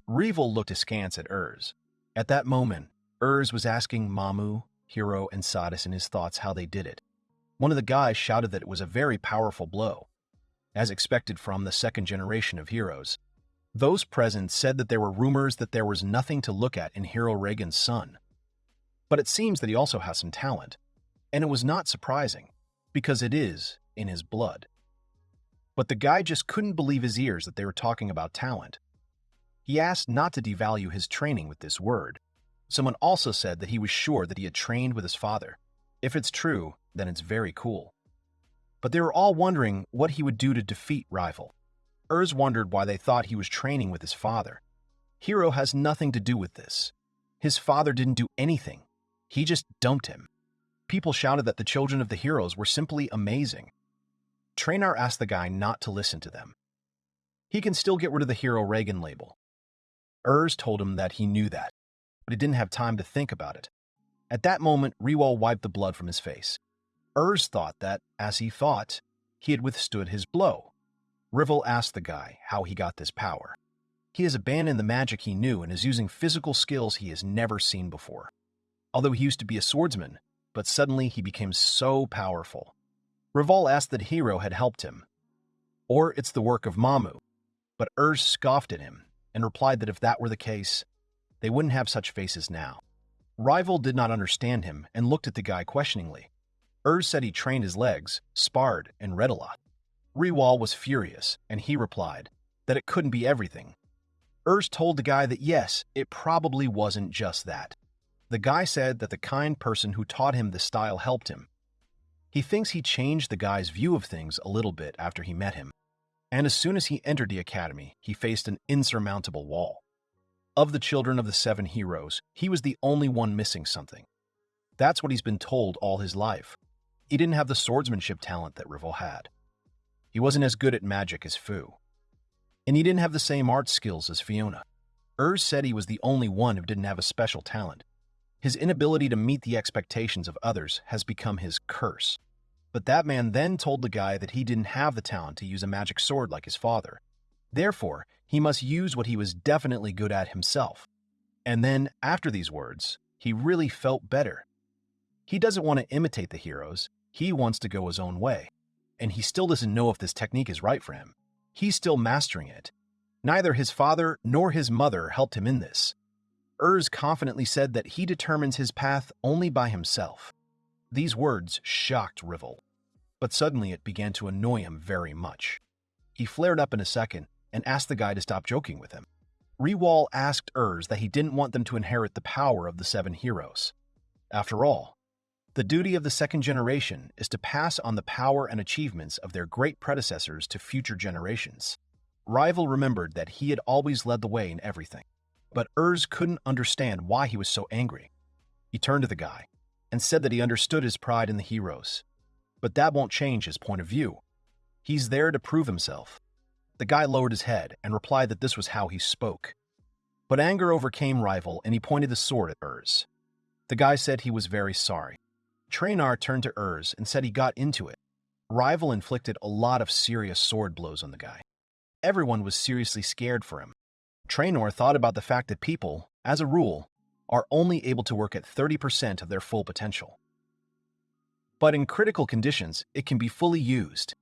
Rival looked askance at Urz. At that moment, Urz was asking Mamu, Hero, and Sadis in his thoughts how they did it. One of the guys shouted that it was a very powerful blow, as expected from the second generation of heroes. Those present said that there were rumors that there was nothing to look at in Hero Reagan's son. But it seems that he also has some talent, and it was not surprising, because it is in his blood. But the guy just couldn't believe his ears that they were talking about talent. He asked not to devalue his training with this word. Someone also said that he was sure that he had trained with his father. If it's true, then it's very cool. But they were all wondering what he would do to defeat Rival. Urz wondered why they thought he was training with his father. Hero has nothing to do with this. His father didn't do anything. He just dumped him. People shouted that the children of the heroes were simply amazing. Trainer asked the guy not to listen to them. He can still get rid of the Hero Reagan label. Urz told him that he knew that, but he didn't have time to think about it. At that moment, Riwal wiped the blood from his face. Urz thought that, as he thought, he had withstood his blow. Rival asked the guy how he got this power. He has abandoned the magic he knew and is using physical skills he has never seen before. Although he used to be a swordsman, but suddenly he became so powerful. Rival asked that Hero had helped him. Or it's the work of Mamu. But Urz scoffed at him and replied that if that were the case, they wouldn't have such faces now. Rival did not understand him and looked at the guy questioningly. Urz said he trained his legs, sparred, and read a lot. Riwal was furious, and he replied that it couldn't be everything. Urz told the guy that yes, it probably wasn't just that. The guy said that the kind person who taught him the style helped him. He thinks he changed the guy's view of things a little bit after he met him. And as soon as he entered the academy, he faced an insurmountable wall. Of the children of the 7 heroes, he was the only one missing something. That's what he's been told all his life. He didn't have the swordsmanship talent that Rival had. He wasn't as good at magic as Fu. And he didn't have the same art skills as Fiona. Urs said he was the only one who didn't have a special talent. His inability to meet the expectations of others has become his curse. But that man then told the guy that he didn't have the talent to use a magic sword like his father. Therefore, he must use what he was definitely good at himself. And then, after these words, he really felt better. He doesn't want to imitate the heroes, he wants to go his own way. And he still doesn't know if this technique is right for him. He's still mastering it. Neither his father nor his mother helped him in this. Urs confidently said that he determines his path only by himself. These words shocked Rival, but suddenly it began to annoy him very much. He flared up in a second and asked the guy to stop joking with him. Rival asked Urs that he didn't want them to inherit the power of the 7 heroes. After all, the duty of the second generation is to pass on the power and achievements of their great predecessors to future generations. Rival remembered that he had always led the way in everything, but Urs couldn't understand why he was so angry. He turned to the guy and said that he understood his pride in the heroes, but that won't change his point of view. He's there to prove himself. The guy lowered his head and replied that this was how he spoke. But anger overcame Rival and he pointed the sword at Urs. The guy said he was very sorry. Traynor turned to Urs and said he got into it. Rival inflicted a lot of serious sword blows on the guy. Everyone was seriously scared for him. Traynor thought about the fact that people, as a rule, are only able to work at 30% of their full potential. But in critical conditions, it can be fully used.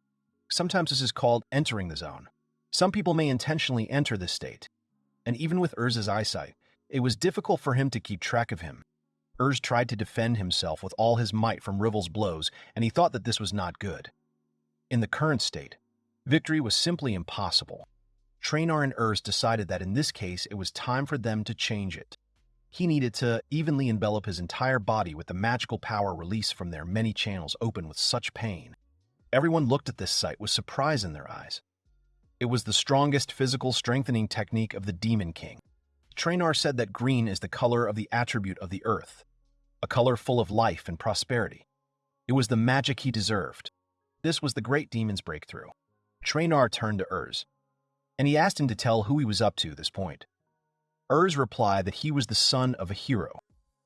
Sometimes this is called entering the zone. Some people may intentionally enter this state. And even with Urs's eyesight, it was difficult for him to keep track of him. Urs tried to defend himself with all his might from Rival's blows, and he thought that this was not good. In the current state, victory was simply impossible. Traynor and Urs decided that in this case it was time for them to change it. He needed to evenly envelop his entire body with the magical power released from their many channels open with such pain. Everyone looked at this sight with surprise in their eyes. It was the strongest physical strengthening technique of the Demon King. Traynor said that green is the color of the attribute of the earth, a color full of life and prosperity. It was the magic he deserved. This was the great demon's breakthrough. Traynor turned to Urs, and he asked him to tell who he was up to this point. Urs replied that he was the son of a hero.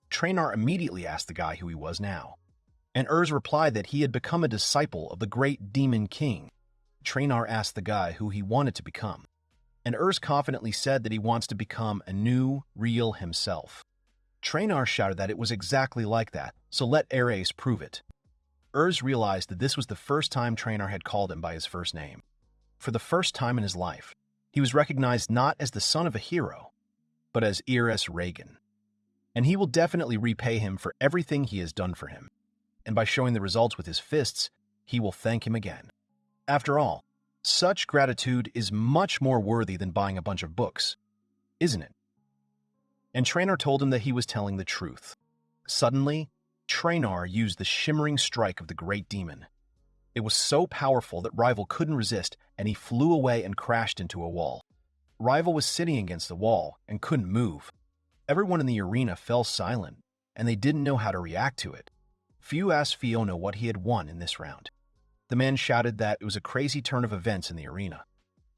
Traynor immediately asked the guy who he was now, and Urs replied that he had become a disciple of the great Demon King. Traynor asked the guy who he wanted to become, and Urs confidently said that he wants to become a new, real himself. Traynor shouted that it was exactly like that, so let heirs prove it. Urs realized that this was the first time Traynor had called him by his first name. For the first time in his life, he was recognized not as the son of a hero, but as heirs Reagan. And he will definitely repay him for everything he has done for him. And by showing the results with his fists, he will thank him again. After all, such gratitude is much more worthy than buying a bunch of books, isn't it? And Traynor told him that he was telling the truth. Suddenly, Traynor used the shimmering strike of the great demon. It was so powerful that Rival couldn't resist, and he flew away and crashed into a wall. Rival was sitting against the wall and couldn't move. Everyone in the arena fell silent, and they didn't know how to react to it. Few asked Fiona what he had won in this round. The man shouted that it was a crazy turn of events in the arena.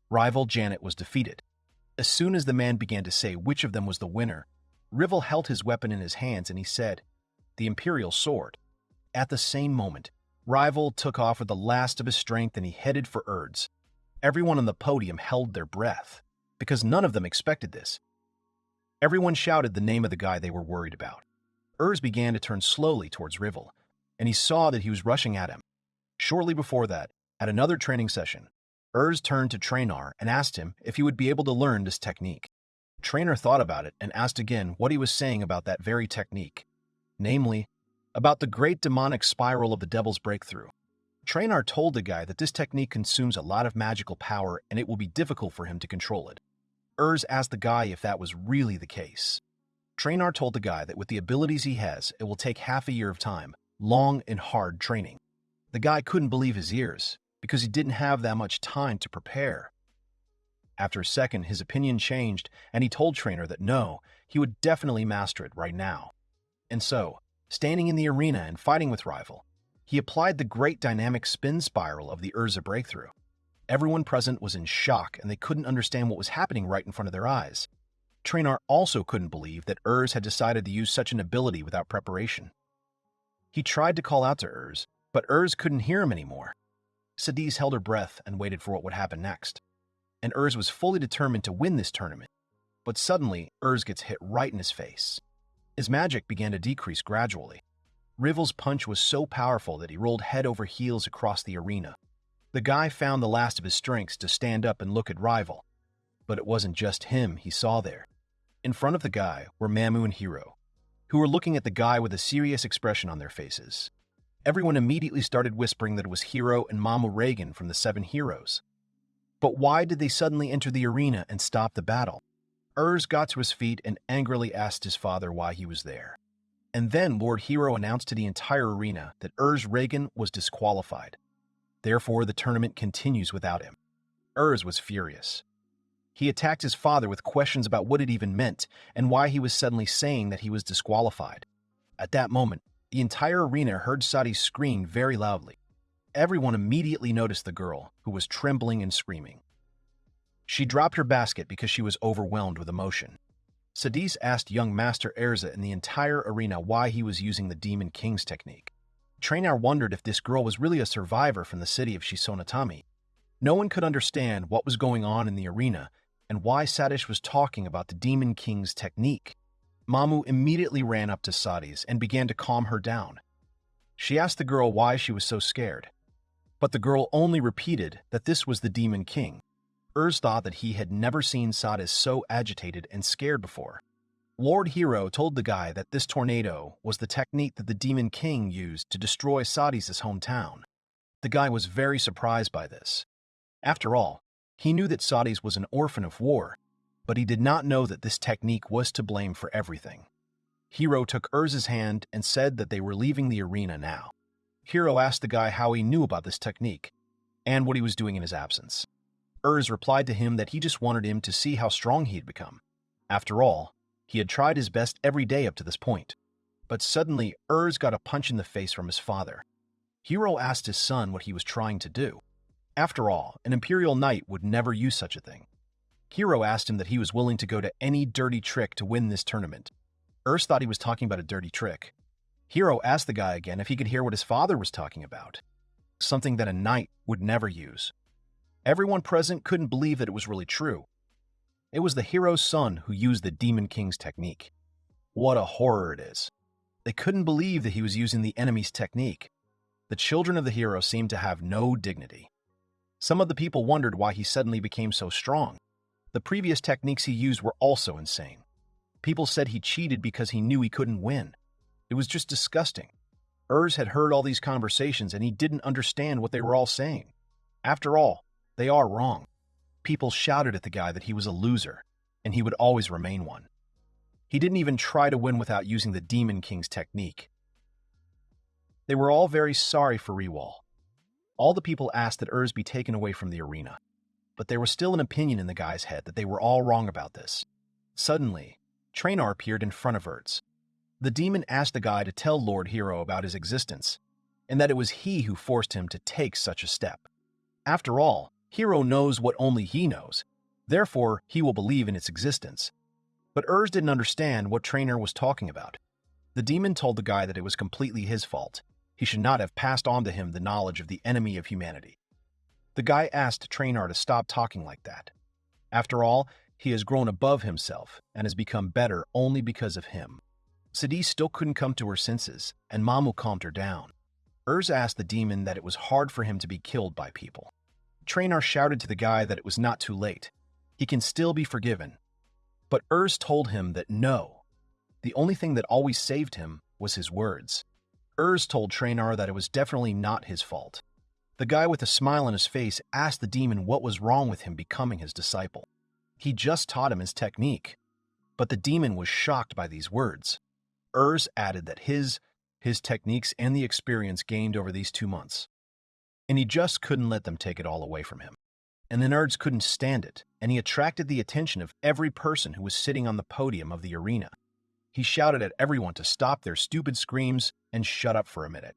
Rival Janet was defeated. As soon as the man began to say which of them was the winner, Rival held his weapon in his hands and he said, "The Imperial Sword." At the same moment, Rival took off with the last of his strength and he headed for Urs. Everyone on the podium held their breath, because none of them expected this. Everyone shouted the name of the guy they were worried about. Urs began to turn slowly towards Rival, and he saw that he was rushing at him. Shortly before that, at another training session, Urs turned to Traynor and asked him if he would be able to learn this technique. Traynor thought about it and asked again what he was saying about that very technique, namely, about the great demonic spiral of the Devil's Breakthrough. Traynor told the guy that this technique consumes a lot of magical power and it will be difficult for him to control it. Urs asked the guy if that was really the case. Traynor told the guy that with the abilities he has, it will take half a year of time, long and hard training. The guy couldn't believe his ears, because he didn't have that much time to prepare. After a second, his opinion changed, and he told Trainer that no, he would definitely master it right now. And so, standing in the arena and fighting with rival, he applied the great dynamic spin spiral of the Urza breakthrough. Everyone present was in shock, and they couldn't understand what was happening right in front of their eyes. Trainer also couldn't believe that Urz had decided to use such an ability without preparation. He tried to call out to Urz, but Urz couldn't hear him anymore. Sadis held her breath and waited for what would happen next. And Urz was fully determined to win this tournament. But suddenly, Urz gets hit right in his face. His magic began to decrease gradually. Rivel's punch was so powerful that he rolled head over heels across the arena. The guy found the last of his strengths to stand up and look at Rival. But it wasn't just him he saw there. In front of the guy were Mamu and Hiro, who were looking at the guy with a serious expression on their faces. Everyone immediately started whispering that it was Hiro and Mamu Reagan from the Seven Heroes. But why did they suddenly enter the arena and stop the battle? Urz got to his feet and angrily asked his father why he was there. And then Lord Hiro announced to the entire arena that Urz Reagan was disqualified. Therefore, the tournament continues without him. Urz was furious. He attacked his father with questions about what it even meant and why he was suddenly saying that he was disqualified. At that moment, the entire arena heard Sadi scream very loudly. Everyone immediately noticed the girl, who was trembling and screaming. She dropped her basket because she was overwhelmed with emotion. Sadis asked young Master Erza in the entire arena why he was using the Demon King's technique. Trainer wondered if this girl was really a survivor from the city of Shisonatami. No one could understand what was going on in the arena and why Sadish was talking about the Demon King's technique. Mamu immediately ran up to Sadis and began to calm her down. She asked the girl why she was so scared. But the girl only repeated that this was the Demon King. Urz thought that he had never seen Sadis so agitated and scared before. Lord Hiro told the guy that this tornado was the technique that the Demon King used to destroy Sadis' hometown. The guy was very surprised by this. After all, he knew that Sadis was an orphan of war, but he did not know that this technique was to blame for everything. Hiro took Urz's hand and said that they were leaving the arena now. Hiro asked the guy how he knew about this technique and what he was doing in his absence. Urz replied to him that he just wanted him to see how strong he had become. After all, he had tried his best every day up to this point. But suddenly, Urz got a punch in the face from his father. Hiro asked his son what he was trying to do. After all, an Imperial Knight would never use such a thing. Hiro asked him that he was willing to go to any dirty trick to win this tournament. Urz thought he was talking about a dirty trick. Hiro asked the guy again if he could hear what his father was talking about, something that a knight would never use. Everyone present couldn't believe that it was really true. It was the hero's son who used the Demon King's technique. What a horror it is. They couldn't believe that he was using the enemy's technique. The children of the hero seemed to have no dignity. Some of the people wondered why he suddenly became so strong. The previous techniques he used were also insane. People said he cheated because he knew he couldn't win. It was just disgusting. Urz had heard all these conversations and he didn't understand what they were all saying. After all, they are wrong. People shouted at the guy that he was a loser, and he would always remain one. He didn't even try to win without using the Demon King's technique. They were all very sorry for Rewal. All the people asked that Urz be taken away from the arena, but there was still an opinion in the guy's head that they were all wrong about this. Suddenly, Trainer appeared in front of Urz. The demon asked the guy to tell Lord Hiro about his existence, and that it was he who forced him to take such a step. After all, Hiro knows what only he knows, therefore he will believe in its existence. But Urz didn't understand what Trainer was talking about. The demon told the guy that it was completely his fault. He should not have passed on to him the knowledge of the enemy of humanity. The guy asked Trainer to stop talking like that. After all, he has grown above himself and has become better only because of him. Sadie still couldn't come to her senses, and Mamu calmed her down. Urz asked the demon that it was hard for him to be killed by people. Trainer shouted to the guy that it was not too late. He can still be forgiven. But Urz told him that no. The only thing that always saved him was his words. Urz told Trainer that it was definitely not his fault. The guy with a smile on his face asked the demon what was wrong with him becoming his disciple. He just taught him his technique. But the demon was shocked by these words. Urz added that his techniques and the experience gained over these 2 months. And he just couldn't let them take it all away from him. And the nerds couldn't stand it, and he attracted the attention of every person who was sitting on the podium of the arena. He shouted at everyone to stop their stupid screams and shut up for a minute.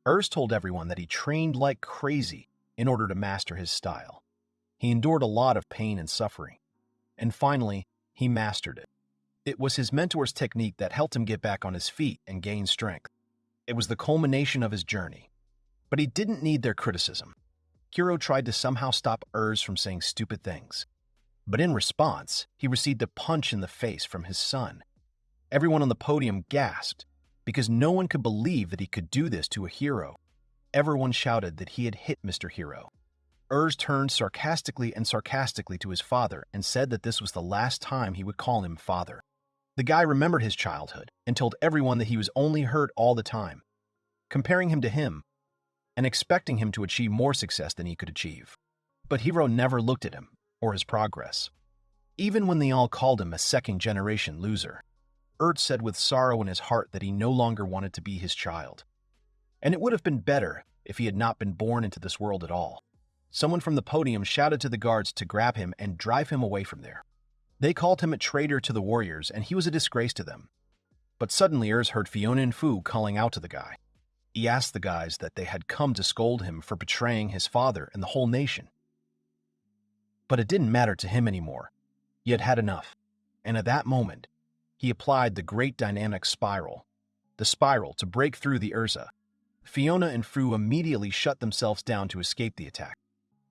Heirs told everyone that he trained like crazy in order to master his style. He endured a lot of pain and suffering, and finally, he mastered it. It was his mentor's technique that helped him get back on his feet and gain strength. It was the culmination of his journey. But he didn't need their criticism. Hiro tried to somehow stop Heirs from saying stupid things. But in response, he received a punch in the face from his son. Everyone on the podium gasped, because no one could believe that he could do this to a hero. Everyone shouted that he had hit Mr. Hero. Heirs turned sarcastically to his father and said that this was the last time he would call him father. The guy remembered his childhood and told everyone that he was only hurt all the time, comparing him to him and expecting him to achieve more success than he could achieve. But Hiro never looked at him or his progress, even when they all called him a second-generation loser. Heirs said with sorrow in his heart that he no longer wanted to be his child. And it would have been better if he had not been born into this world at all. Someone from the podium shouted to the guards to grab him and drive him away from there. They called him a traitor to the warriors, and he was a disgrace to them. But suddenly Heirs heard Fiona and Fu calling out to the guy. He asked the guys that they had come to scold him for betraying his father and the whole nation. But it didn't matter to him anymore. He had had enough. And at that moment, he applied the great dynamic spiral, the spiral to break through the Urza. Fiona and Fu immediately shut themselves down to escape the attack.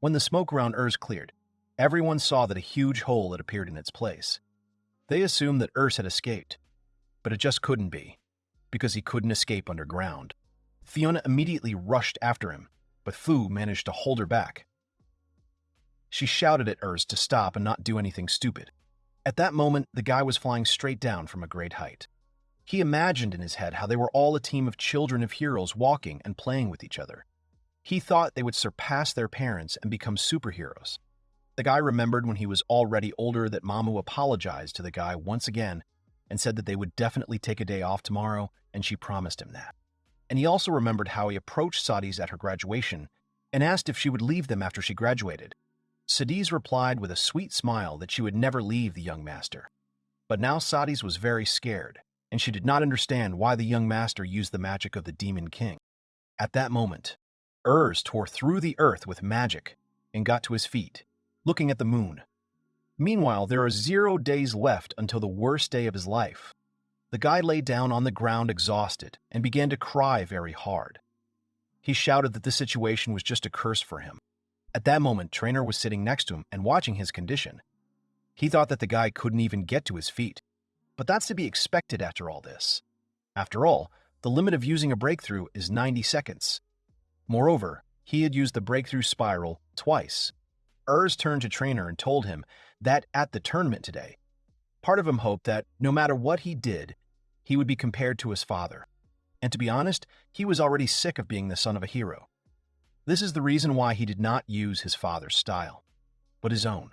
When the smoke around Heirs cleared, everyone saw that a huge hole had appeared in its place. They assumed that Heirs had escaped, but it just couldn't be, because he couldn't escape underground. Fiona immediately rushed after him, but Fu managed to hold her back. She shouted at Heirs to stop and not do anything stupid. At that moment, the guy was flying straight down from a great height. He imagined in his head how they were all a team of children of heroes walking and playing with each other. He thought they would surpass their parents and become superheroes. The guy remembered when he was already older that Mamu apologized to the guy once again and said that they would definitely take a day off tomorrow, and she promised him that. And he also remembered how he approached Sadie's at her graduation and asked if she would leave them after she graduated. Sadie's replied with a sweet smile that she would never leave the young master. But now Sadie's was very scared, and she did not understand why the young master used the magic of the Demon King. At that moment, Heirs tore through the earth with magic and got to his feet, looking at the moon. Meanwhile, there are 0 days left until the worst day of his life. The guy lay down on the ground exhausted and began to cry very hard. He shouted that the situation was just a curse for him. At that moment, Trainer was sitting next to him and watching his condition. He thought that the guy couldn't even get to his feet. But that's to be expected after all this. After all, the limit of using a breakthrough is 90 seconds. Moreover, he had used the breakthrough spiral twice. Heirs turned to Trainer and told him that at the tournament today, part of him hoped that no matter what he did, he would be compared to his father. And to be honest, he was already sick of being the son of a hero. This is the reason why he did not use his father's style, but his own.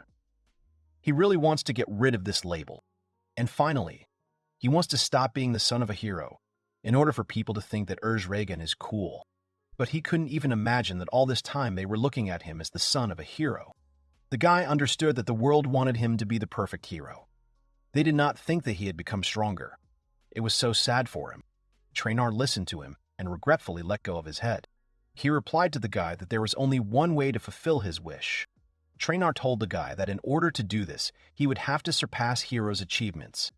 He really wants to get rid of this label. And finally, he wants to stop being the son of a hero in order for people to think that Heirs Reagan is cool. But he couldn't even imagine that all this time they were looking at him as the son of a hero. The guy understood that the world wanted him to be the perfect hero. They did not think that he had become stronger. It was so sad for him. Trainer listened to him and regretfully let go of his head. He replied to the guy that there was only one way to fulfill his wish. Trainer told the guy that in order to do this, he would have to surpass Hero's achievements.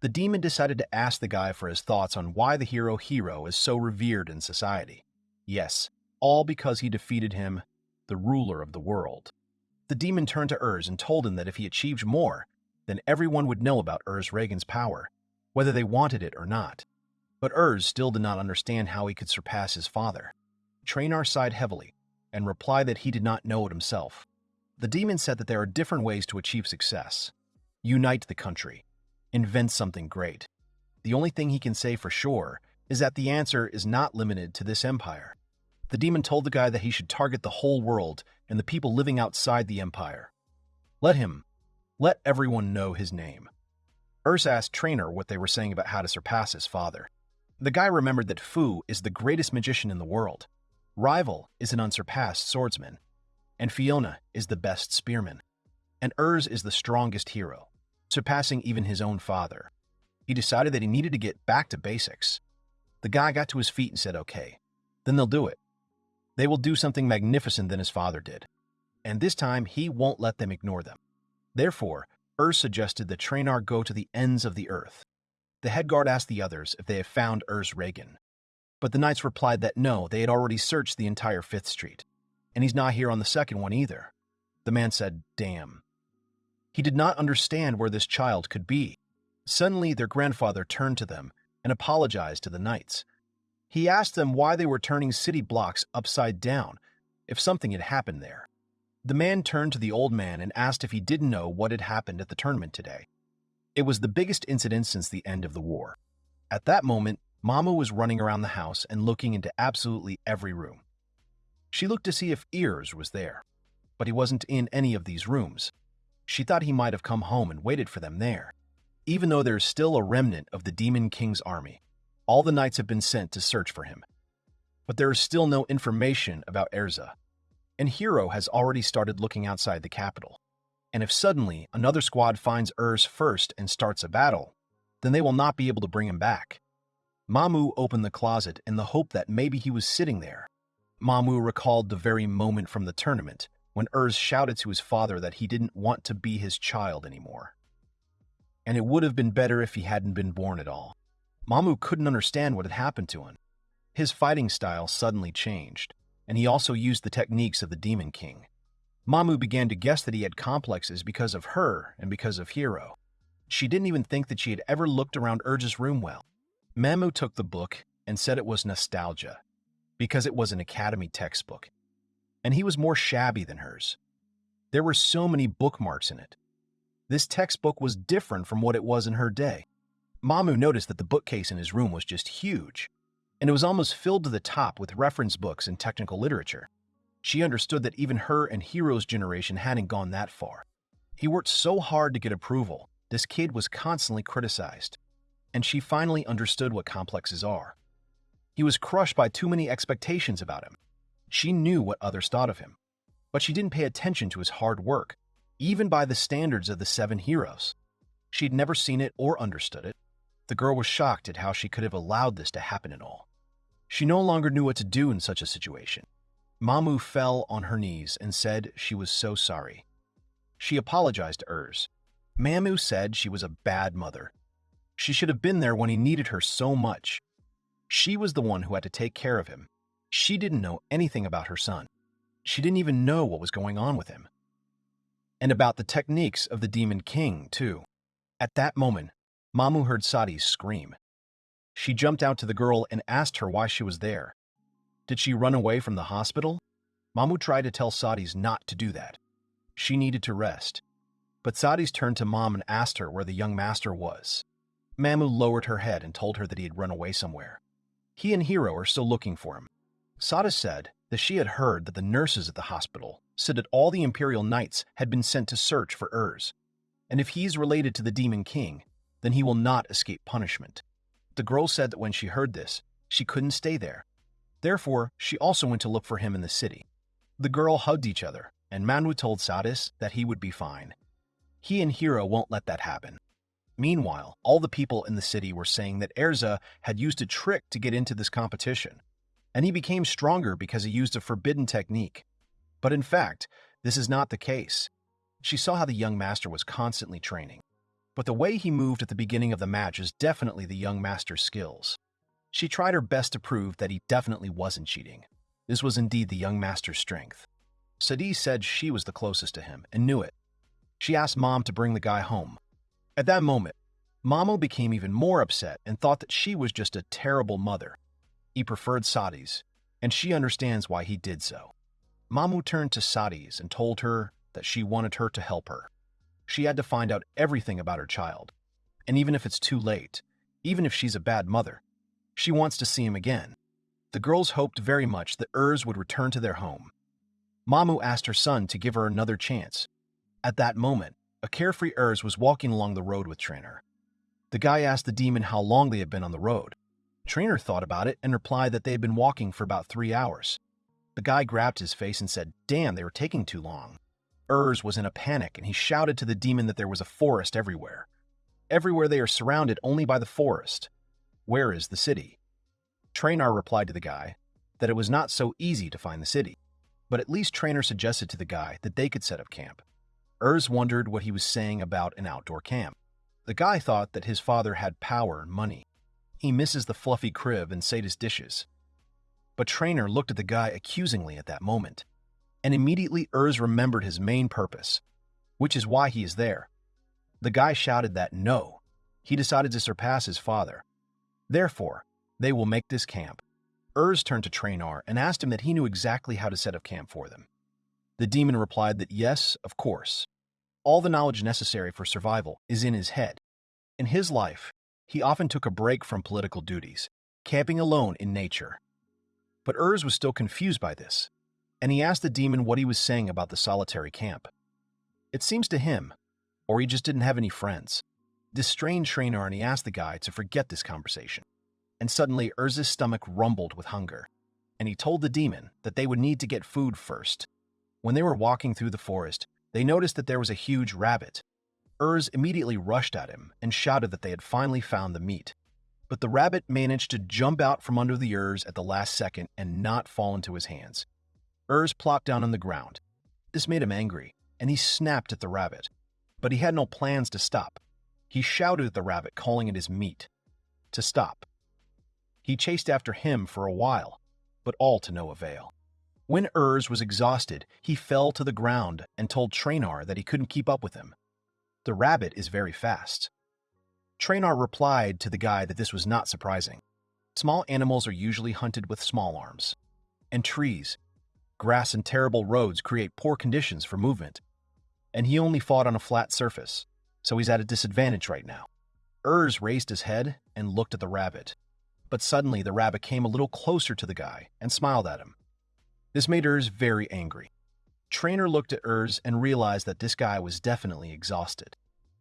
The demon decided to ask the guy for his thoughts on why the hero is so revered in society. Yes, all because he defeated him, the ruler of the world. The demon turned to Heirs and told him that if he achieved more, then everyone would know about Heirs Reagan's power, whether they wanted it or not. But Heirs still did not understand how he could surpass his father. Trainer sighed heavily and replied that he did not know it himself. The demon said that there are different ways to achieve success. Unite the country. Invent something great. The only thing he can say for sure is that the answer is not limited to this empire. The demon told the guy that he should target the whole world and the people living outside the empire. Let everyone know his name. Heirs asked Trainer what they were saying about how to surpass his father. The guy remembered that Fu is the greatest magician in the world. Rival is an unsurpassed swordsman. and Fiona is the best spearman, and heirs is the strongest hero, surpassing even his own father. He decided that he needed to get back to basics. The guy got to his feet and said, okay, then they'll do it. They will do something magnificent than his father did, and this time he won't let them ignore them. Therefore, heirs suggested that Traynor go to the ends of the earth. The head guard asked the others if they have found heirs Reagan, but the knights replied that no, they had already searched the entire 5th Street, and he's not here on the 2nd one either. The man said, damn. He did not understand where this child could be. Suddenly, their grandfather turned to them and apologized to the knights. He asked them why they were turning city blocks upside down, if something had happened there. The man turned to the old man and asked if he didn't know what had happened at the tournament today. It was the biggest incident since the end of the war. At that moment, Mama was running around the house and looking into absolutely every room. She looked to see if Heirs was there, but he wasn't in any of these rooms. She thought he might have come home and waited for them there. Even though there is still a remnant of the Demon King's army, all the knights have been sent to search for him. But there is still no information about Erza, and Hero has already started looking outside the capital. And if suddenly another squad finds Urs first and starts a battle, then they will not be able to bring him back. Mamu opened the closet in the hope that maybe he was sitting there. Mamu recalled the very moment from the tournament when Urs shouted to his father that he didn't want to be his child anymore. And it would have been better if he hadn't been born at all. Mamu couldn't understand what had happened to him. His fighting style suddenly changed, and he also used the techniques of the Demon King. Mamu began to guess that he had complexes because of her and because of Hero. She didn't even think that she had ever looked around Urge's room well. Mamu took the book and said it was nostalgia, because it was an academy textbook, and he was more shabby than hers. There were so many bookmarks in it. This textbook was different from what it was in her day. Mamu noticed that the bookcase in his room was just huge, and it was almost filled to the top with reference books and technical literature. She understood that even her and Hero's generation hadn't gone that far. He worked so hard to get approval, this kid was constantly criticized, and she finally understood what complexes are. He was crushed by too many expectations about him. She knew what others thought of him, but she didn't pay attention to his hard work, even by the standards of the 7 heroes. She'd never seen it or understood it. The girl was shocked at how she could have allowed this to happen at all. She no longer knew what to do in such a situation. Mamu fell on her knees and said she was so sorry. She apologized to Urs. Mamu said she was a bad mother. She should have been there when he needed her so much. She was the one who had to take care of him. She didn't know anything about her son. She didn't even know what was going on with him. And about the techniques of the Demon King, too. At that moment, Mamu heard Sadi scream. She jumped out to the girl and asked her why she was there. Did she run away from the hospital? Mamu tried to tell Sadis not to do that. She needed to rest. But Sadis turned to Mom and asked her where the young master was. Mamu lowered her head and told her that he had run away somewhere. He and Hero are still looking for him. Sada said that she had heard that the nurses at the hospital said that all the Imperial Knights had been sent to search for Urs, and if he's related to the Demon King, then he will not escape punishment. The girl said that when she heard this, she couldn't stay there. Therefore, she also went to look for him in the city. The girl hugged each other, and Manhwa told Sadis that he would be fine. He and Hero won't let that happen. Meanwhile, all the people in the city were saying that Erza had used a trick to get into this competition, and he became stronger because he used a forbidden technique. But in fact, this is not the case. She saw how the young master was constantly training, but the way he moved at the beginning of the match is definitely the young master's skills. She tried her best to prove that he definitely wasn't cheating. This was indeed the young master's strength. Sadi said she was the closest to him and knew it. She asked Mom to bring the guy home. At that moment, Mamo became even more upset and thought that she was just a terrible mother. He preferred Sadis, and she understands why he did so. Mamu turned to Sadis and told her that she wanted her to help her. She had to find out everything about her child, and even if it's too late, even if she's a bad mother, she wants to see him again. The girls hoped very much that Urs would return to their home. Mamu asked her son to give her another chance. At that moment, a carefree Urs was walking along the road with Traynor. The guy asked the demon how long they had been on the road. Traynor thought about it and replied that they had been walking for about 3 hours. The guy grabbed his face and said, "Damn, they were taking too long." Heirs was in a panic, and he shouted to the demon that there was a forest everywhere. Everywhere they are surrounded only by the forest. Where is the city? Trainer replied to the guy that it was not so easy to find the city, but at least Trainer suggested to the guy that they could set up camp. Heirs wondered what he was saying about an outdoor camp. The guy thought that his father had power and money. He misses the fluffy crib and sadist dishes. But Trainer looked at the guy accusingly at that moment, and immediately Heirs remembered his main purpose, which is why he is there. The guy shouted that no, he decided to surpass his father. Therefore, they will make this camp. Heirs turned to Trainer and asked him that he knew exactly how to set up camp for them. The demon replied that yes, of course. All the knowledge necessary for survival is in his head. In his life, he often took a break from political duties, camping alone in nature. But Heirs was still confused by this, and he asked the demon what he was saying about the solitary camp. It seems to him, or he just didn't have any friends. This strained Trainer, and he asked the guy to forget this conversation. And suddenly Heirs' stomach rumbled with hunger, and he told the demon that they would need to get food first. When they were walking through the forest, they noticed that there was a huge rabbit. Heirs immediately rushed at him and shouted that they had finally found the meat. But the rabbit managed to jump out from under the Heirs at the last second and not fall into his hands. Heirs plopped down on the ground. This made him angry, and he snapped at the rabbit. But he had no plans to stop. He shouted at the rabbit, calling it his meat, to stop. He chased after him for a while, but all to no avail. When Heirs was exhausted, he fell to the ground and told Trainer that he couldn't keep up with him. The rabbit is very fast. Trainer replied to the guy that this was not surprising. Small animals are usually hunted with small arms. And trees, grass, and terrible roads create poor conditions for movement. And he only fought on a flat surface, so he's at a disadvantage right now. Heirs raised his head and looked at the rabbit. But suddenly the rabbit came a little closer to the guy and smiled at him. This made Heirs very angry. Trainer looked at Heirs and realized that this guy was definitely exhausted.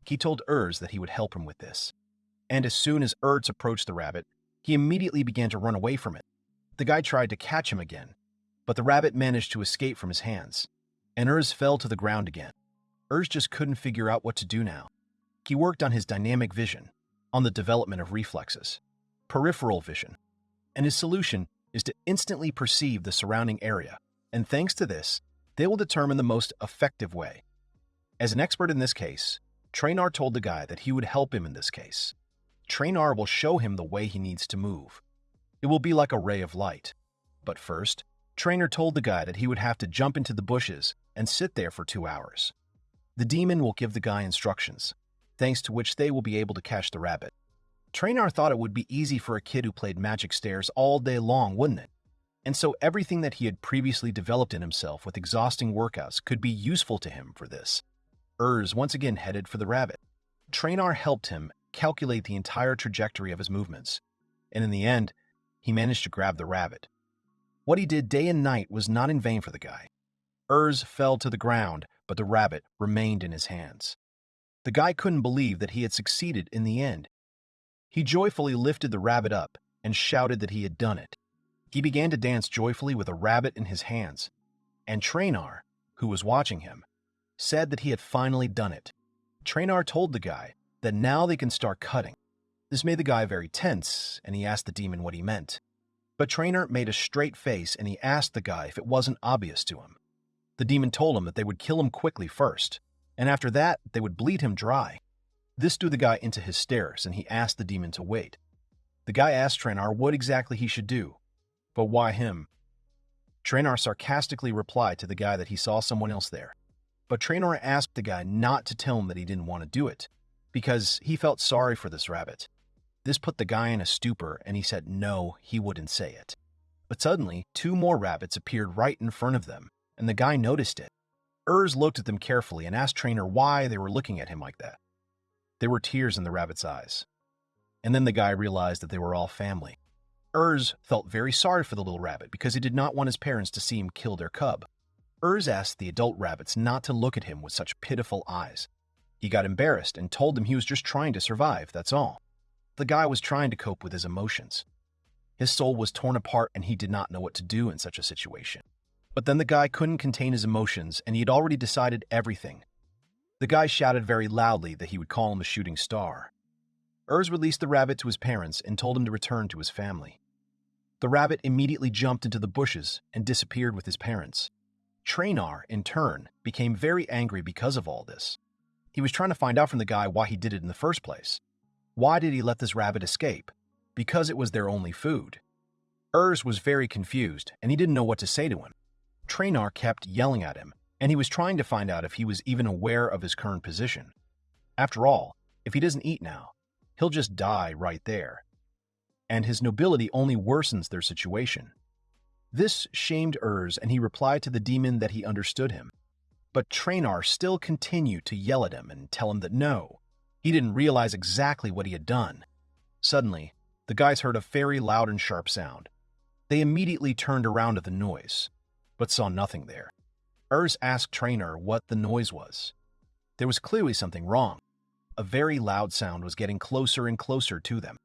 He told Heirs that he would help him with this. And as soon as Heirs approached the rabbit, he immediately began to run away from it. The guy tried to catch him again, but the rabbit managed to escape from his hands, and Heirs fell to the ground again. Heirs just couldn't figure out what to do now. He worked on his dynamic vision, on the development of reflexes, peripheral vision, and his solution is to instantly perceive the surrounding area, and thanks to this, they will determine the most effective way. As an expert in this case, Trainer told the guy that he would help him in this case. Trainer will show him the way he needs to move. It will be like a ray of light. But first, Trainer told the guy that he would have to jump into the bushes and sit there for 2 hours. The demon will give the guy instructions, thanks to which they will be able to catch the rabbit. Trainer thought it would be easy for a kid who played magic stairs all day long, wouldn't it? And so everything that he had previously developed in himself with exhausting workouts could be useful to him for this. Heirs once again headed for the rabbit. Trainer helped him calculate the entire trajectory of his movements, and in the end, he managed to grab the rabbit. What he did day and night was not in vain for the guy. Heirs fell to the ground, but the rabbit remained in his hands. The guy couldn't believe that he had succeeded in the end. He joyfully lifted the rabbit up and shouted that he had done it. He began to dance joyfully with a rabbit in his hands, and Trainer, who was watching him, said that he had finally done it. Trainer told the guy that now they can start cutting. This made the guy very tense, and he asked the demon what he meant. But Trainer made a straight face, and he asked the guy if it wasn't obvious to him. The demon told him that they would kill him quickly first, and after that, they would bleed him dry. This threw the guy into hysterics, and he asked the demon to wait. The guy asked Trainer what exactly he should do, but why him? Trainer sarcastically replied to the guy that he saw someone else there. But Trainer asked the guy not to tell him that he didn't want to do it, because he felt sorry for this rabbit. This put the guy in a stupor, and he said no, he wouldn't say it. But suddenly, 2 more rabbits appeared right in front of them, and the guy noticed it. Heirs looked at them carefully and asked Trainer why they were looking at him like that. There were tears in the rabbit's eyes. And then the guy realized that they were all family. Heirs felt very sorry for the little rabbit because he did not want his parents to see him kill their cub. Heirs asked the adult rabbits not to look at him with such pitiful eyes. He got embarrassed and told them he was just trying to survive, that's all. The guy was trying to cope with his emotions. His soul was torn apart and he did not know what to do in such a situation. But then the guy couldn't contain his emotions, and he had already decided everything. The guy shouted very loudly that he would call him a shooting star. Urs released the rabbit to his parents and told him to return to his family. The rabbit immediately jumped into the bushes and disappeared with his parents. Trainar, in turn, became very angry because of all this. He was trying to find out from the guy why he did it in the first place. Why did he let this rabbit escape? Because it was their only food. Urs was very confused, and he didn't know what to say to him. Trainar kept yelling at him, and he was trying to find out if he was even aware of his current position. After all, if he doesn't eat now, he'll just die right there. And his nobility only worsens their situation. This shamed Urs, and he replied to the demon that he understood him. But Trainar still continued to yell at him and tell him that no, he didn't realize exactly what he had done. Suddenly, the guys heard a very loud and sharp sound. They immediately turned around at the noise, but saw nothing there. Urs asked Trainar what the noise was. There was clearly something wrong. A very loud sound was getting closer and closer to them.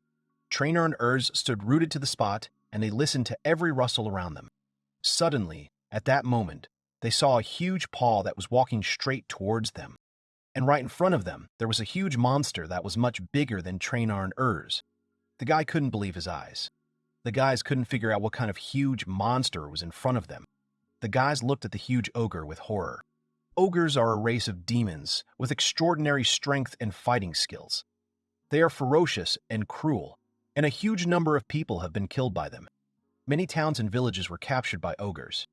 Trainar and Urs stood rooted to the spot, and they listened to every rustle around them. Suddenly, at that moment, they saw a huge paw that was walking straight towards them. And right in front of them, there was a huge monster that was much bigger than Trainar and Urs. The guy couldn't believe his eyes. The guys couldn't figure out what kind of huge monster was in front of them. The guys looked at the huge ogre with horror. Ogres are a race of demons with extraordinary strength and fighting skills. They are ferocious and cruel, and a huge number of people have been killed by them. Many towns and villages were captured by ogres.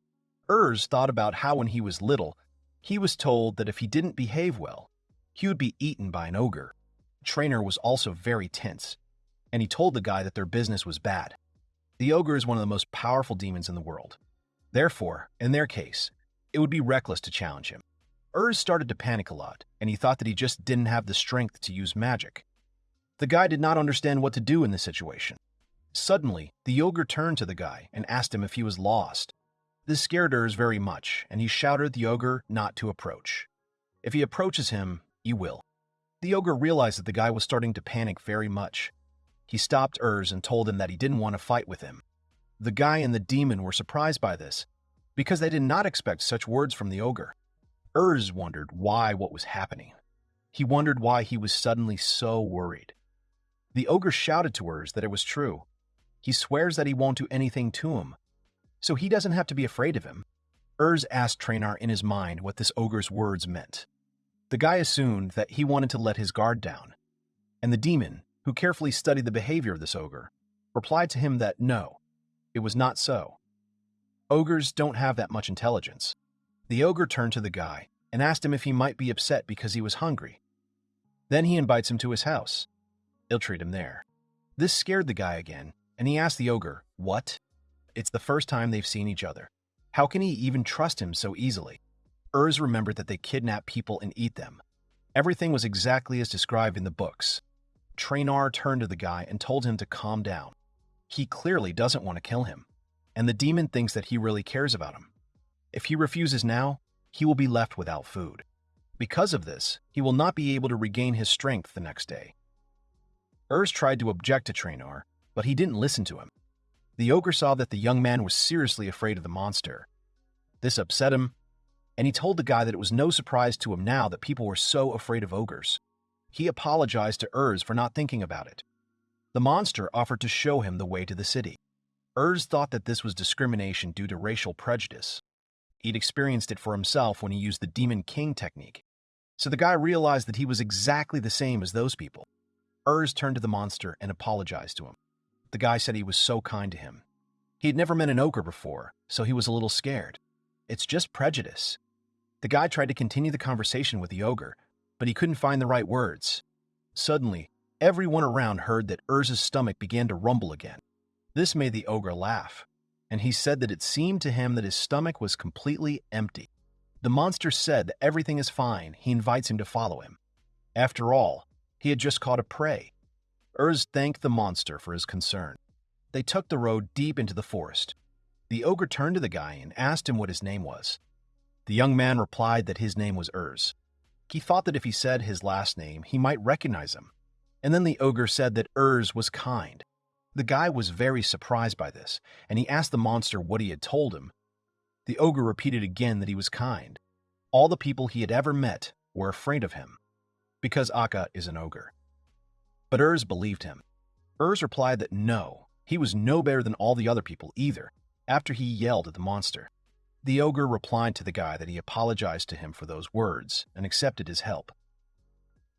Urs thought about how when he was little, he was told that if he didn't behave well, he would be eaten by an ogre. Trainar was also very tense, and he told the guy that their business was bad. The ogre is one of the most powerful demons in the world. Therefore, in their case, it would be reckless to challenge him. Urs started to panic a lot, and he thought that he just didn't have the strength to use magic. The guy did not understand what to do in this situation. Suddenly, the ogre turned to the guy and asked him if he was lost. This scared Urs very much, and he shouted at the ogre not to approach. If he approaches him, he will. The ogre realized that the guy was starting to panic very much. He stopped Urs and told him that he didn't want to fight with him. The guy and the demon were surprised by this, because they did not expect such words from the ogre. Urs wondered what was happening. He wondered why he was suddenly so worried. The ogre shouted to Urs that it was true. He swears that he won't do anything to him, so he doesn't have to be afraid of him. Urs asked Trainar in his mind what this ogre's words meant. The guy assumed that he wanted to let his guard down, and the demon, who carefully studied the behavior of this ogre, replied to him that no, it was not so. Ogres don't have that much intelligence. The ogre turned to the guy and asked him if he might be upset because he was hungry. Then he invites him to his house. He'll treat him there. This scared the guy again, and he asked the ogre, what? It's the first time they've seen each other. How can he even trust him so easily? Urs remembered that they kidnap people and eat them. Everything was exactly as described in the books. Trainar turned to the guy and told him to calm down. He clearly doesn't want to kill him, and the demon thinks that he really cares about him. If he refuses now, he will be left without food. Because of this, he will not be able to regain his strength the next day. Urs tried to object to Trainar, but he didn't listen to him. The ogre saw that the young man was seriously afraid of the monster. This upset him, and he told the guy that it was no surprise to him now that people were so afraid of ogres. He apologized to Urs for not thinking about it. The monster offered to show him the way to the city. Urs thought that this was discrimination due to racial prejudice. He'd experienced it for himself when he used the Demon King technique. So the guy realized that he was exactly the same as those people. Urs turned to the monster and apologized to him. The guy said he was so kind to him. He had never met an ogre before, so he was a little scared. It's just prejudice. The guy tried to continue the conversation with the ogre, but he couldn't find the right words. Suddenly, everyone around heard that Urs's stomach began to rumble again. This made the ogre laugh, and he said that it seemed to him that his stomach was completely empty. The monster said that everything is fine. He invites him to follow him. After all, he had just caught a prey. Urs thanked the monster for his concern. They took the road deep into the forest. The ogre turned to the guy and asked him what his name was. The young man replied that his name was Urs. He thought that if he said his last name, he might recognize him. And then the ogre said that Urs was kind. The guy was very surprised by this, and he asked the monster what he had told him. The ogre repeated again that he was kind. All the people he had ever met were afraid of him, because Akka is an ogre. But Urs believed him. Urs replied that no, he was no better than all the other people either, after he yelled at the monster. The ogre replied to the guy that he apologized to him for those words and accepted his help.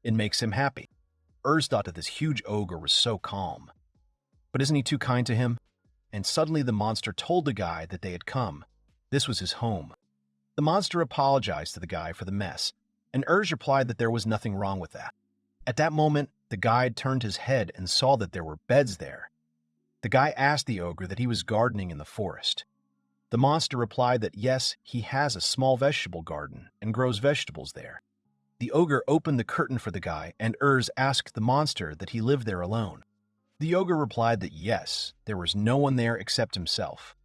It makes him happy. Urs thought that this huge ogre was so calm. But isn't he too kind to him? And suddenly the monster told the guy that they had come. This was his home. The monster apologized to the guy for the mess, and Urs replied that there was nothing wrong with that. At that moment, the guide turned his head and saw that there were beds there. The guy asked the ogre that he was gardening in the forest. The monster replied that yes, he has a small vegetable garden and grows vegetables there. The ogre opened the curtain for the guy, and Urs asked the monster that he lived there alone. The ogre replied that yes, there was no one there except himself.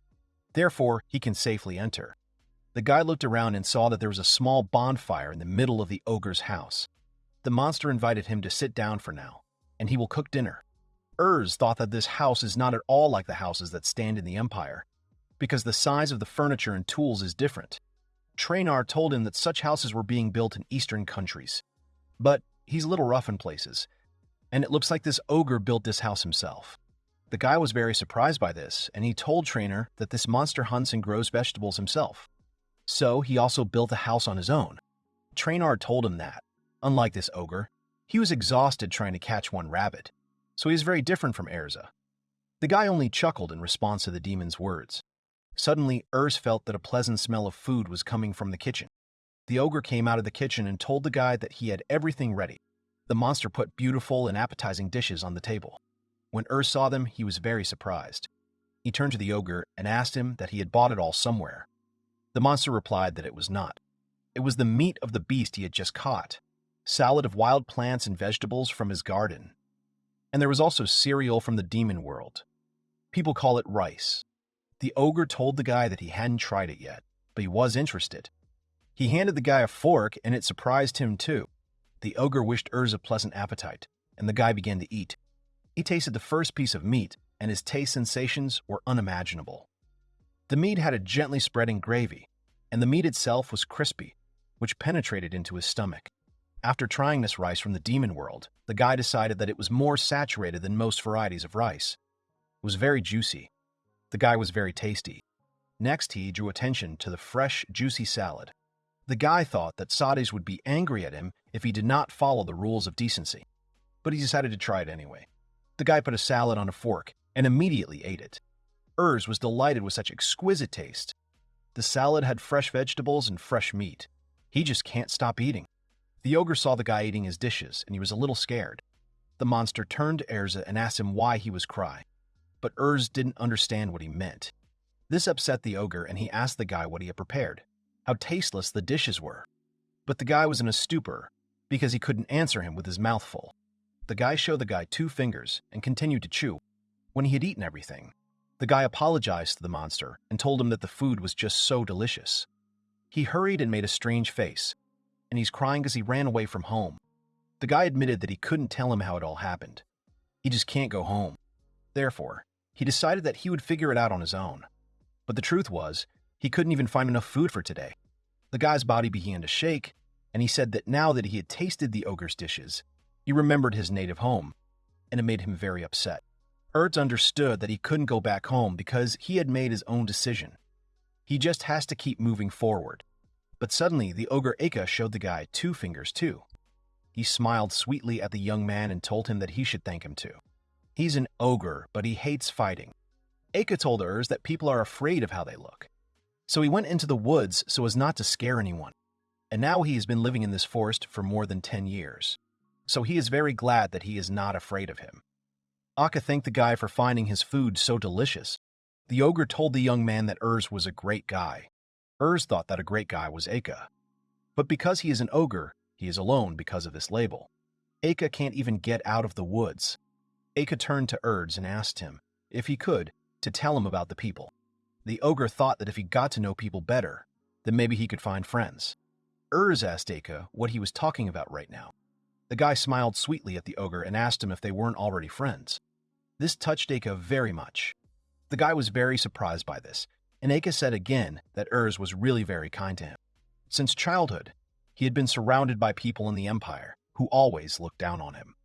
Therefore, he can safely enter. The guy looked around and saw that there was a small bonfire in the middle of the ogre's house. The monster invited him to sit down for now, and he will cook dinner. Urs thought that this house is not at all like the houses that stand in the empire, because the size of the furniture and tools is different. Traynor told him that such houses were being built in eastern countries. But he's a little rough in places, and it looks like this ogre built this house himself. The guy was very surprised by this, and he told Traynor that this monster hunts and grows vegetables himself. So he also built a house on his own. Traynor told him that, unlike this ogre, he was exhausted trying to catch one rabbit, so he is very different from Erza. The guy only chuckled in response to the demon's words. Suddenly, Urs felt that a pleasant smell of food was coming from the kitchen. The ogre came out of the kitchen and told the guy that he had everything ready. The monster put beautiful and appetizing dishes on the table. When Urs saw them, he was very surprised. He turned to the ogre and asked him that he had bought it all somewhere. The monster replied that it was not. It was the meat of the beast he had just caught, salad of wild plants and vegetables from his garden. And there was also cereal from the demon world. People call it rice. The ogre told the guy that he hadn't tried it yet, but he was interested. He handed the guy a fork, and it surprised him too. The ogre wished Urs a pleasant appetite, and the guy began to eat. He tasted the first piece of meat, and his taste sensations were unimaginable. The meat had a gently spreading gravy, and the meat itself was crispy, which penetrated into his stomach. After trying this rice from the demon world, the guy decided that it was more saturated than most varieties of rice. It was very juicy. The guy was very tasty. Next, he drew attention to the fresh, juicy salad. The guy thought that Sades would be angry at him if he did not follow the rules of decency, but he decided to try it anyway. The guy put a salad on a fork and immediately ate it. Urs was delighted with such exquisite taste. The salad had fresh vegetables and fresh meat. He just can't stop eating. The ogre saw the guy eating his dishes, and he was a little scared. The monster turned to Erza and asked him why he was crying, but Urs didn't understand what he meant. This upset the ogre, and he asked the guy what he had prepared, how tasteless the dishes were. But the guy was in a stupor, because he couldn't answer him with his mouth full. The guy showed the guy 2 fingers and continued to chew. When he had eaten everything, the guy apologized to the monster and told him that the food was just so delicious. He hurried and made a strange face, and he's crying as he ran away from home. The guy admitted that he couldn't tell him how it all happened. He just can't go home. Therefore, he decided that he would figure it out on his own. But the truth was, he couldn't even find enough food for today. The guy's body began to shake, and he said that now that he had tasted the ogre's dishes, he remembered his native home, and it made him very upset. Urs understood that he couldn't go back home because he had made his own decision. He just has to keep moving forward. But suddenly, the ogre Eka showed the guy 2 fingers too. He smiled sweetly at the young man and told him that he should thank him too. He's an ogre, but he hates fighting. Eka told Urs that people are afraid of how they look. So he went into the woods so as not to scare anyone. And now he has been living in this forest for more than 10 years. So he is very glad that he is not afraid of him. Akka thanked the guy for finding his food so delicious. The ogre told the young man that Urs was a great guy. Urs thought that a great guy was Eka. But because he is an ogre, he is alone because of this label. Eka can't even get out of the woods. Eka turned to Urs and asked him, if he could, to tell him about the people. The ogre thought that if he got to know people better, then maybe he could find friends. Urs asked Eka what he was talking about right now. The guy smiled sweetly at the ogre and asked him if they weren't already friends. This touched Eka very much. The guy was very surprised by this. and Eka said again that Urs was really very kind to him. Since childhood, he had been surrounded by people in the Empire who always looked down on him,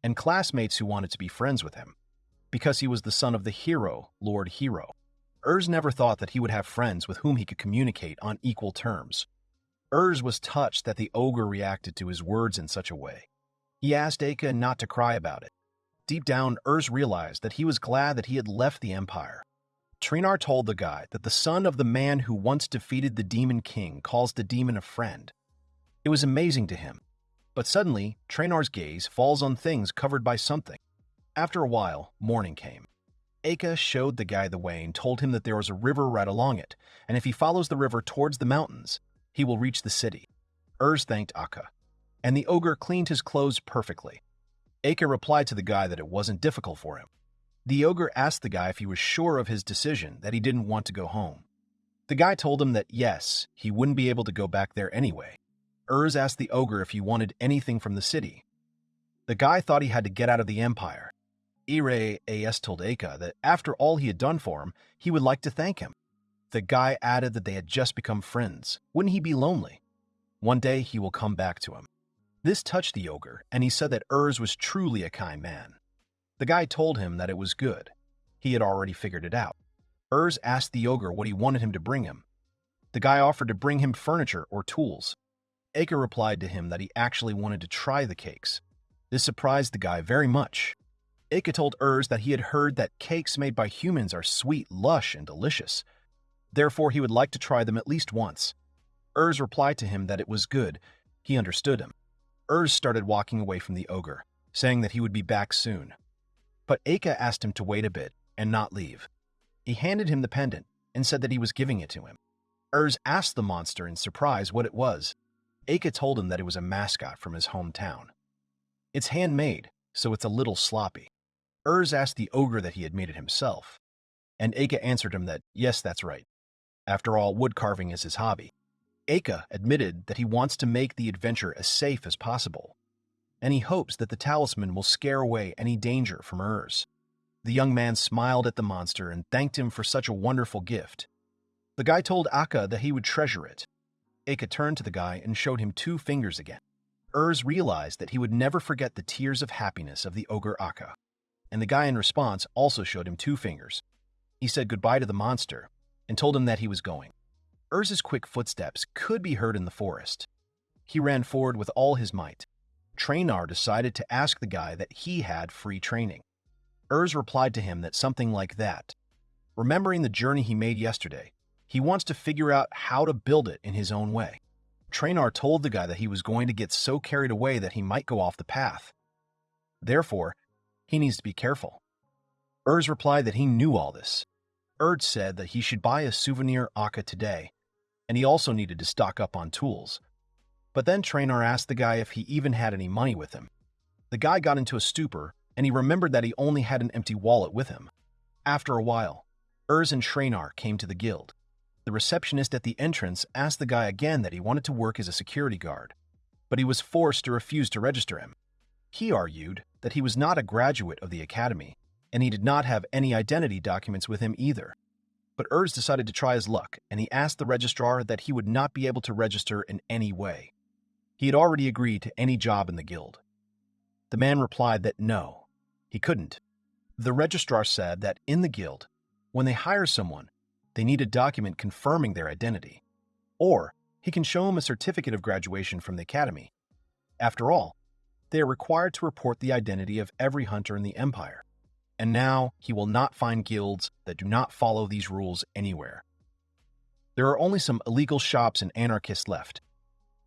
and classmates who wanted to be friends with him, because he was the son of the hero, Lord Hero. Urs never thought that he would have friends with whom he could communicate on equal terms. Urs was touched that the ogre reacted to his words in such a way. He asked Eka not to cry about it. Deep down, Urs realized that he was glad that he had left the Empire. Trinar told the guy that the son of the man who once defeated the Demon King calls the demon a friend. It was amazing to him. But suddenly, Trinar's gaze falls on things covered by something. After a while, morning came. Eka showed the guy the way and told him that there was a river right along it, and if he follows the river towards the mountains, he will reach the city. Urs thanked Aka, and the ogre cleaned his clothes perfectly. Eka replied to the guy that it wasn't difficult for him. The ogre asked the guy if he was sure of his decision, that he didn't want to go home. The guy told him that yes, he wouldn't be able to go back there anyway. Urs asked the ogre if he wanted anything from the city. The guy thought he had to get out of the Empire. As told Eka that after all he had done for him, he would like to thank him. The guy added that they had just become friends. Wouldn't he be lonely? One day he will come back to him. This touched the ogre, and he said that Urs was truly a kind man. The guy told him that it was good. He had already figured it out. Urs asked the ogre what he wanted him to bring him. The guy offered to bring him furniture or tools. Eka replied to him that he actually wanted to try the cakes. This surprised the guy very much. Eka told Urs that he had heard that cakes made by humans are sweet, lush, and delicious. Therefore, he would like to try them at least once. Urs replied to him that it was good. He understood him. Urs started walking away from the ogre, saying that he would be back soon. But Eka asked him to wait a bit and not leave. He handed him the pendant and said that he was giving it to him. Urs asked the monster in surprise what it was. Eka told him that it was a mascot from his hometown. It's handmade, so it's a little sloppy. Urs asked the ogre that he had made it himself, and Eka answered him that yes, that's right. After all, wood carving is his hobby. Eka admitted that he wants to make the adventure as safe as possible, and he hopes that the talisman will scare away any danger from Urs. The young man smiled at the monster and thanked him for such a wonderful gift. The guy told Aka that he would treasure it. Eka turned to the guy and showed him 2 fingers again. Urs realized that he would never forget the tears of happiness of the ogre Aka, and the guy in response also showed him 2 fingers. He said goodbye to the monster and told him that he was going. Urs's quick footsteps could be heard in the forest. He ran forward with all his might. Trinar decided to ask the guy that he had free training. Urs replied to him that something like that. Remembering the journey he made yesterday, he wants to figure out how to build it in his own way. Trinar told the guy that he was going to get so carried away that he might go off the path. Therefore, he needs to be careful. Urs replied that he knew all this. Urs said that he should buy a souvenir Aka today, and he also needed to stock up on tools. But then Trinar asked the guy if he even had any money with him. The guy got into a stupor, and he remembered that he only had an empty wallet with him. After a while, Urs and Trinar came to the guild. The receptionist at the entrance asked the guy again that he wanted to work as a security guard, but he was forced to refuse to register him. He argued that he was not a graduate of the academy, and he did not have any identity documents with him either. But Urs decided to try his luck, and he asked the registrar that he would not be able to register in any way. He had already agreed to any job in the guild. The man replied that no, he couldn't. The registrar said that in the guild, when they hire someone, they need a document confirming their identity, or he can show him a certificate of graduation from the academy. After all, they are required to report the identity of every hunter in the Empire, and now he will not find guilds that do not follow these rules anywhere. There are only some illegal shops and anarchists left.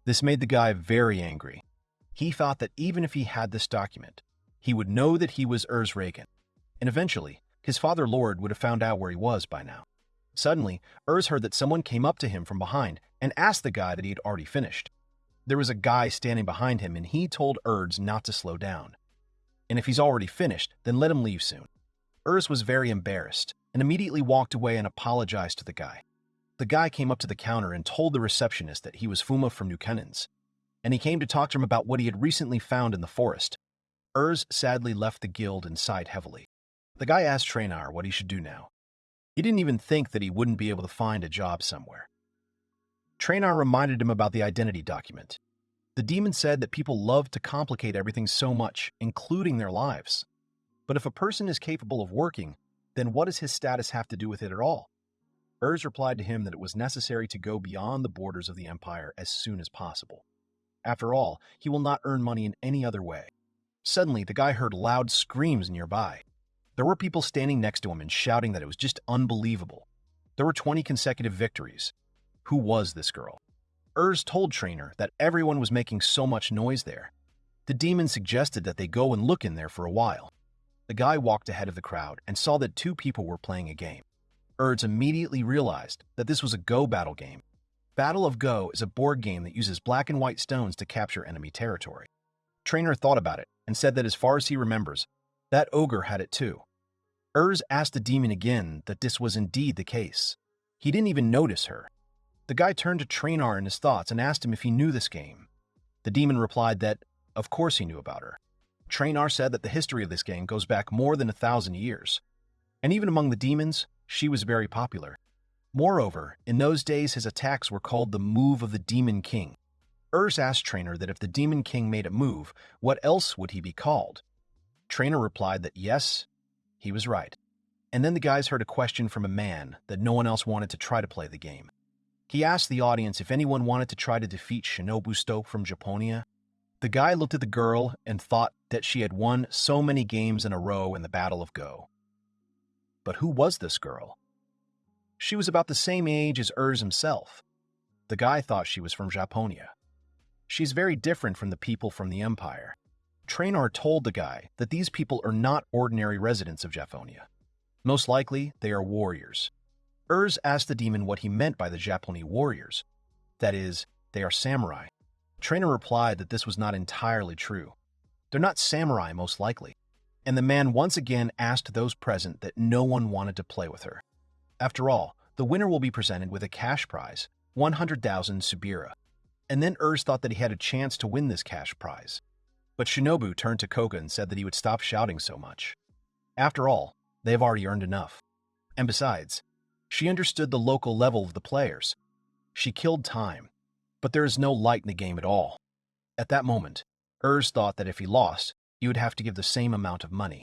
This made the guy very angry. He thought that even if he had this document, he would know that he was Urs Reagan, and eventually, his father Lord would have found out where he was by now. Suddenly, Urs heard that someone came up to him from behind and asked the guy that he had already finished. There was a guy standing behind him, and he told Urs not to slow down. And if he's already finished, then let him leave soon. Urs was very embarrassed and immediately walked away and apologized to the guy. The guy came up to the counter and told the receptionist that he was Fuma from New Cannons, and he came to talk to him about what he had recently found in the forest. Urs sadly left the guild and sighed heavily. The guy asked Trinar what he should do now. He didn't even think that he wouldn't be able to find a job somewhere. Trainor reminded him about the identity document. The demon said that people love to complicate everything so much, including their lives. But if a person is capable of working, then what does his status have to do with it at all? Heirs replied to him that it was necessary to go beyond the borders of the empire as soon as possible. After all, he will not earn money in any other way. Suddenly, the guy heard loud screams nearby. There were people standing next to him and shouting that it was just unbelievable. There were 20 consecutive victories. Who was this girl? Heirs told Trainor that everyone was making so much noise there. The demon suggested that they go and look in there for a while. The guy walked ahead of the crowd and saw that 2 people were playing a game. Heirs immediately realized that this was a Go battle game. Battle of Go is a board game that uses black and white stones to capture enemy territory. Trainor thought about it and said that as far as he remembers, that ogre had it too. Heirs asked the demon again that this was indeed the case. He didn't even notice her. The guy turned to Trainor in his thoughts and asked him if he knew this game. The demon replied that, of course he knew about her. Trainor said that the history of this game goes back more than 1,000 years. And even among the demons, she was very popular. Moreover, in those days his attacks were called the move of the Demon King. Heirs asked Trainor that if the Demon King made a move, what else would he be called? Trainor replied that yes, he was right. And then the guys heard a question from a man that no one else wanted to try to play the game. He asked the audience if anyone wanted to try to defeat Shinobu Stoke from Japonia. The guy looked at the girl and thought that she had won so many games in a row in the Battle of Go. But who was this girl? She was about the same age as Heirs himself. The guy thought she was from Japonia. She's very different from the people from the Empire. Trainor told the guy that these people are not ordinary residents of Japonia. Most likely, they are warriors. Heirs asked the demon what he meant by the Japanese warriors. That is, they are samurai. Trainor replied that this was not entirely true. They're not samurai, most likely. And the man once again asked those present that no one wanted to play with her. After all, the winner will be presented with a cash prize, 100,000 Subira. And then Heirs thought that he had a chance to win this cash prize. But Shinobu turned to Koga and said that he would stop shouting so much. After all, they have already earned enough. And besides, she understood the local level of the players. She killed time, but there is no light in the game at all. At that moment, Heirs thought that if he lost, he would have to give the same amount of money.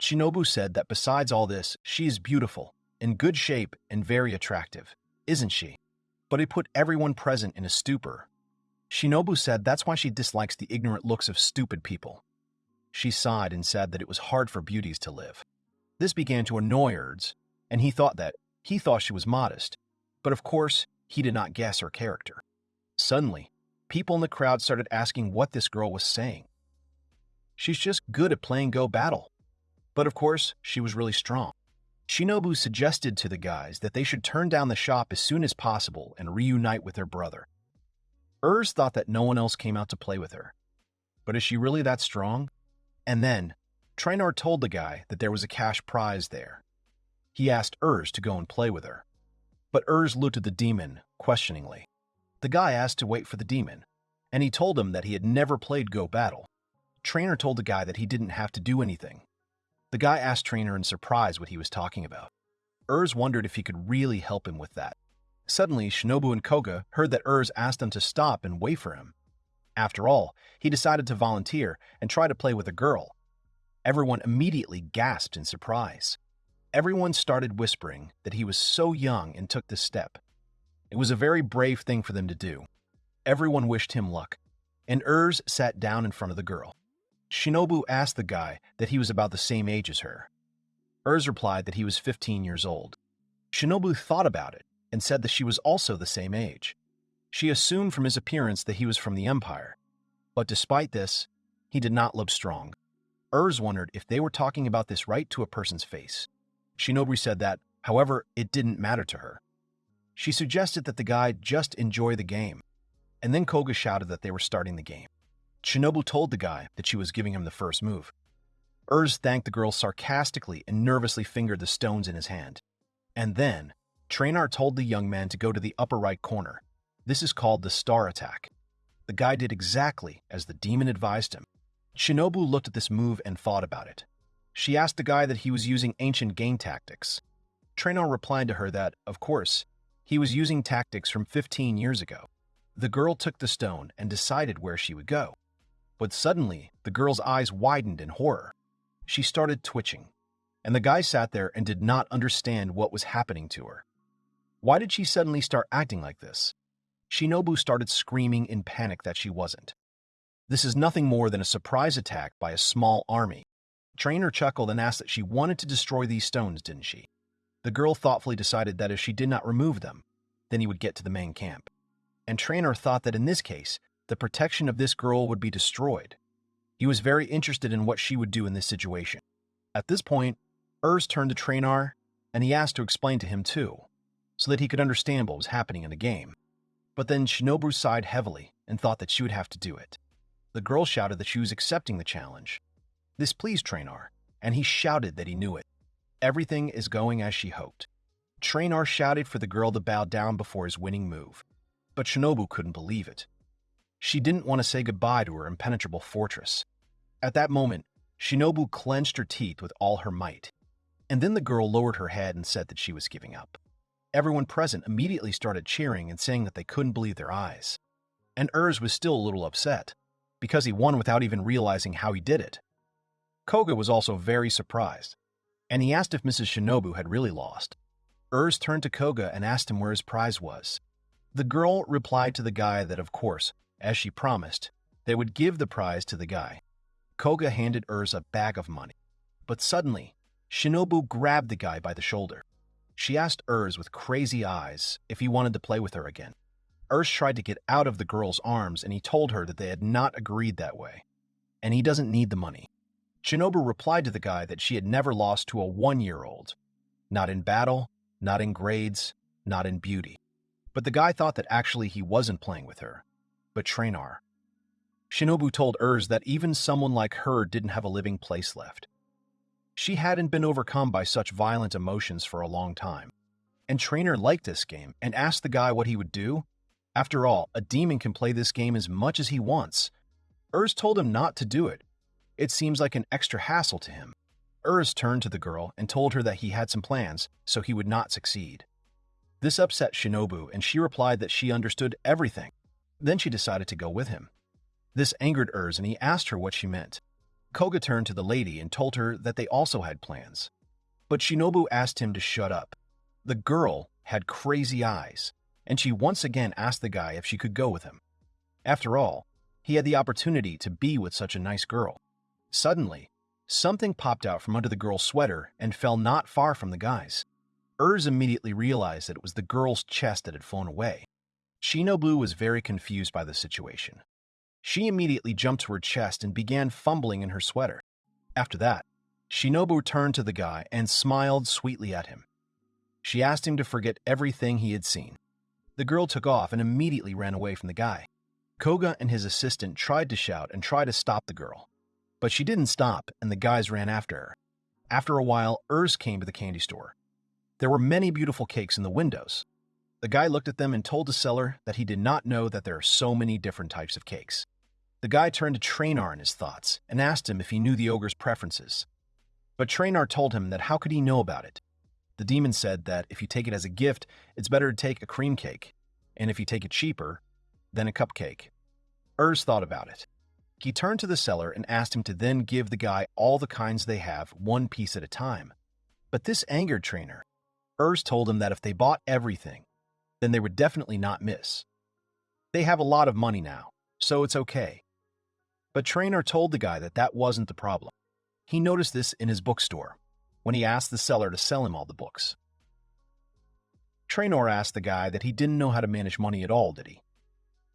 Shinobu said that besides all this, she is beautiful, in good shape, and very attractive, isn't she? But he put everyone present in a stupor. Shinobu said that's why she dislikes the ignorant looks of stupid people. She sighed and said that it was hard for beauties to live. This began to annoy Heirs, and he thought she was modest, but of course, he did not guess her character. Suddenly, people in the crowd started asking what this girl was saying. She's just good at playing Go battle. But of course, she was really strong. Shinobu suggested to the guys that they should turn down the shop as soon as possible and reunite with their brother. Heirs thought that no one else came out to play with her. But is she really that strong? And then, Trainor told the guy that there was a cash prize there. He asked Heirs to go and play with her. But Heirs looked at the demon questioningly. The guy asked to wait for the demon, and he told him that he had never played Go battle. Trainor told the guy that he didn't have to do anything. The guy asked Trainor in surprise what he was talking about. Heirs wondered if he could really help him with that. Suddenly, Shinobu and Koga heard that Heirs asked them to stop and wait for him. After all, he decided to volunteer and try to play with a girl. Everyone immediately gasped in surprise. Everyone started whispering that he was so young and took this step. It was a very brave thing for them to do. Everyone wished him luck, and Heirs sat down in front of the girl. Shinobu asked the guy that he was about the same age as her. Heirs replied that he was 15 years old. Shinobu thought about it and said that she was also the same age. She assumed from his appearance that he was from the Empire. But despite this, he did not look strong. Heirs wondered if they were talking about this right to a person's face. Shinobu said that, however, it didn't matter to her. She suggested that the guy just enjoy the game, and then Koga shouted that they were starting the game. Shinobu told the guy that she was giving him the first move. Heirs thanked the girl sarcastically and nervously fingered the stones in his hand. And then, Trainor told the young man to go to the upper right corner. This is called the star attack. The guy did exactly as the demon advised him. Shinobu looked at this move and thought about it. She asked the guy that he was using ancient game tactics. Traynor replied to her that, of course, he was using tactics from 15 years ago. The girl took the stone and decided where she would go. But suddenly, the girl's eyes widened in horror. She started twitching, and the guy sat there and did not understand what was happening to her. Why did she suddenly start acting like this? Shinobu started screaming in panic that she wasn't. This is nothing more than a surprise attack by a small army. Traynor chuckled and asked that she wanted to destroy these stones, didn't she? The girl thoughtfully decided that if she did not remove them, then he would get to the main camp. And Traynor thought that in this case, the protection of this girl would be destroyed. He was very interested in what she would do in this situation. At this point, Urs turned to Traynor, and he asked to explain to him too, so that he could understand what was happening in the game. But then Shinobu sighed heavily and thought that she would have to do it. The girl shouted that she was accepting the challenge. This pleased Traynor, and he shouted that he knew it. Everything is going as she hoped. Traynor shouted for the girl to bow down before his winning move, but Shinobu couldn't believe it. She didn't want to say goodbye to her impenetrable fortress. At that moment, Shinobu clenched her teeth with all her might, and then the girl lowered her head and said that she was giving up. Everyone present immediately started cheering and saying that they couldn't believe their eyes. And Urs was still a little upset, because he won without even realizing how he did it. Koga was also very surprised, and he asked if Mrs. Shinobu had really lost. Urs turned to Koga and asked him where his prize was. The girl replied to the guy that, of course, as she promised, they would give the prize to the guy. Koga handed Urs a bag of money, but suddenly, Shinobu grabbed the guy by the shoulder. She asked Urs with crazy eyes if he wanted to play with her again. Urs tried to get out of the girl's arms, and he told her that they had not agreed that way, and he doesn't need the money. Shinobu replied to the guy that she had never lost to a 1-year-old. Not in battle, not in grades, not in beauty. But the guy thought that actually he wasn't playing with her, but Traynor. Shinobu told Urs that even someone like her didn't have a living place left. She hadn't been overcome by such violent emotions for a long time. And Traynor liked this game and asked the guy what he would do. After all, a demon can play this game as much as he wants. Urs told him not to do it. It seems like an extra hassle to him. Urs turned to the girl and told her that he had some plans, so he would not succeed. This upset Shinobu, and she replied that she understood everything. Then she decided to go with him. This angered Urs, and he asked her what she meant. Koga turned to the lady and told her that they also had plans. But Shinobu asked him to shut up. The girl had crazy eyes, and she once again asked the guy if she could go with him. After all, he had the opportunity to be with such a nice girl. Suddenly, something popped out from under the girl's sweater and fell not far from the guy's. Urs immediately realized that it was the girl's chest that had flown away. Shinobu was very confused by the situation. She immediately jumped to her chest and began fumbling in her sweater. After that, Shinobu turned to the guy and smiled sweetly at him. She asked him to forget everything he had seen. The girl took off and immediately ran away from the guy. Koga and his assistant tried to shout and try to stop the girl, but she didn't stop and the guys ran after her. After a while, Urs came to the candy store. There were many beautiful cakes in the windows. The guy looked at them and told the seller that he did not know that there are so many different types of cakes. The guy turned to Traynor in his thoughts and asked him if he knew the ogre's preferences. But Traynor told him that how could he know about it? The demon said that if you take it as a gift, it's better to take a cream cake, and if you take it cheaper, then a cupcake. Urs thought about it. He turned to the seller and asked him to then give the guy all the kinds they have, one piece at a time. But this angered Traynor. Urs told him that if they bought everything, then they would definitely not miss. They have a lot of money now, so it's okay. But Traynor told the guy that that wasn't the problem. He noticed this in his bookstore, when he asked the seller to sell him all the books. Traynor asked the guy that he didn't know how to manage money at all, did he?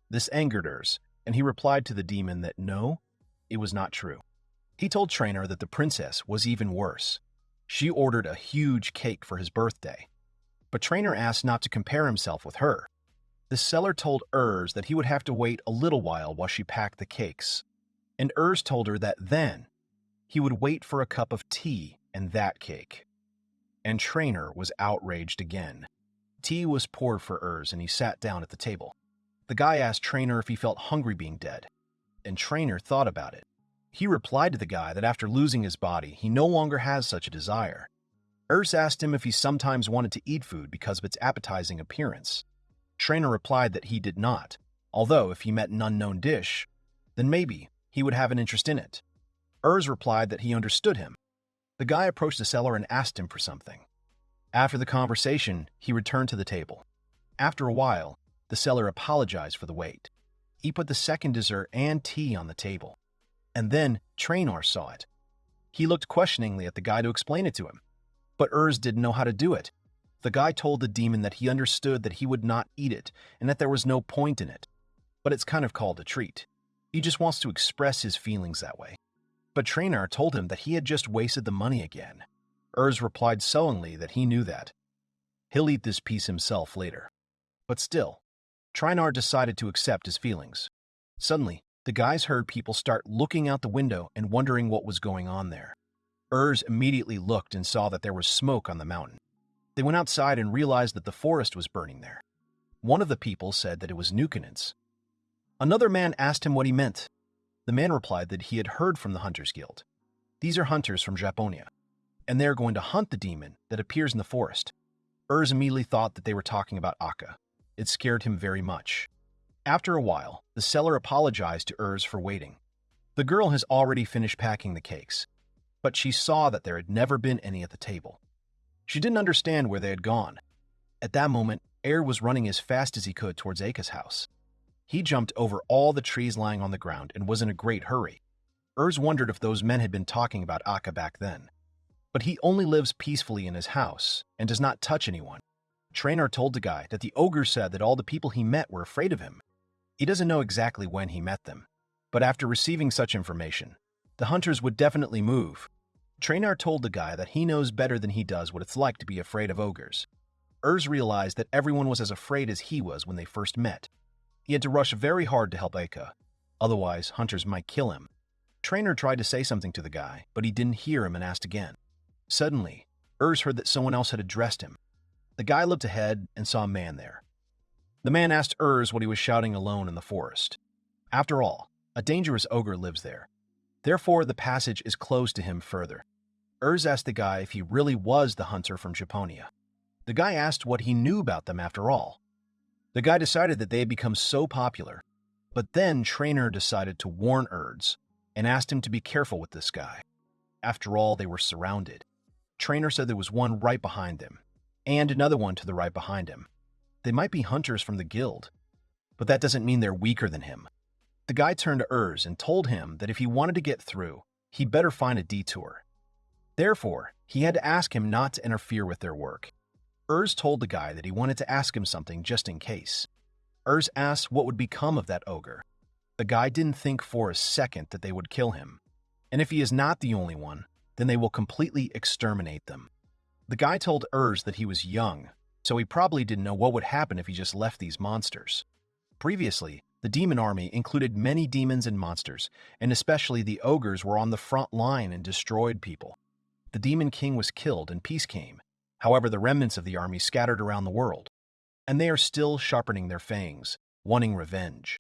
This angered Urs, and he replied to the demon that no, it was not true. He told Traynor that the princess was even worse. She ordered a huge cake for his birthday, but Traynor asked not to compare himself with her. The seller told Urs that he would have to wait a little while she packed the cakes, and Urs told her that then he would wait for a cup of tea and that cake. And Traynor was outraged again. Tea was poured for Urs, and he sat down at the table. The guy asked Traynor if he felt hungry being dead, and Traynor thought about it. He replied to the guy that after losing his body, he no longer has such a desire. Urs asked him if he sometimes wanted to eat food because of its appetizing appearance. Trainer replied that he did not, although if he met an unknown dish, then maybe he would have an interest in it. Urs replied that he understood him. The guy approached the seller and asked him for something. After the conversation, he returned to the table. After a while, the seller apologized for the wait. He put the second dessert and tea on the table. And then Trainor saw it. He looked questioningly at the guy to explain it to him. But Urs didn't know how to do it. The guy told the demon that he understood that he would not eat it and that there was no point in it. But it's kind of called a treat. He just wants to express his feelings that way. But Trainor told him that he had just wasted the money again. Urs replied sullenly that he knew that. He'll eat this piece himself later. But still, Trainor decided to accept his feelings. Suddenly, the guys heard people start looking out the window and wondering what was going on there. Urs immediately looked and saw that there was smoke on the mountain. They went outside and realized that the forest was burning there. One of the people said that it was Nukanins. Another man asked him what he meant. The man replied that he had heard from the Hunters Guild. These are hunters from Japonia, and they are going to hunt the demon that appears in the forest. Urs immediately thought that they were talking about Akka. It scared him very much. After a while, the seller apologized to Urs for waiting. The girl has already finished packing the cakes, but she saw that there had never been any at the table. She didn't understand where they had gone. At that moment, Air was running as fast as he could towards Aka's house. He jumped over all the trees lying on the ground and was in a great hurry. Urs wondered if those men had been talking about Akka back then. But he only lives peacefully in his house and does not touch anyone. Trainor told the guy that the ogre said that all the people he met were afraid of him. He doesn't know exactly when he met them, but after receiving such information, the hunters would definitely move. Trainor told the guy that he knows better than he does what it's like to be afraid of ogres. Urs realized that everyone was as afraid as he was when they first met. He had to rush very hard to help Aka, otherwise hunters might kill him. Trainor tried to say something to the guy, but he didn't hear him and asked again. Suddenly, Urs heard that someone else had addressed him. The guy looked ahead and saw a man there. The man asked Urs what he was shouting alone in the forest. After all, a dangerous ogre lives there. Therefore, the passage is closed to him further. Urs asked the guy if he really was the hunter from Japonia. The guy asked what he knew about them after all. The guy decided that they had become so popular, but then Trainor decided to warn Urs and asked him to be careful with this guy. After all, they were surrounded. Trainor said there was one right behind them, and another one to the right behind him. They might be hunters from the guild, but that doesn't mean they're weaker than him. The guy turned to Urs and told him that if he wanted to get through, he better find a detour. Therefore, he had to ask him not to interfere with their work. Urs told the guy that he wanted to ask him something just in case. Urs asked what would become of that ogre. The guy didn't think for a second that they would kill him. And if he is not the only one, then they will completely exterminate them. The guy told Urs that he was young, so he probably didn't know what would happen if he just left these monsters. Previously, the demon army included many demons and monsters, and especially the ogres were on the front line and destroyed people. The demon king was killed and peace came. However, the remnants of the army scattered around the world, and they are still sharpening their fangs, wanting revenge.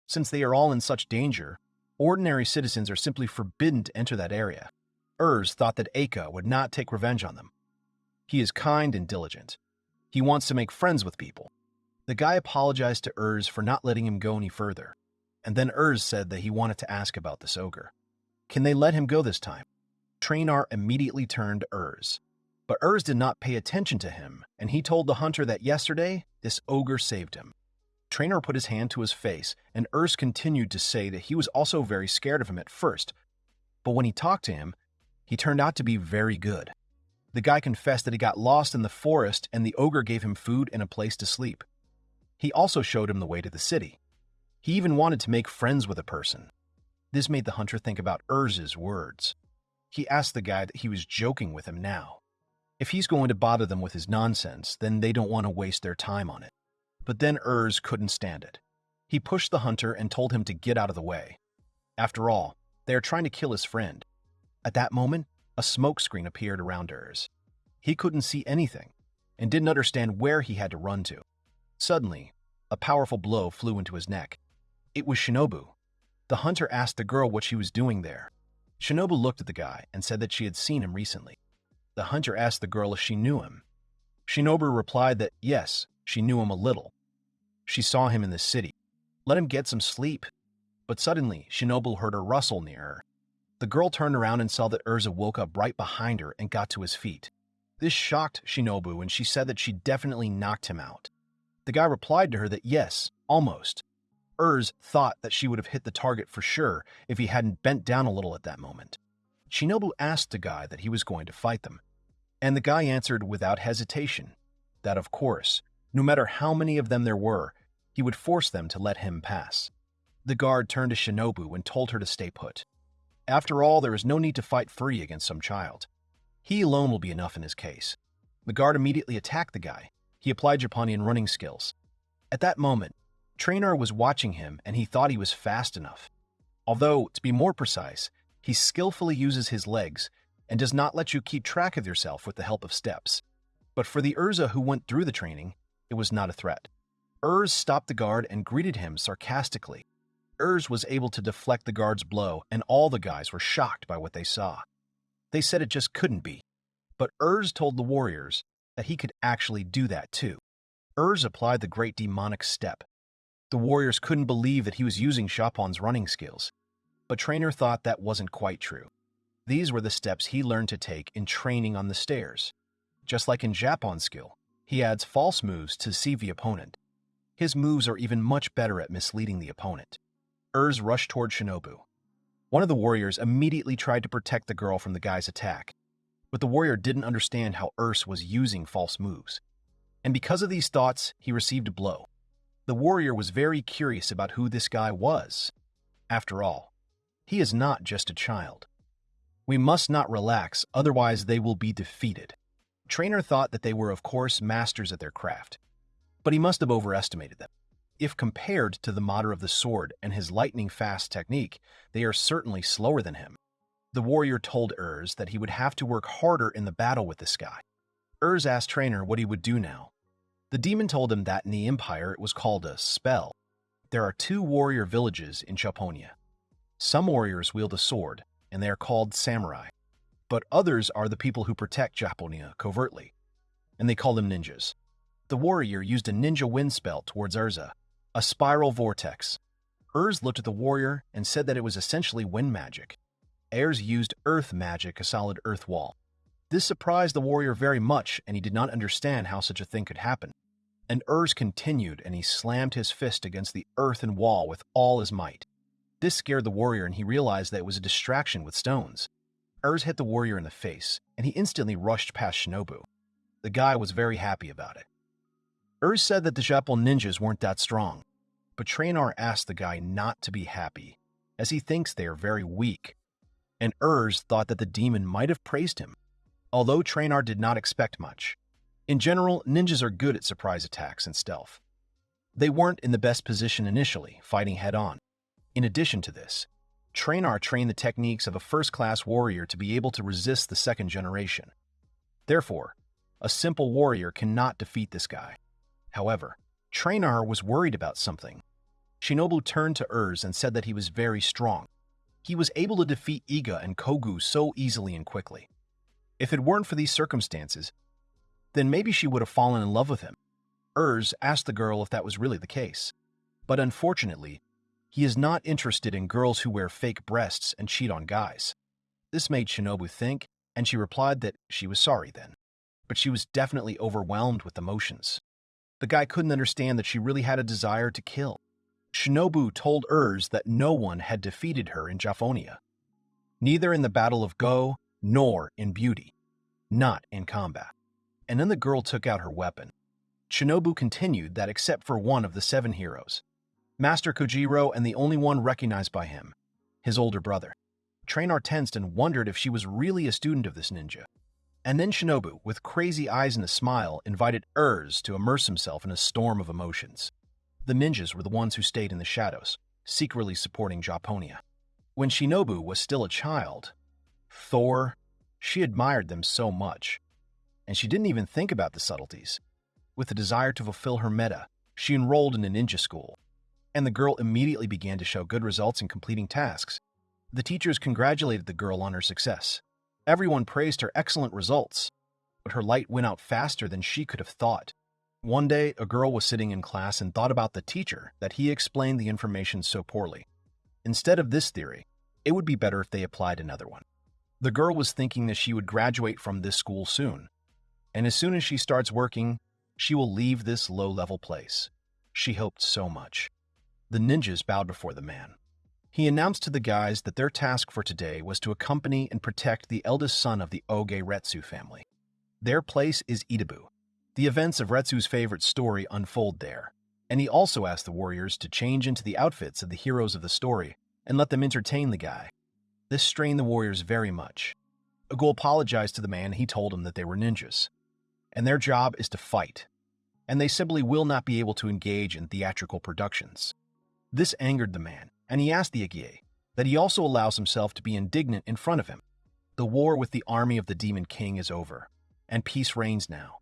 Since they are all in such danger, ordinary citizens are simply forbidden to enter that area. Urs thought that Aka would not take revenge on them. He is kind and diligent. He wants to make friends with people. The guy apologized to Urs for not letting him go any further, and then Urs said that he wanted to ask about this ogre. Can they let him go this time? Trainor immediately turned to Urs. But Urs did not pay attention to him, and he told the hunter that yesterday, this ogre saved him. Trainor put his hand to his face, and Urs continued to say that he was also very scared of him at first. But when he talked to him, he turned out to be very good. The guy confessed that he got lost in the forest and the ogre gave him food and a place to sleep. He also showed him the way to the city. He even wanted to make friends with a person. This made the hunter think about Urs's words. He asked the guy that he was joking with him now. If he's going to bother them with his nonsense, then they don't want to waste their time on it. But then Urs couldn't stand it. He pushed the hunter and told him to get out of the way. After all, they are trying to kill his friend. At that moment, a smoke screen appeared around Urs. He couldn't see anything and didn't understand where he had to run to. Suddenly, a powerful blow flew into his neck. It was Shinobu. The hunter asked the girl what she was doing there. Shinobu looked at the guy and said that she had seen him recently. The hunter asked the girl if she knew him. Shinobu replied that yes, she knew him a little. She saw him in the city. Let him get some sleep. But suddenly, Shinobu heard a rustle near her. The girl turned around and saw that Urza woke up right behind her and got to his feet. This shocked Shinobu, and she said that she definitely knocked him out. The guy replied to her that yes, almost. Thought that she would have hit the target for sure if he hadn't bent down a little at that moment. Shinobu asked the guy that he was going to fight them, and the guy answered without hesitation that, of course, no matter how many of them there were, he would force them to let him pass. The guard turned to Shinobu and told her to stay put. After all, there is no need to fight free against some child. He alone will be enough in his case. The guard immediately attacked the guy. He applied Japonian running skills. At that moment, Trainer was watching him and he thought he was fast enough. Although, to be more precise, he skillfully uses his legs and does not let you keep track of yourself with the help of steps. But for the Urza who went through the training, it was not a threat. Stopped the guard and greeted him sarcastically. Was able to deflect the guard's blow, and all the guys were shocked by what they saw. They said it just couldn't be. But told the warriors that he could actually do that too. Applied the great demonic step. The warriors couldn't believe that he was using Chapon's running skills. But Trainer thought that wasn't quite true. These were the steps he learned to take in training on the stairs. Just like in Japon's skill, he adds false moves to deceive the opponent. His moves are even much better at misleading the opponent. Rushed toward Shinobu. One of the warriors immediately tried to protect the girl from the guy's attack, but the warrior didn't understand how was using false moves. And because of these thoughts, he received a blow. The warrior was very curious about who this guy was. After all, he is not just a child. We must not relax, otherwise they will be defeated. Trainer thought that they were, of course, masters at their craft, but he must have overestimated them. If compared to the master of the sword and his lightning-fast technique, they are certainly slower than him. The warrior told that he would have to work harder in the battle with this guy. Asked Trainer what he would do now. The demon told him that in the Empire it was called a spell. There are 2 warrior villages in Japonia. Some warriors wield a sword, and they are called samurai. But others are the people who protect Japonia covertly, and they call them ninjas. The warrior used a ninja wind spell towards Urza, a spiral vortex. Looked at the warrior and said that it was essentially wind magic. Used earth magic, a solid earth wall. This surprised the warrior very much, and he did not understand how such a thing could happen. And continued, and he slammed his fist against the earthen wall with all his might. This scared the warrior, and he realized that it was a distraction with stones. Hit the warrior in the face, and he instantly rushed past Shinobu. The guy was very happy about it. Said that the Japon ninjas weren't that strong, but Trainer asked the guy not to be happy, as he thinks they are very weak. And thought that the demon might have praised him, although Trainer did not expect much. In general, ninjas are good at surprise attacks and stealth. They weren't in the best position initially, fighting head-on. In addition to this, Trainer trained the techniques of a first-class warrior to be able to resist the second generation. Therefore, a simple warrior cannot defeat this guy. However, Trainer was worried about something. Shinobu turned to and said that he was very strong. He was able to defeat Iga and Kogu so easily and quickly. If it weren't for these circumstances, then maybe she would have fallen in love with him. Asked the girl if that was really the case. But unfortunately, he is not interested in girls who wear fake breasts and cheat on guys. This made Shinobu think, and she replied that she was sorry then. But she was definitely overwhelmed with emotions. The guy couldn't understand that she really had a desire to kill. Shinobu told that no one had defeated her in Japhonia. Neither in the Battle of Go, nor in beauty. Not in combat. And then the girl took out her weapon. Shinobu continued that except for one of the 7 heroes, Master Kojiro and the only one recognized by him, his older brother. Trainer tensed and wondered if she was really a student of this ninja. And then Shinobu, with crazy eyes and a smile, invited to immerse himself in a storm of emotions. The ninjas were the ones who stayed in the shadows, secretly supporting Japonia. When Shinobu was still a child, she admired them so much. And she didn't even think about the subtleties. With the desire to fulfill her meta, she enrolled in a ninja school. And the girl immediately began to show good results in completing tasks. The teachers congratulated the girl on her success. Everyone praised her excellent results, but her light went out faster than she could have thought. One day, a girl was sitting in class and thought about the teacher that he explained the information so poorly. Instead of this theory, it would be better if they applied another one. The girl was thinking that she would graduate from this school soon, and as soon as she starts working, she will leave this low-level place. She hoped so much. The ninjas bowed before the man. He announced to the guys that their task for today was to accompany and protect the eldest son of the Oge Retsu family. Their place is Itabu. The events of Retsu's favorite story unfold there, and he also asked the warriors to change into the outfits of the heroes of the story and let them entertain the guy. This strained the warriors very much. Ugo apologized to the man and he told him that they were ninjas, and their job is to fight, and they simply will not be able to engage in theatrical productions. This angered the man, and he asked the Agie that he also allows himself to be indignant in front of him. The war with the army of the Demon King is over, and peace reigns now.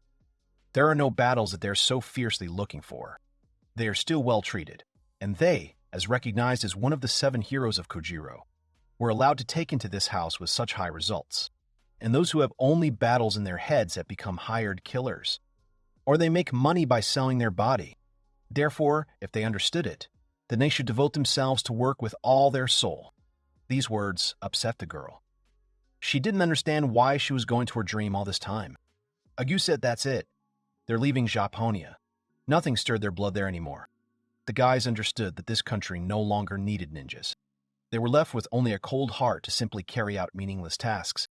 There are no battles that they're so fiercely looking for. They are still well treated, and they, as recognized as one of the 7 heroes of Kojiro, were allowed to take into this house with such high results. And those who have only battles in their heads have become hired killers, or they make money by selling their body. Therefore, if they understood it, then they should devote themselves to work with all their soul. These words upset the girl. She didn't understand why she was going to her dream all this time. Agu said that's it. They're leaving Japonia. Nothing stirred their blood there anymore. The guys understood that this country no longer needed ninjas. They were left with only a cold heart to simply carry out meaningless tasks.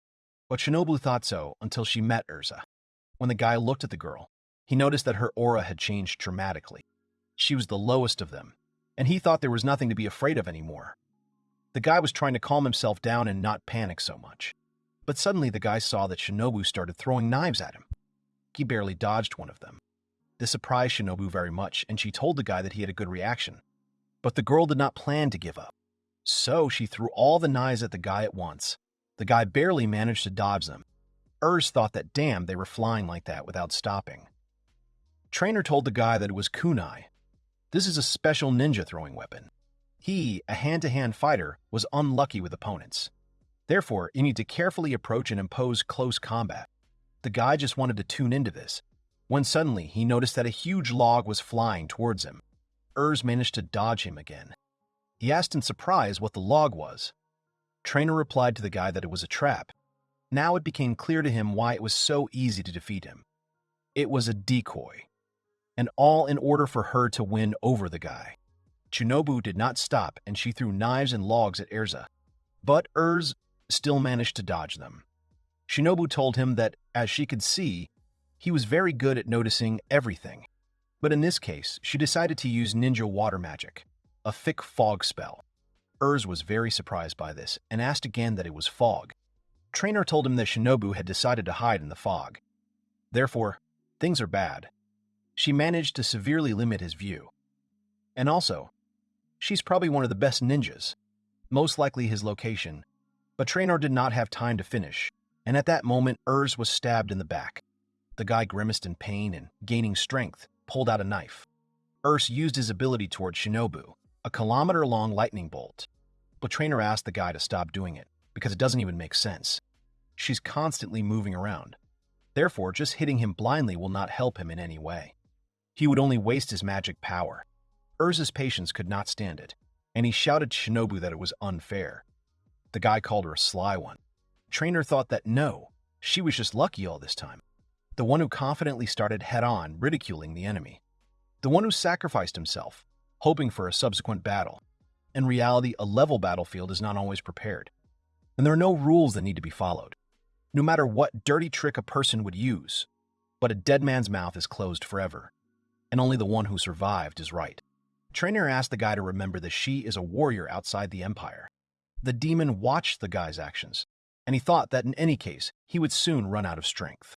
But Shinobu thought so until she met Urza. When the guy looked at the girl, he noticed that her aura had changed dramatically. She was the lowest of them, and he thought there was nothing to be afraid of anymore. The guy was trying to calm himself down and not panic so much. But suddenly the guy saw that Shinobu started throwing knives at him. He barely dodged one of them. This surprised Shinobu very much, and she told the guy that he had a good reaction. But the girl did not plan to give up. So she threw all the knives at the guy at once. The guy barely managed to dodge them. Urs thought that damn they were flying like that without stopping. Trainer told the guy that it was kunai. This is a special ninja throwing weapon. He, a hand-to-hand fighter, was unlucky with opponents. Therefore, you need to carefully approach and impose close combat. The guy just wanted to tune into this, when suddenly he noticed that a huge log was flying towards him. Urs managed to dodge him again. He asked in surprise what the log was. Trainer replied to the guy that it was a trap. Now it became clear to him why it was so easy to defeat him. It was a decoy, and all in order for her to win over the guy. Shinobu did not stop, and she threw knives and logs at Erza, but Urs still managed to dodge them. Shinobu told him that, as she could see, he was very good at noticing everything. But in this case, she decided to use ninja water magic, a thick fog spell. Urs was very surprised by this and asked again that it was fog. Trainer told him that Shinobu had decided to hide in the fog. Therefore, things are bad. She managed to severely limit his view. And also, she's probably one of the best ninjas, most likely his location. But Trainer did not have time to finish, and at that moment, Urs was stabbed in the back. The guy grimaced in pain and, gaining strength, pulled out a knife. Urs used his ability towards Shinobu, a kilometer-long lightning bolt. But Trainer asked the guy to stop doing it, because it doesn't even make sense. She's constantly moving around. Therefore, just hitting him blindly will not help him in any way. He would only waste his magic power. Urz's patience could not stand it, and he shouted to Shinobu that it was unfair. The guy called her a sly one. Trainer thought that no, she was just lucky all this time. The one who confidently started head-on, ridiculing the enemy. The one who sacrificed himself, hoping for a subsequent battle. In reality, a level battlefield is not always prepared, and there are no rules that need to be followed. No matter what dirty trick a person would use, but a dead man's mouth is closed forever, and only the one who survived is right. Trainer asked the guy to remember that she is a warrior outside the Empire. The demon watched the guy's actions, and he thought that in any case, he would soon run out of strength.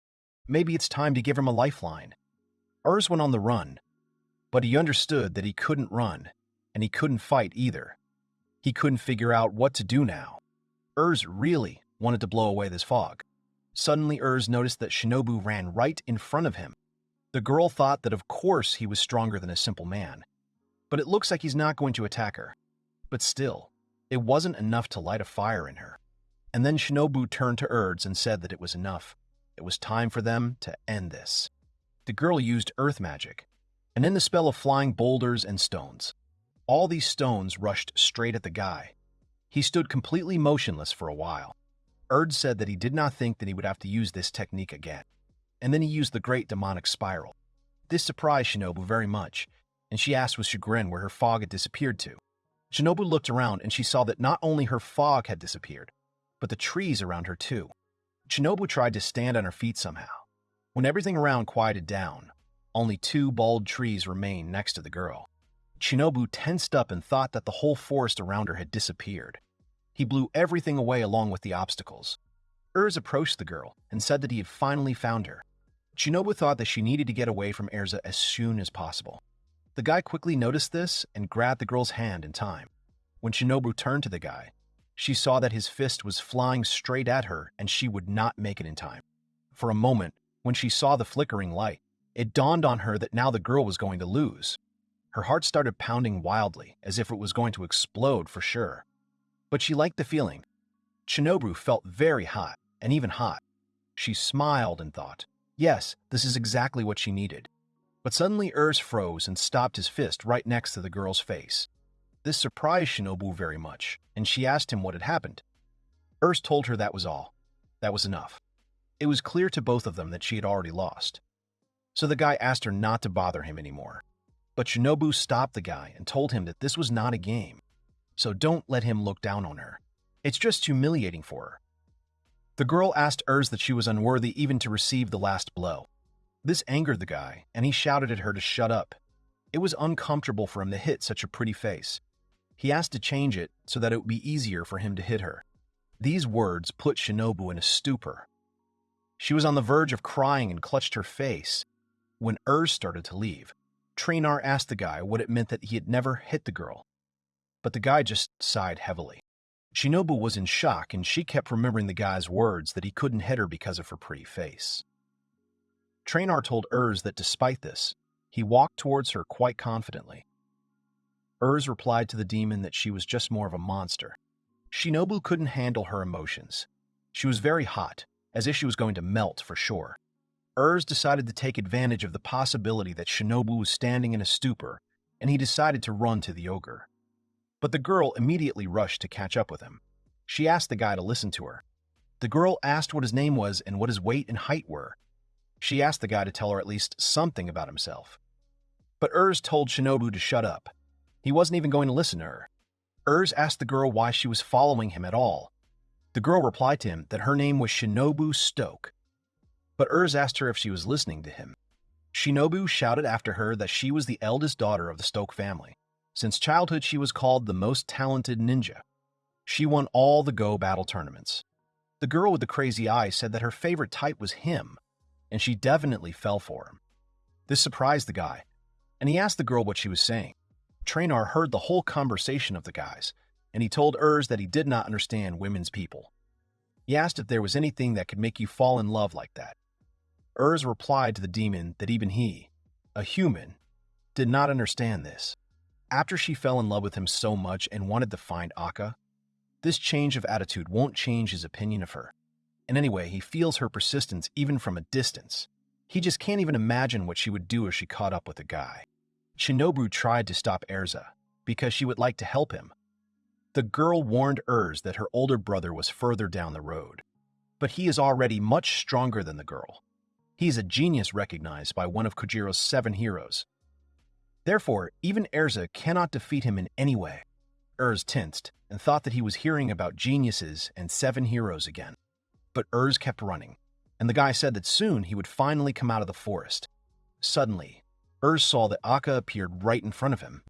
Maybe it's time to give him a lifeline. Urs went on the run, but he understood that he couldn't run, and he couldn't fight either. He couldn't figure out what to do now. Urs really wanted to blow away this fog. Suddenly, Urs noticed that Shinobu ran right in front of him. The girl thought that of course he was stronger than a simple man, but it looks like he's not going to attack her. But still, it wasn't enough to light a fire in her. And then Shinobu turned to Erds and said that it was enough. It was time for them to end this. The girl used earth magic, and in the spell of flying boulders and stones. All these stones rushed straight at the guy. He stood completely motionless for a while. Erds said that he did not think that he would have to use this technique again. And then he used the great demonic spiral. This surprised Shinobu very much, and she asked with chagrin where her fog had disappeared to. Shinobu looked around and she saw that not only her fog had disappeared, but the trees around her too. Shinobu tried to stand on her feet somehow. When everything around quieted down, only 2 bald trees remained next to the girl. Shinobu tensed up and thought that the whole forest around her had disappeared. He blew everything away along with the obstacles. Erz approached the girl and said that he had finally found her. Shinobu thought that she needed to get away from Erza as soon as possible. The guy quickly noticed this and grabbed the girl's hand in time. When Shinobu turned to the guy, she saw that his fist was flying straight at her and she would not make it in time. For a moment, when she saw the flickering light, it dawned on her that now the girl was going to lose. Her heart started pounding wildly, as if it was going to explode for sure. But she liked the feeling. Shinobu felt very hot, and even hot. She smiled and thought, yes, this is exactly what she needed. But suddenly Erz froze and stopped his fist right next to the girl's face. This surprised Shinobu very much, and she asked him what had happened. Erz told her that was all. That was enough. It was clear to both of them that she had already lost. So the guy asked her not to bother him anymore. But Shinobu stopped the guy and told him that this was not a game. So don't let him look down on her. It's just humiliating for her. The girl asked Erz that she was unworthy even to receive the last blow. This angered the guy, and he shouted at her to shut up. It was uncomfortable for him to hit such a pretty face. He asked to change it so that it would be easier for him to hit her. These words put Shinobu in a stupor. She was on the verge of crying and clutched her face. When Erz started to leave, Trainar asked the guy what it meant that he had never hit the girl. But the guy just sighed heavily. Shinobu was in shock, and she kept remembering the guy's words that he couldn't hit her because of her pretty face. Trainar told Erz that despite this, he walked towards her quite confidently. Erz replied to the demon that she was just more of a monster. Shinobu couldn't handle her emotions. She was very hot, as if she was going to melt for sure. Erz decided to take advantage of the possibility that Shinobu was standing in a stupor, and he decided to run to the ogre. But the girl immediately rushed to catch up with him. She asked the guy to listen to her. The girl asked what his name was and what his weight and height were. She asked the guy to tell her at least something about himself. But Erz told Shinobu to shut up. He wasn't even going to listen to her. Erz asked the girl why she was following him at all. The girl replied to him that her name was Shinobu Stoke. But Erz asked her if she was listening to him. Shinobu shouted after her that she was the eldest daughter of the Stoke family. Since childhood, she was called the most talented ninja. She won all the Go battle tournaments. The girl with the crazy eyes said that her favorite type was him, and she definitely fell for him. This surprised the guy, and he asked the girl what she was saying. Trainar heard the whole conversation of the guys, and he told Erz that he did not understand women's people. He asked if there was anything that could make you fall in love like that. Erz replied to the demon that even he, a human, did not understand this. After she fell in love with him so much and wanted to find Akka, this change of attitude won't change his opinion of her. And anyway, he feels her persistence even from a distance. He just can't even imagine what she would do if she caught up with a guy. Shinobu tried to stop Erza because she would like to help him. The girl warned Erz that her older brother was further down the road, but he is already much stronger than the girl. He is a genius recognized by one of Kojiro's 7 heroes. Therefore, even Erza cannot defeat him in any way. Erz tensed and thought that he was hearing about geniuses and 7 heroes again. But Erz kept running, and the guy said that soon he would finally come out of the forest. Suddenly, Erz saw that Akka appeared right in front of him.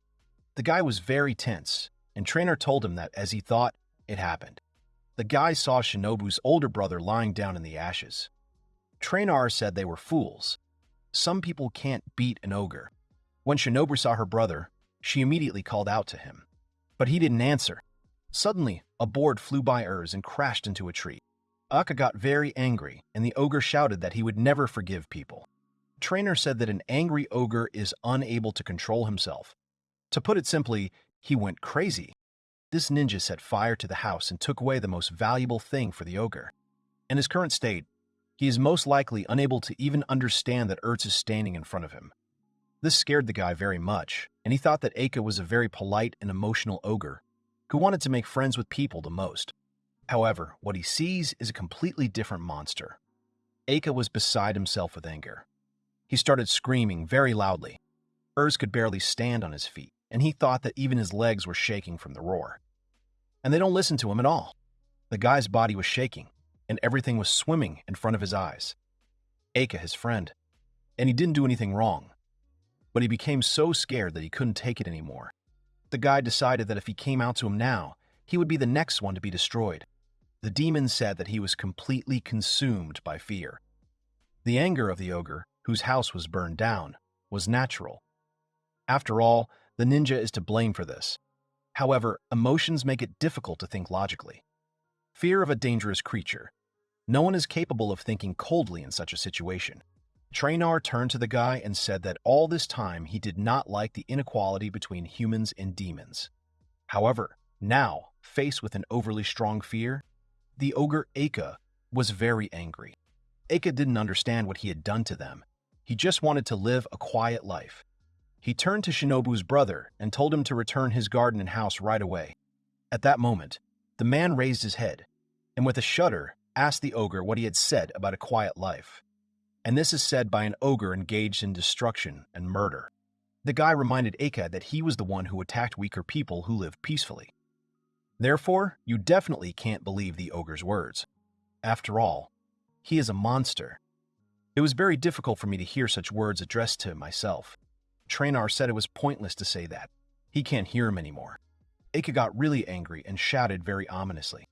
The guy was very tense, and Trainar told him that, as he thought, it happened. The guy saw Shinobu's older brother lying down in the ashes. Trainar said they were fools. Some people can't beat an ogre. When Shinobu saw her brother, she immediately called out to him. But he didn't answer. Suddenly, a board flew by Erz and crashed into a tree. Akka got very angry, and the ogre shouted that he would never forgive people. Trainar said that an angry ogre is unable to control himself. To put it simply, he went crazy. this ninja set fire to the house and took away the most valuable thing for the ogre. In his current state, he is most likely unable to even understand that Ertz is standing in front of him. This scared the guy very much, and he thought that Aka was a very polite and emotional ogre who wanted to make friends with people the most. However, what he sees is a completely different monster. Aka was beside himself with anger. He started screaming very loudly. Ertz could barely stand on his feet, and he thought that even his legs were shaking from the roar. And they don't listen to him at all. The guy's body was shaking, and everything was swimming in front of his eyes. Aka, his friend, and he didn't do anything wrong. But he became so scared that he couldn't take it anymore. The guy decided that if he came out to him now, he would be the next one to be destroyed. The demon said that he was completely consumed by fear. The anger of the ogre, whose house was burned down, was natural. After all, the ninja is to blame for this. However, emotions make it difficult to think logically. Fear of a dangerous creature. No one is capable of thinking coldly in such a situation. Trainar turned to the guy and said that all this time he did not like the inequality between humans and demons. However, now, faced with an overly strong fear, the ogre Aka was very angry. Aka didn't understand what he had done to them. He just wanted to live a quiet life. He turned to Shinobu's brother and told him to return his garden and house right away. At that moment, the man raised his head and with a shudder asked the ogre what he had said about a quiet life. And this is said by an ogre engaged in destruction and murder. The guy reminded Aka that he was the one who attacked weaker people who lived peacefully. Therefore, you definitely can't believe the ogre's words. After all, he is a monster. It was very difficult for me to hear such words addressed to myself. Trainar said it was pointless to say that. He can't hear him anymore. Aka got really angry and shouted very ominously.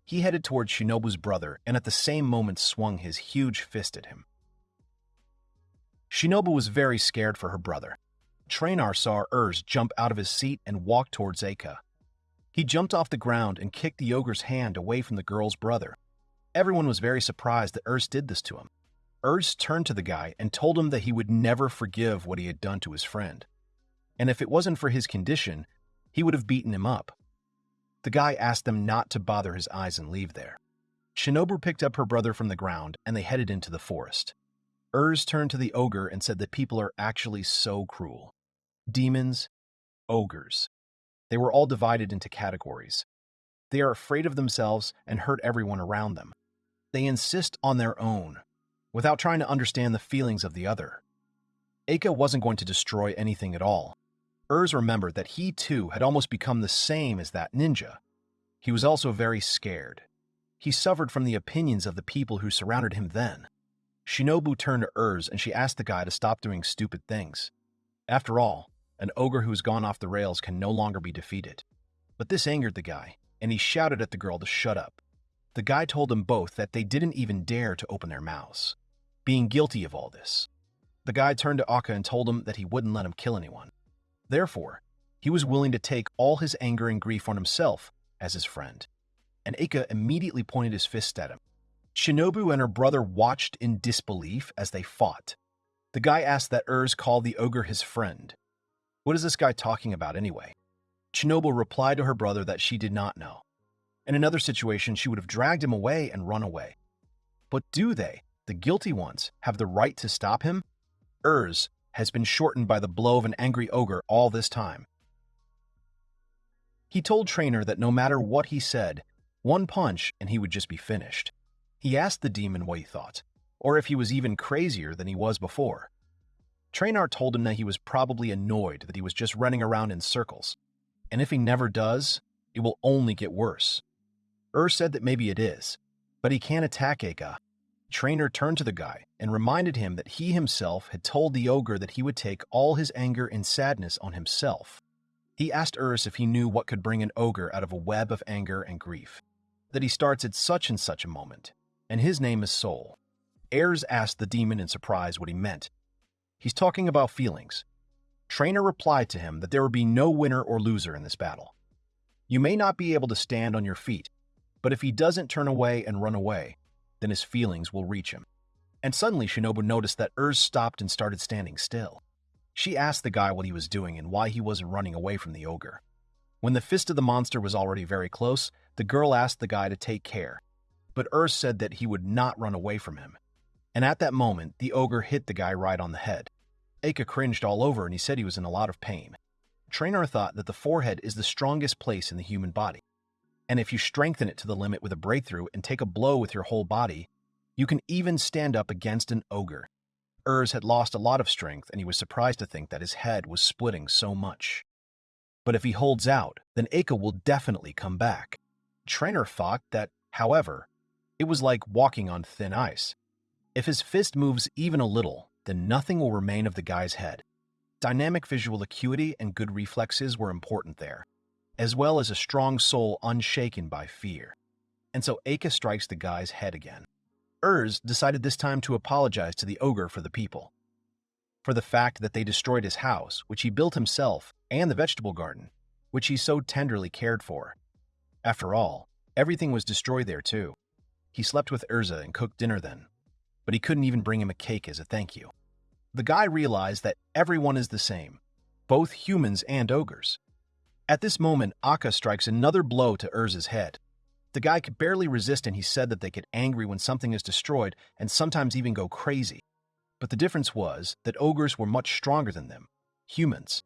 He headed towards Shinobu's brother and at the same moment swung his huge fist at him. Shinobu was very scared for her brother. Trainar saw Ertz jump out of his seat and walk towards Aka. He jumped off the ground and kicked the ogre's hand away from the girl's brother. Everyone was very surprised that Ertz did this to him. Ertz turned to the guy and told him that he would never forgive what he had done to his friend. And if it wasn't for his condition, he would have beaten him up. The guy asked them not to bother his eyes and leave there. Shinobu picked up her brother from the ground and they headed into the forest. Ertz turned to the ogre and said that people are actually so cruel. Demons, ogres. They were all divided into categories. They are afraid of themselves and hurt everyone around them. They insist on their own, without trying to understand the feelings of the other. Aka wasn't going to destroy anything at all. Ertz remembered that he too had almost become the same as that ninja. He was also very scared. He suffered from the opinions of the people who surrounded him then. Shinobu turned to Ertz and she asked the guy to stop doing stupid things. After all, an ogre who's gone off the rails can no longer be defeated. But this angered the guy, and he shouted at the girl to shut up. The guy told them both that they didn't even dare to open their mouths, being guilty of all this. The guy turned to Aka and told him that he wouldn't let him kill anyone. Therefore, he was willing to take all his anger and grief on himself as his friend. And Aka immediately pointed his fist at him. Shinobu and her brother watched in disbelief as they fought. The guy asked that Ertz call the ogre his friend. What is this guy talking about anyway? Shinobu replied to her brother that she did not know. In another situation, she would have dragged him away and run away. But do they, the guilty ones, have the right to stop him? Ertz has been shortened by the blow of an angry ogre all this time. He told Trainer that no matter what he said, one punch and he would just be finished. He asked the demon what he thought, or if he was even crazier than he was before. Trainer told him that he was probably annoyed that he was just running around in circles, and if he never does, it will only get worse. Said that maybe it is, but he can't attack Aka. Trainer turned to the guy and reminded him that he himself had told the ogre that he would take all his anger and sadness on himself. He asked Ertz if he knew what could bring an ogre out of a web of anger and grief, that he starts at such and such a moment, and his name is Soul. Heirs asked the demon in surprise what he meant. He's talking about feelings. Trainer replied to him that there would be no winner or loser in this battle. You may not be able to stand on your feet, but if he doesn't turn away and run away, then his feelings will reach him. And suddenly Shinobu noticed that Ertz stopped and started standing still. She asked the guy what he was doing and why he wasn't running away from the ogre. When the fist of the monster was already very close, the girl asked the guy to take care, but heirs said that he would not run away from him. And at that moment, the ogre hit the guy right on the head. Eika cringed all over and he said he was in a lot of pain. Trainer thought that the forehead is the strongest place in the human body, and if you strengthen it to the limit with a breakthrough and take a blow with your whole body, you can even stand up against an ogre. Heirs had lost a lot of strength and he was surprised to think that his head was splitting so much. But if he holds out, then Eika will definitely come back. Trainer thought that, however, it was like walking on thin ice. If his fist moves even a little, then nothing will remain of the guy's head. Dynamic visual acuity and good reflexes were important there, as well as a strong soul unshaken by fear. And so Eika strikes the guy's head again. Heirs decided this time to apologize to the ogre for the people, for the fact that they destroyed his house, which he built himself, and the vegetable garden, which he so tenderly cared for. After all, everything was destroyed there too. He slept with Urza and cooked dinner then, but he couldn't even bring him a cake as a thank you. The guy realized that everyone is the same, both humans and ogres. At this moment, Akka strikes another blow to Urza's head. The guy could barely resist and he said that they get angry when something is destroyed and sometimes even go crazy. But the difference was that ogres were much stronger than them, humans.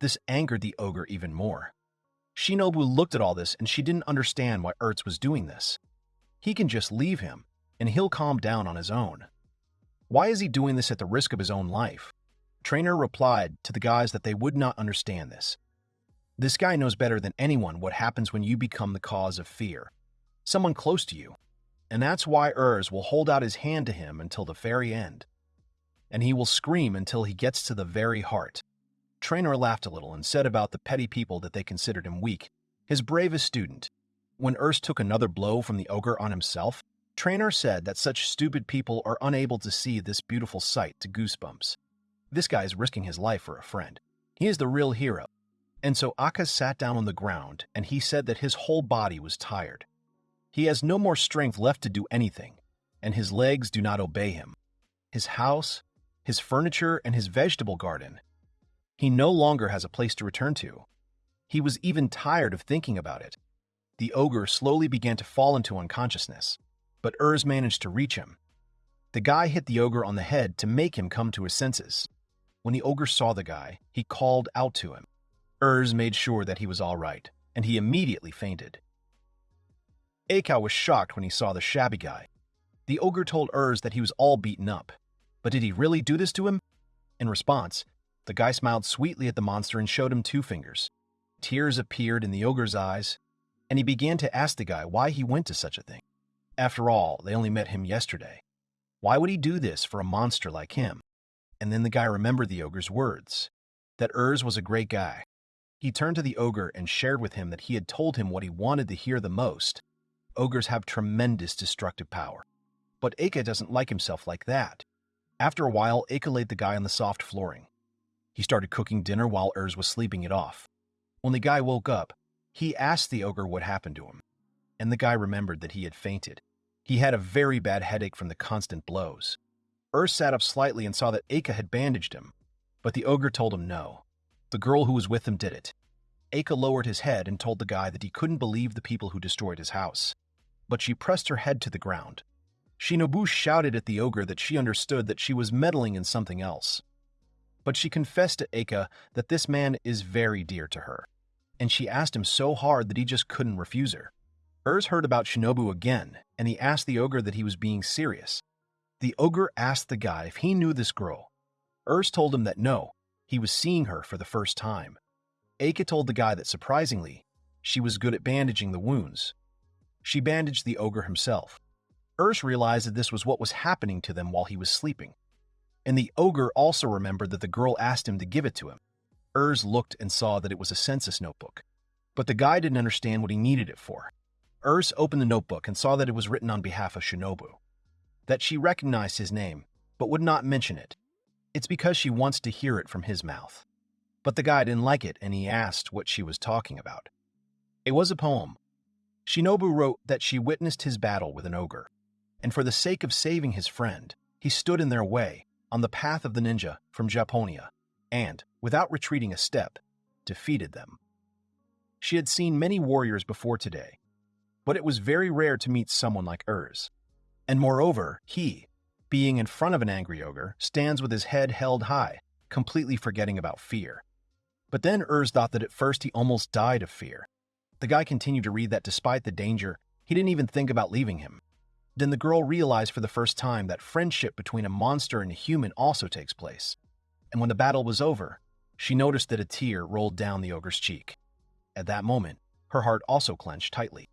This angered the ogre even more. Shinobu looked at all this and she didn't understand why Ertz was doing this. He can just leave him, and he'll calm down on his own. Why is he doing this at the risk of his own life? Trainer replied to the guys that they would not understand this. This guy knows better than anyone what happens when you become the cause of fear. Someone close to you. And that's why Heirs will hold out his hand to him until the very end. And he will scream until he gets to the very heart. Trainer laughed a little and said about the petty people that they considered him weak, his bravest student. When Urs took another blow from the ogre on himself, Trainer said that such stupid people are unable to see this beautiful sight to goosebumps. This guy is risking his life for a friend. He is the real hero. And so Akka sat down on the ground and he said that his whole body was tired. He has no more strength left to do anything, and his legs do not obey him. His house, his furniture, and his vegetable garden. He no longer has a place to return to. He was even tired of thinking about it. The ogre slowly began to fall into unconsciousness, but Urs managed to reach him. The guy hit the ogre on the head to make him come to his senses. When the ogre saw the guy, he called out to him. Urs made sure that he was all right, and he immediately fainted. Eika was shocked when he saw the shabby guy. The ogre told Urs that he was all beaten up. But did he really do this to him? In response, the guy smiled sweetly at the monster and showed him 2 fingers. Tears appeared in the ogre's eyes, and he began to ask the guy why he went to such a thing. After all, they only met him yesterday. Why would he do this for a monster like him? And then the guy remembered the ogre's words, that Urs was a great guy. He turned to the ogre and shared with him that he had told him what he wanted to hear the most. Ogres have tremendous destructive power. But Eika doesn't like himself like that. After a while, Eika laid the guy on the soft flooring. He started cooking dinner while Urs was sleeping it off. When the guy woke up, he asked the ogre what happened to him. And the guy remembered that he had fainted. He had a very bad headache from the constant blows. Urs sat up slightly and saw that Eika had bandaged him. But the ogre told him no. The girl who was with him did it. Eika lowered his head and told the guy that he couldn't believe the people who destroyed his house. But she pressed her head to the ground. Shinobu shouted at the ogre that she understood that she was meddling in something else. But she confessed to Eika that this man is very dear to her, and she asked him so hard that he just couldn't refuse her. Urs heard about Shinobu again, and he asked the ogre that he was being serious. The ogre asked the guy if he knew this girl. Urs told him that no, he was seeing her for the first time. Eika told the guy that surprisingly, she was good at bandaging the wounds. She bandaged the ogre himself. Urs realized that this was what was happening to them while he was sleeping. And the ogre also remembered that the girl asked him to give it to him. Urs looked and saw that it was a census notebook. But the guy didn't understand what he needed it for. Urs opened the notebook and saw that it was written on behalf of Shinobu. That she recognized his name, but would not mention it. It's because she wants to hear it from his mouth. But the guy didn't like it and he asked what she was talking about. It was a poem. Shinobu wrote that she witnessed his battle with an ogre. And for the sake of saving his friend, he stood in their way, on the path of the ninja from Japonia, and, without retreating a step, defeated them. She had seen many warriors before today, but it was very rare to meet someone like heirs. And moreover, he, being in front of an angry ogre, stands with his head held high, completely forgetting about fear. But then heirs thought that at first he almost died of fear. The guy continued to read that despite the danger, he didn't even think about leaving him. Then the girl realized for the first time that friendship between a monster and a human also takes place. And when the battle was over, she noticed that a tear rolled down the ogre's cheek. At that moment, her heart also clenched tightly.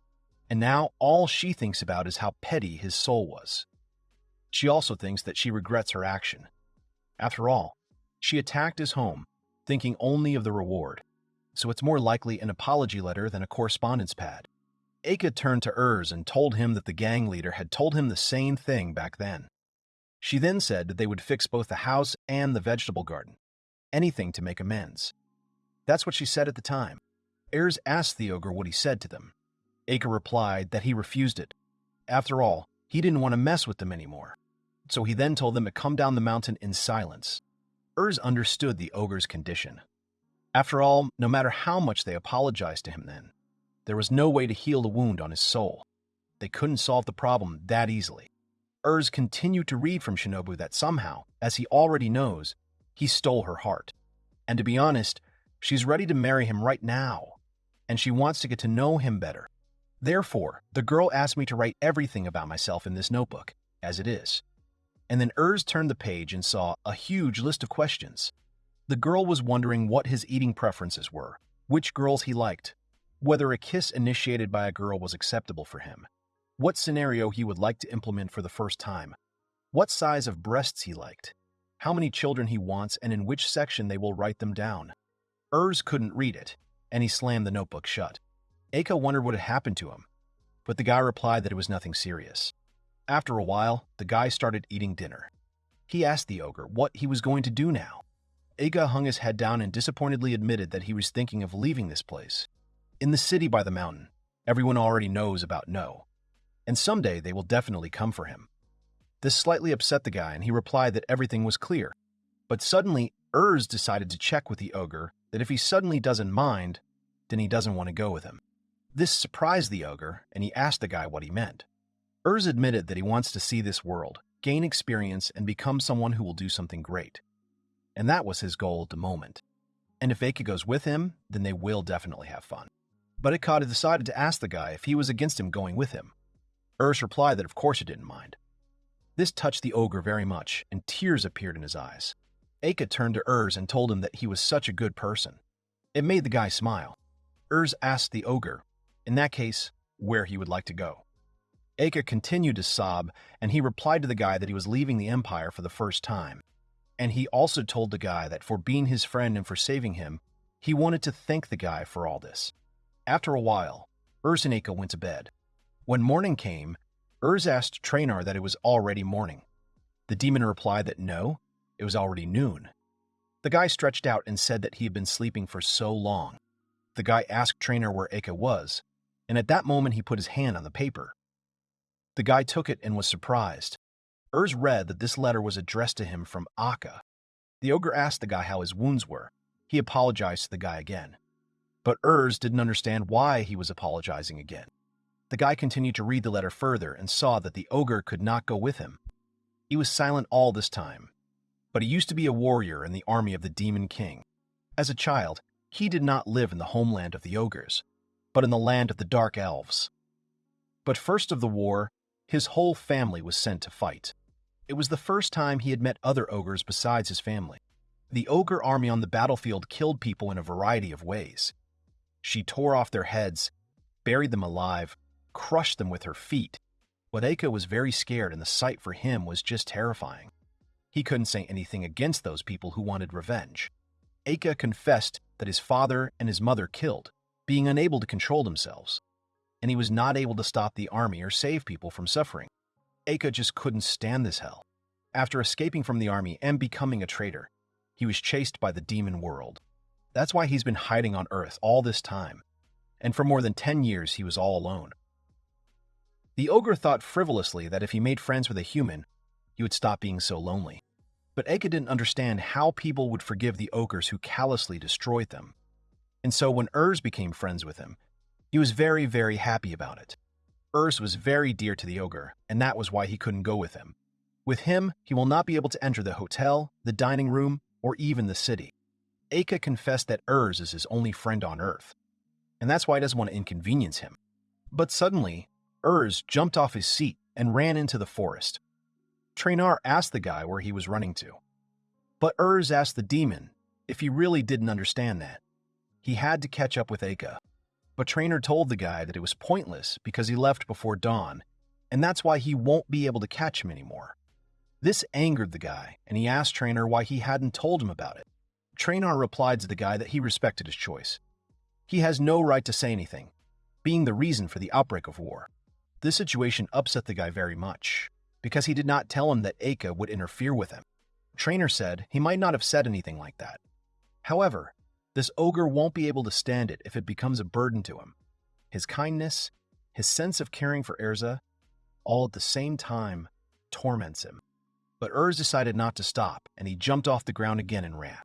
And now all she thinks about is how petty his soul was. She also thinks that she regrets her action. After all, she attacked his home, thinking only of the reward. So it's more likely an apology letter than a correspondence pad. Eika turned to heirs and told him that the gang leader had told him the same thing back then. She then said that they would fix both the house and the vegetable garden. Anything to make amends. That's what she said at the time. Heirs asked the ogre what he said to them. Eika replied that he refused it. After all, he didn't want to mess with them anymore. So he then told them to come down the mountain in silence. Heirs understood the ogre's condition. After all, no matter how much they apologized to him then, there was no way to heal the wound on his soul. They couldn't solve the problem that easily. Heirs continued to read from Shinobu that somehow, as he already knows, he stole her heart. And to be honest, she's ready to marry him right now, and she wants to get to know him better. Therefore, the girl asked me to write everything about myself in this notebook, as it is. And then heirs turned the page and saw a huge list of questions. The girl was wondering what his eating preferences were, which girls he liked, whether a kiss initiated by a girl was acceptable for him, what scenario he would like to implement for the first time, what size of breasts he liked, how many children he wants, and in which section they will write them down. Heirs couldn't read it, and he slammed the notebook shut. Eika wondered what had happened to him, but the guy replied that it was nothing serious. After a while, the guy started eating dinner. He asked the ogre what he was going to do now. Eika hung his head down and disappointedly admitted that he was thinking of leaving this place. In the city by the mountain, everyone already knows about No, and someday they will definitely come for him. This slightly upset the guy, and he replied that everything was clear. But suddenly, heirs decided to check with the ogre that if he suddenly doesn't mind, then he doesn't want to go with him. This surprised the ogre, and he asked the guy what he meant. Heirs admitted that he wants to see this world, gain experience, and become someone who will do something great. And that was his goal at the moment. And if Eika goes with him, then they will definitely have fun. But Eika decided to ask the guy if he was against him going with him. Heirs replied that of course he didn't mind. This touched the ogre very much, and tears appeared in his eyes. Eika turned to heirs and told him that he was such a good person. It made the guy smile. Heirs asked the ogre, in that case, where he would like to go. Eika continued to sob, and he replied to the guy that he was leaving the empire for the first time. And he also told the guy that for being his friend and for saving him, he wanted to thank the guy for all this. After a while, heirs and Eika went to bed. When morning came, heirs asked Traynor that it was already morning. The demon replied that no, it was already noon. The guy stretched out and said that he had been sleeping for so long. The guy asked Traynor where Eika was, and at that moment he put his hand on the paper. The guy took it and was surprised. Heirs read that this letter was addressed to him from Akka. The ogre asked the guy how his wounds were. He apologized to the guy again. But heirs didn't understand why he was apologizing again. The guy continued to read the letter further and saw that the ogre could not go with him. He was silent all this time, but he used to be a warrior in the army of the Demon King. As a child, he did not live in the homeland of the ogres, but in the land of the Dark Elves. But first of the war, his whole family was sent to fight. It was the first time he had met other ogres besides his family. The ogre army on the battlefield killed people in a variety of ways. She tore off their heads, buried them alive, crushed them with her feet. But Eika was very scared, and the sight for him was just terrifying. He couldn't say anything against those people who wanted revenge. Eika confessed that his father and his mother killed, being unable to control themselves, and he was not able to stop the army or save people from suffering. Eika just couldn't stand this hell. After escaping from the army and becoming a traitor, he was chased by the demon world. That's why he's been hiding on Earth all this time, and for more than 10 years he was all alone. The ogre thought frivolously that if he made friends with a human, he would stop being so lonely. But Eika didn't understand how people would forgive the ogres who callously destroyed them. And so when Urs became friends with him, he was very, very happy about it. Urs was very dear to the ogre, and that was why he couldn't go with him. With him, he will not be able to enter the hotel, the dining room, or even the city. Aka confessed that Urs is his only friend on Earth, and that's why he doesn't want to inconvenience him. But suddenly, Urs jumped off his seat and ran into the forest. Traynor asked the guy where he was running to. But Urs asked the demon if he really didn't understand that. He had to catch up with Aka. But Traynor told the guy that it was pointless because he left before dawn, and that's why he won't be able to catch him anymore. This angered the guy, and he asked Traynor why he hadn't told him about it. Traynor replied to the guy that he respected his choice. He has no right to say anything, being the reason for the outbreak of war. This situation upset the guy very much, because he did not tell him that Aka would interfere with him. Traynor said he might not have said anything like that. However, this ogre won't be able to stand it if it becomes a burden to him. His kindness, his sense of caring for Erza, all at the same time, torments him. But Urs decided not to stop, and he jumped off the ground again and ran.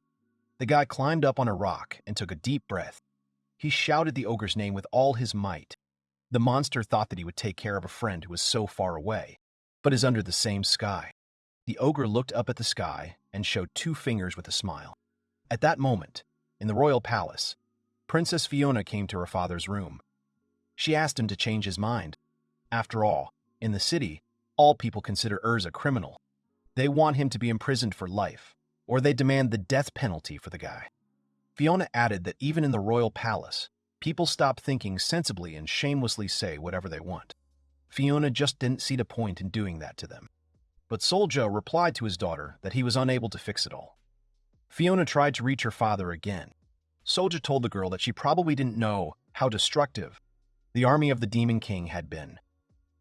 The guy climbed up on a rock and took a deep breath. He shouted the ogre's name with all his might. The monster thought that he would take care of a friend who was so far away, but is under the same sky. The ogre looked up at the sky and showed 2 fingers with a smile. At that moment, in the royal palace, Princess Fiona came to her father's room. She asked him to change his mind. After all, in the city, all people consider Urs a criminal. They want him to be imprisoned for life, or they demand the death penalty for the guy. Fiona added that even in the royal palace, people stop thinking sensibly and shamelessly say whatever they want. Fiona just didn't see the point in doing that to them. But Solja replied to his daughter that he was unable to fix it all. Fiona tried to reach her father again. Solja told the girl that she probably didn't know how destructive the army of the Demon King had been.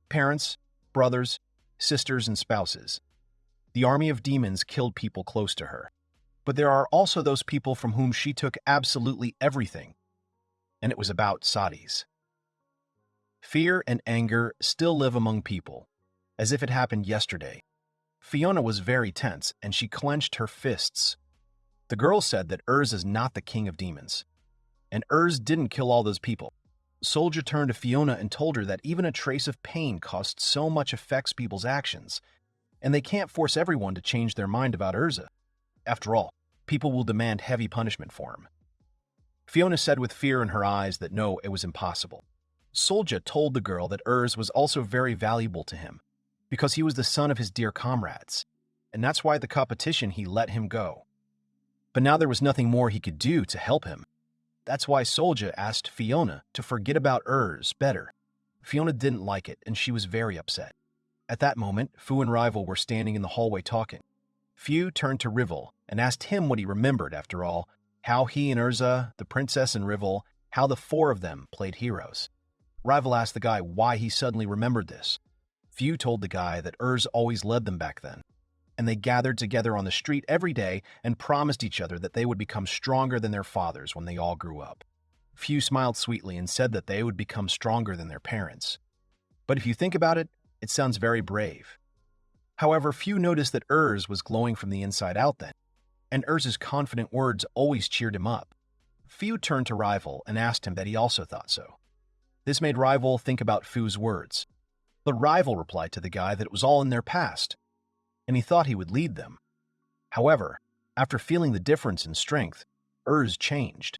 Parents, brothers, sisters, and spouses. The army of demons killed people close to her. But there are also those people from whom she took absolutely everything. And it was about Sadis. Fear and anger still live among people, as if it happened yesterday. Fiona was very tense, and she clenched her fists. The girl said that Urs is not the king of demons, and Urs didn't kill all those people. Soldier turned to Fiona and told her that even a trace of pain caused so much affects people's actions, and they can't force everyone to change their mind about Urza. After all, people will demand heavy punishment for him. Fiona said with fear in her eyes that no, it was impossible. Solja told the girl that Urs was also very valuable to him, because he was the son of his dear comrades, and that's why the competition he let him go. But now there was nothing more he could do to help him. That's why Solja asked Fiona to forget about Urs better. Fiona didn't like it, and she was very upset. At that moment, Fu and Rival were standing in the hallway talking. Fu turned to Rival and asked him what he remembered, after all, how he and Urza, the princess and Rival, how the 4 of them played heroes. Rival asked the guy why he suddenly remembered this. Fu told the guy that Urs always led them back then, and they gathered together on the street every day and promised each other that they would become stronger than their fathers when they all grew up. Fu smiled sweetly and said that they would become stronger than their parents. But if you think about it, it sounds very brave. However, Fu noticed that Urs was glowing from the inside out then, and Urs's confident words always cheered him up. Fu turned to Rival and asked him that he also thought so. This made Rival think about Fu's words. But Rival replied to the guy that it was all in their past, and he thought he would lead them. However, after feeling the difference in strength, Urs changed.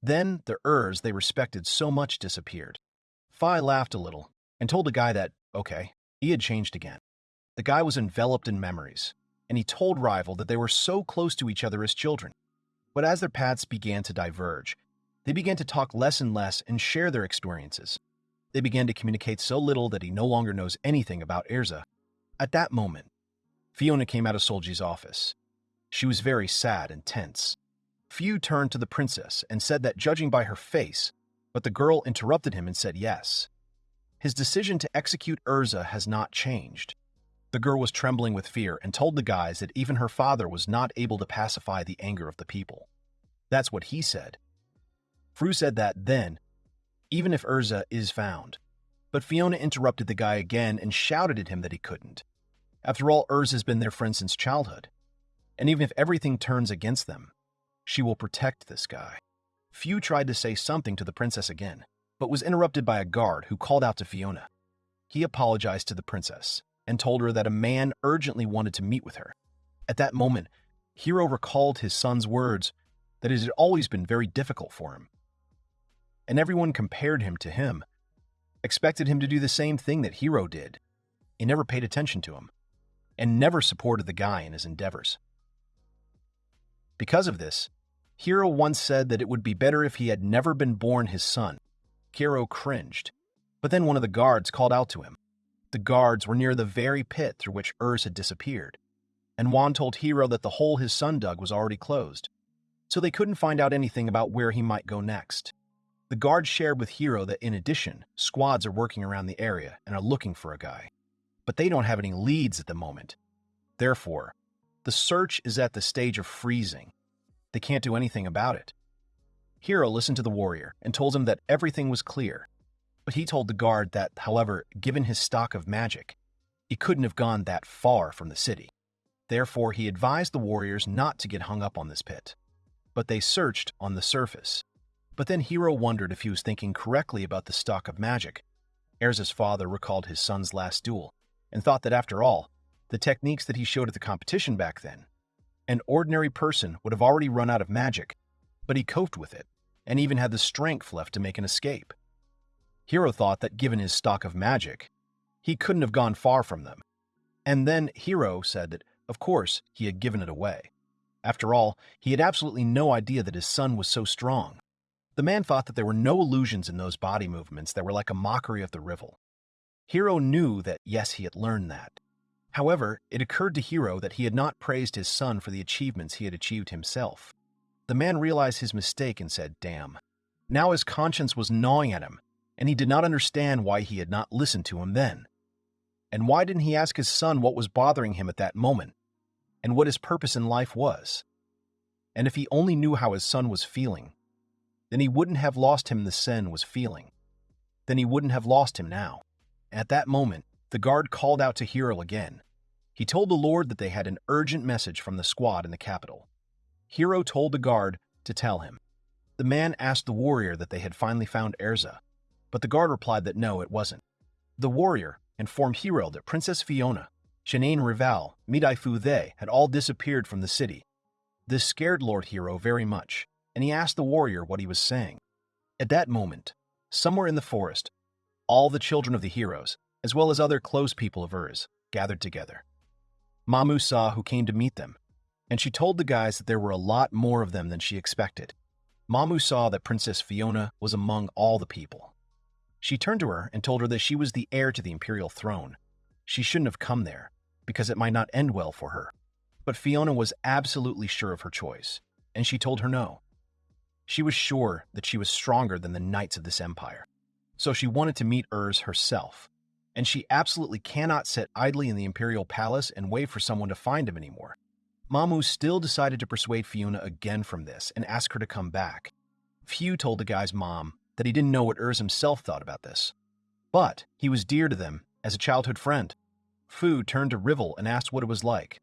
Then the Urs they respected so much disappeared. Fi laughed a little and told the guy that, okay, he had changed again. The guy was enveloped in memories, and he told Rival that they were so close to each other as children. But as their paths began to diverge, they began to talk less and less and share their experiences. They began to communicate so little that he no longer knows anything about Erza. At that moment, Fiona came out of Solji's office. She was very sad and tense. Fu turned to the princess and said that judging by her face, but the girl interrupted him and said yes. His decision to execute Erza has not changed. The girl was trembling with fear and told the guys that even her father was not able to pacify the anger of the people. That's what he said. Fru said that then, even if Erza is found. But Fiona interrupted the guy again and shouted at him that he couldn't. After all, Urs has been their friend since childhood. And even if everything turns against them, she will protect this guy. Few tried to say something to the princess again, but was interrupted by a guard who called out to Fiona. He apologized to the princess and told her that a man urgently wanted to meet with her. At that moment, Hiro recalled his son's words that it had always been very difficult for him. And everyone compared him to him, expected him to do the same thing that Hiro did. He never paid attention to him, and never supported the guy in his endeavors. Because of this, Hiro once said that it would be better if he had never been born his son. Hiro cringed, but then one of the guards called out to him. The guards were near the very pit through which Urs had disappeared, and Juan told Hiro that the hole his son dug was already closed, so they couldn't find out anything about where he might go next. The guards shared with Hiro that in addition, squads are working around the area and are looking for a guy, but they don't have any leads at the moment. Therefore, the search is at the stage of freezing. They can't do anything about it. Hiro listened to the warrior and told him that everything was clear, but he told the guard that, however, given his stock of magic, he couldn't have gone that far from the city. Therefore, he advised the warriors not to get hung up on this pit, but they searched on the surface. But then Hiro wondered if he was thinking correctly about the stock of magic. Heirs' father recalled his son's last duel and thought that after all, the techniques that he showed at the competition back then, an ordinary person would have already run out of magic, but he coped with it and even had the strength left to make an escape. Hiro thought that given his stock of magic, he couldn't have gone far from them. And then Hiro said that, of course, he had given it away. After all, he had absolutely no idea that his son was so strong. The man thought that there were no illusions in those body movements that were like a mockery of the rivel. Hiro knew that, yes, he had learned that. However, it occurred to Hiro that he had not praised his son for the achievements he had achieved himself. The man realized his mistake and said, damn. Now his conscience was gnawing at him, and he did not understand why he had not listened to him then. And why didn't he ask his son what was bothering him at that moment, and what his purpose in life was? And if he only knew how his son was feeling, then he wouldn't have lost him the Sen was feeling. Then he wouldn't have lost him now. At that moment, the guard called out to Hiro again. He told the Lord that they had an urgent message from the squad in the capital. Hiro told the guard to tell him. The man asked the warrior that they had finally found Erza, but the guard replied that no, it wasn't. The warrior informed Hiro that Princess Fiona, Shanae Rival, Midai Fu-They had all disappeared from the city. This scared Lord Hiro very much, and he asked the warrior what he was saying. At that moment, somewhere in the forest, all the children of the heroes, as well as other close people of Urs, gathered together. Mamu saw who came to meet them, and she told the guys that there were a lot more of them than she expected. Mamu saw that Princess Fiona was among all the people. She turned to her and told her that she was the heir to the imperial throne. She shouldn't have come there, because it might not end well for her. But Fiona was absolutely sure of her choice, and she told her no. She was sure that she was stronger than the knights of this empire. So she wanted to meet Urs herself, and she absolutely cannot sit idly in the imperial palace and wait for someone to find him anymore. Mamu still decided to persuade Fiona again from this and ask her to come back. Few told the guy's mom that he didn't know what Urs himself thought about this. But he was dear to them as a childhood friend. Fu turned to Rival and asked what it was like.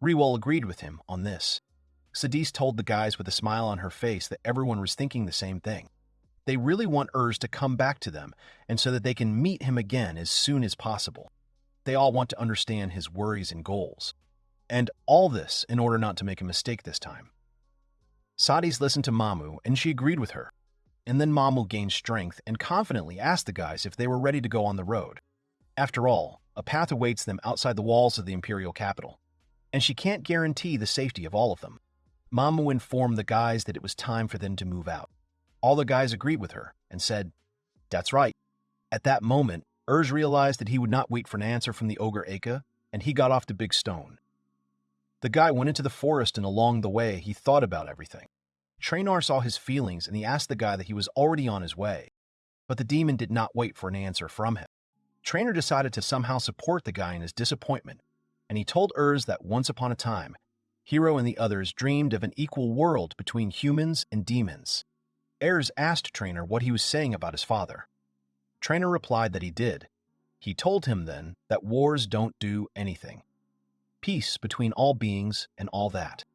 Riwal agreed with him on this. Sadis told the guys with a smile on her face that everyone was thinking the same thing. They really want Urs to come back to them, and so that they can meet him again as soon as possible. They all want to understand his worries and goals. And all this in order not to make a mistake this time. Sadis listened to Mamu, and she agreed with her. And then Mamu gained strength and confidently asked the guys if they were ready to go on the road. After all, a path awaits them outside the walls of the imperial capital, and she can't guarantee the safety of all of them. Mamu informed the guys that it was time for them to move out. All the guys agreed with her and said, "That's right." At that moment, Urs realized that he would not wait for an answer from the ogre Aka, and he got off the big stone. The guy went into the forest, and along the way, he thought about everything. Traynor saw his feelings, and he asked the guy that he was already on his way, but the demon did not wait for an answer from him. Traynor decided to somehow support the guy in his disappointment, and he told Urs that once upon a time, Hiro and the others dreamed of an equal world between humans and demons. Urs asked Traynor what he was saying about his father. Traynor replied that he did. He told him then that wars don't do anything. Peace between all beings and all that.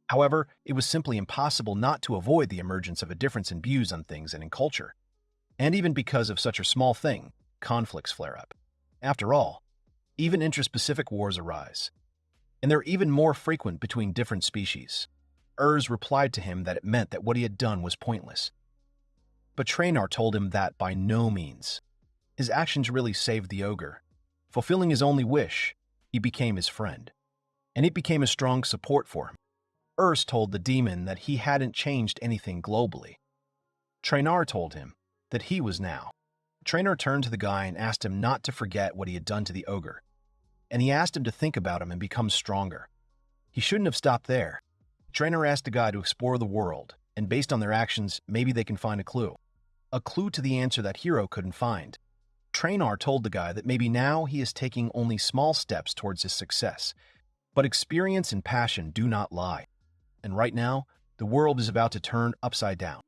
However, it was simply impossible not to avoid the emergence of a difference in views on things and in culture. And even because of such a small thing, conflicts flare up. After all, even interspecific wars arise, and they're even more frequent between different species. Heirs replied to him that it meant that what he had done was pointless. But Traynor told him that by no means. His actions really saved the ogre. Fulfilling his only wish, he became his friend, and it became a strong support for him. Heirs told the demon that he hadn't changed anything globally. Traynor told him that he was now. Traynor turned to the guy and asked him not to forget what he had done to the ogre, and he asked him to think about him and become stronger. He shouldn't have stopped there. Traynor asked the guy to explore the world, and based on their actions, maybe they can find a clue. A clue to the answer that hero couldn't find. Traynor told the guy that maybe now he is taking only small steps towards his success, but experience and passion do not lie. And right now, the world is about to turn upside down,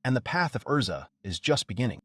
and the path of Urza is just beginning.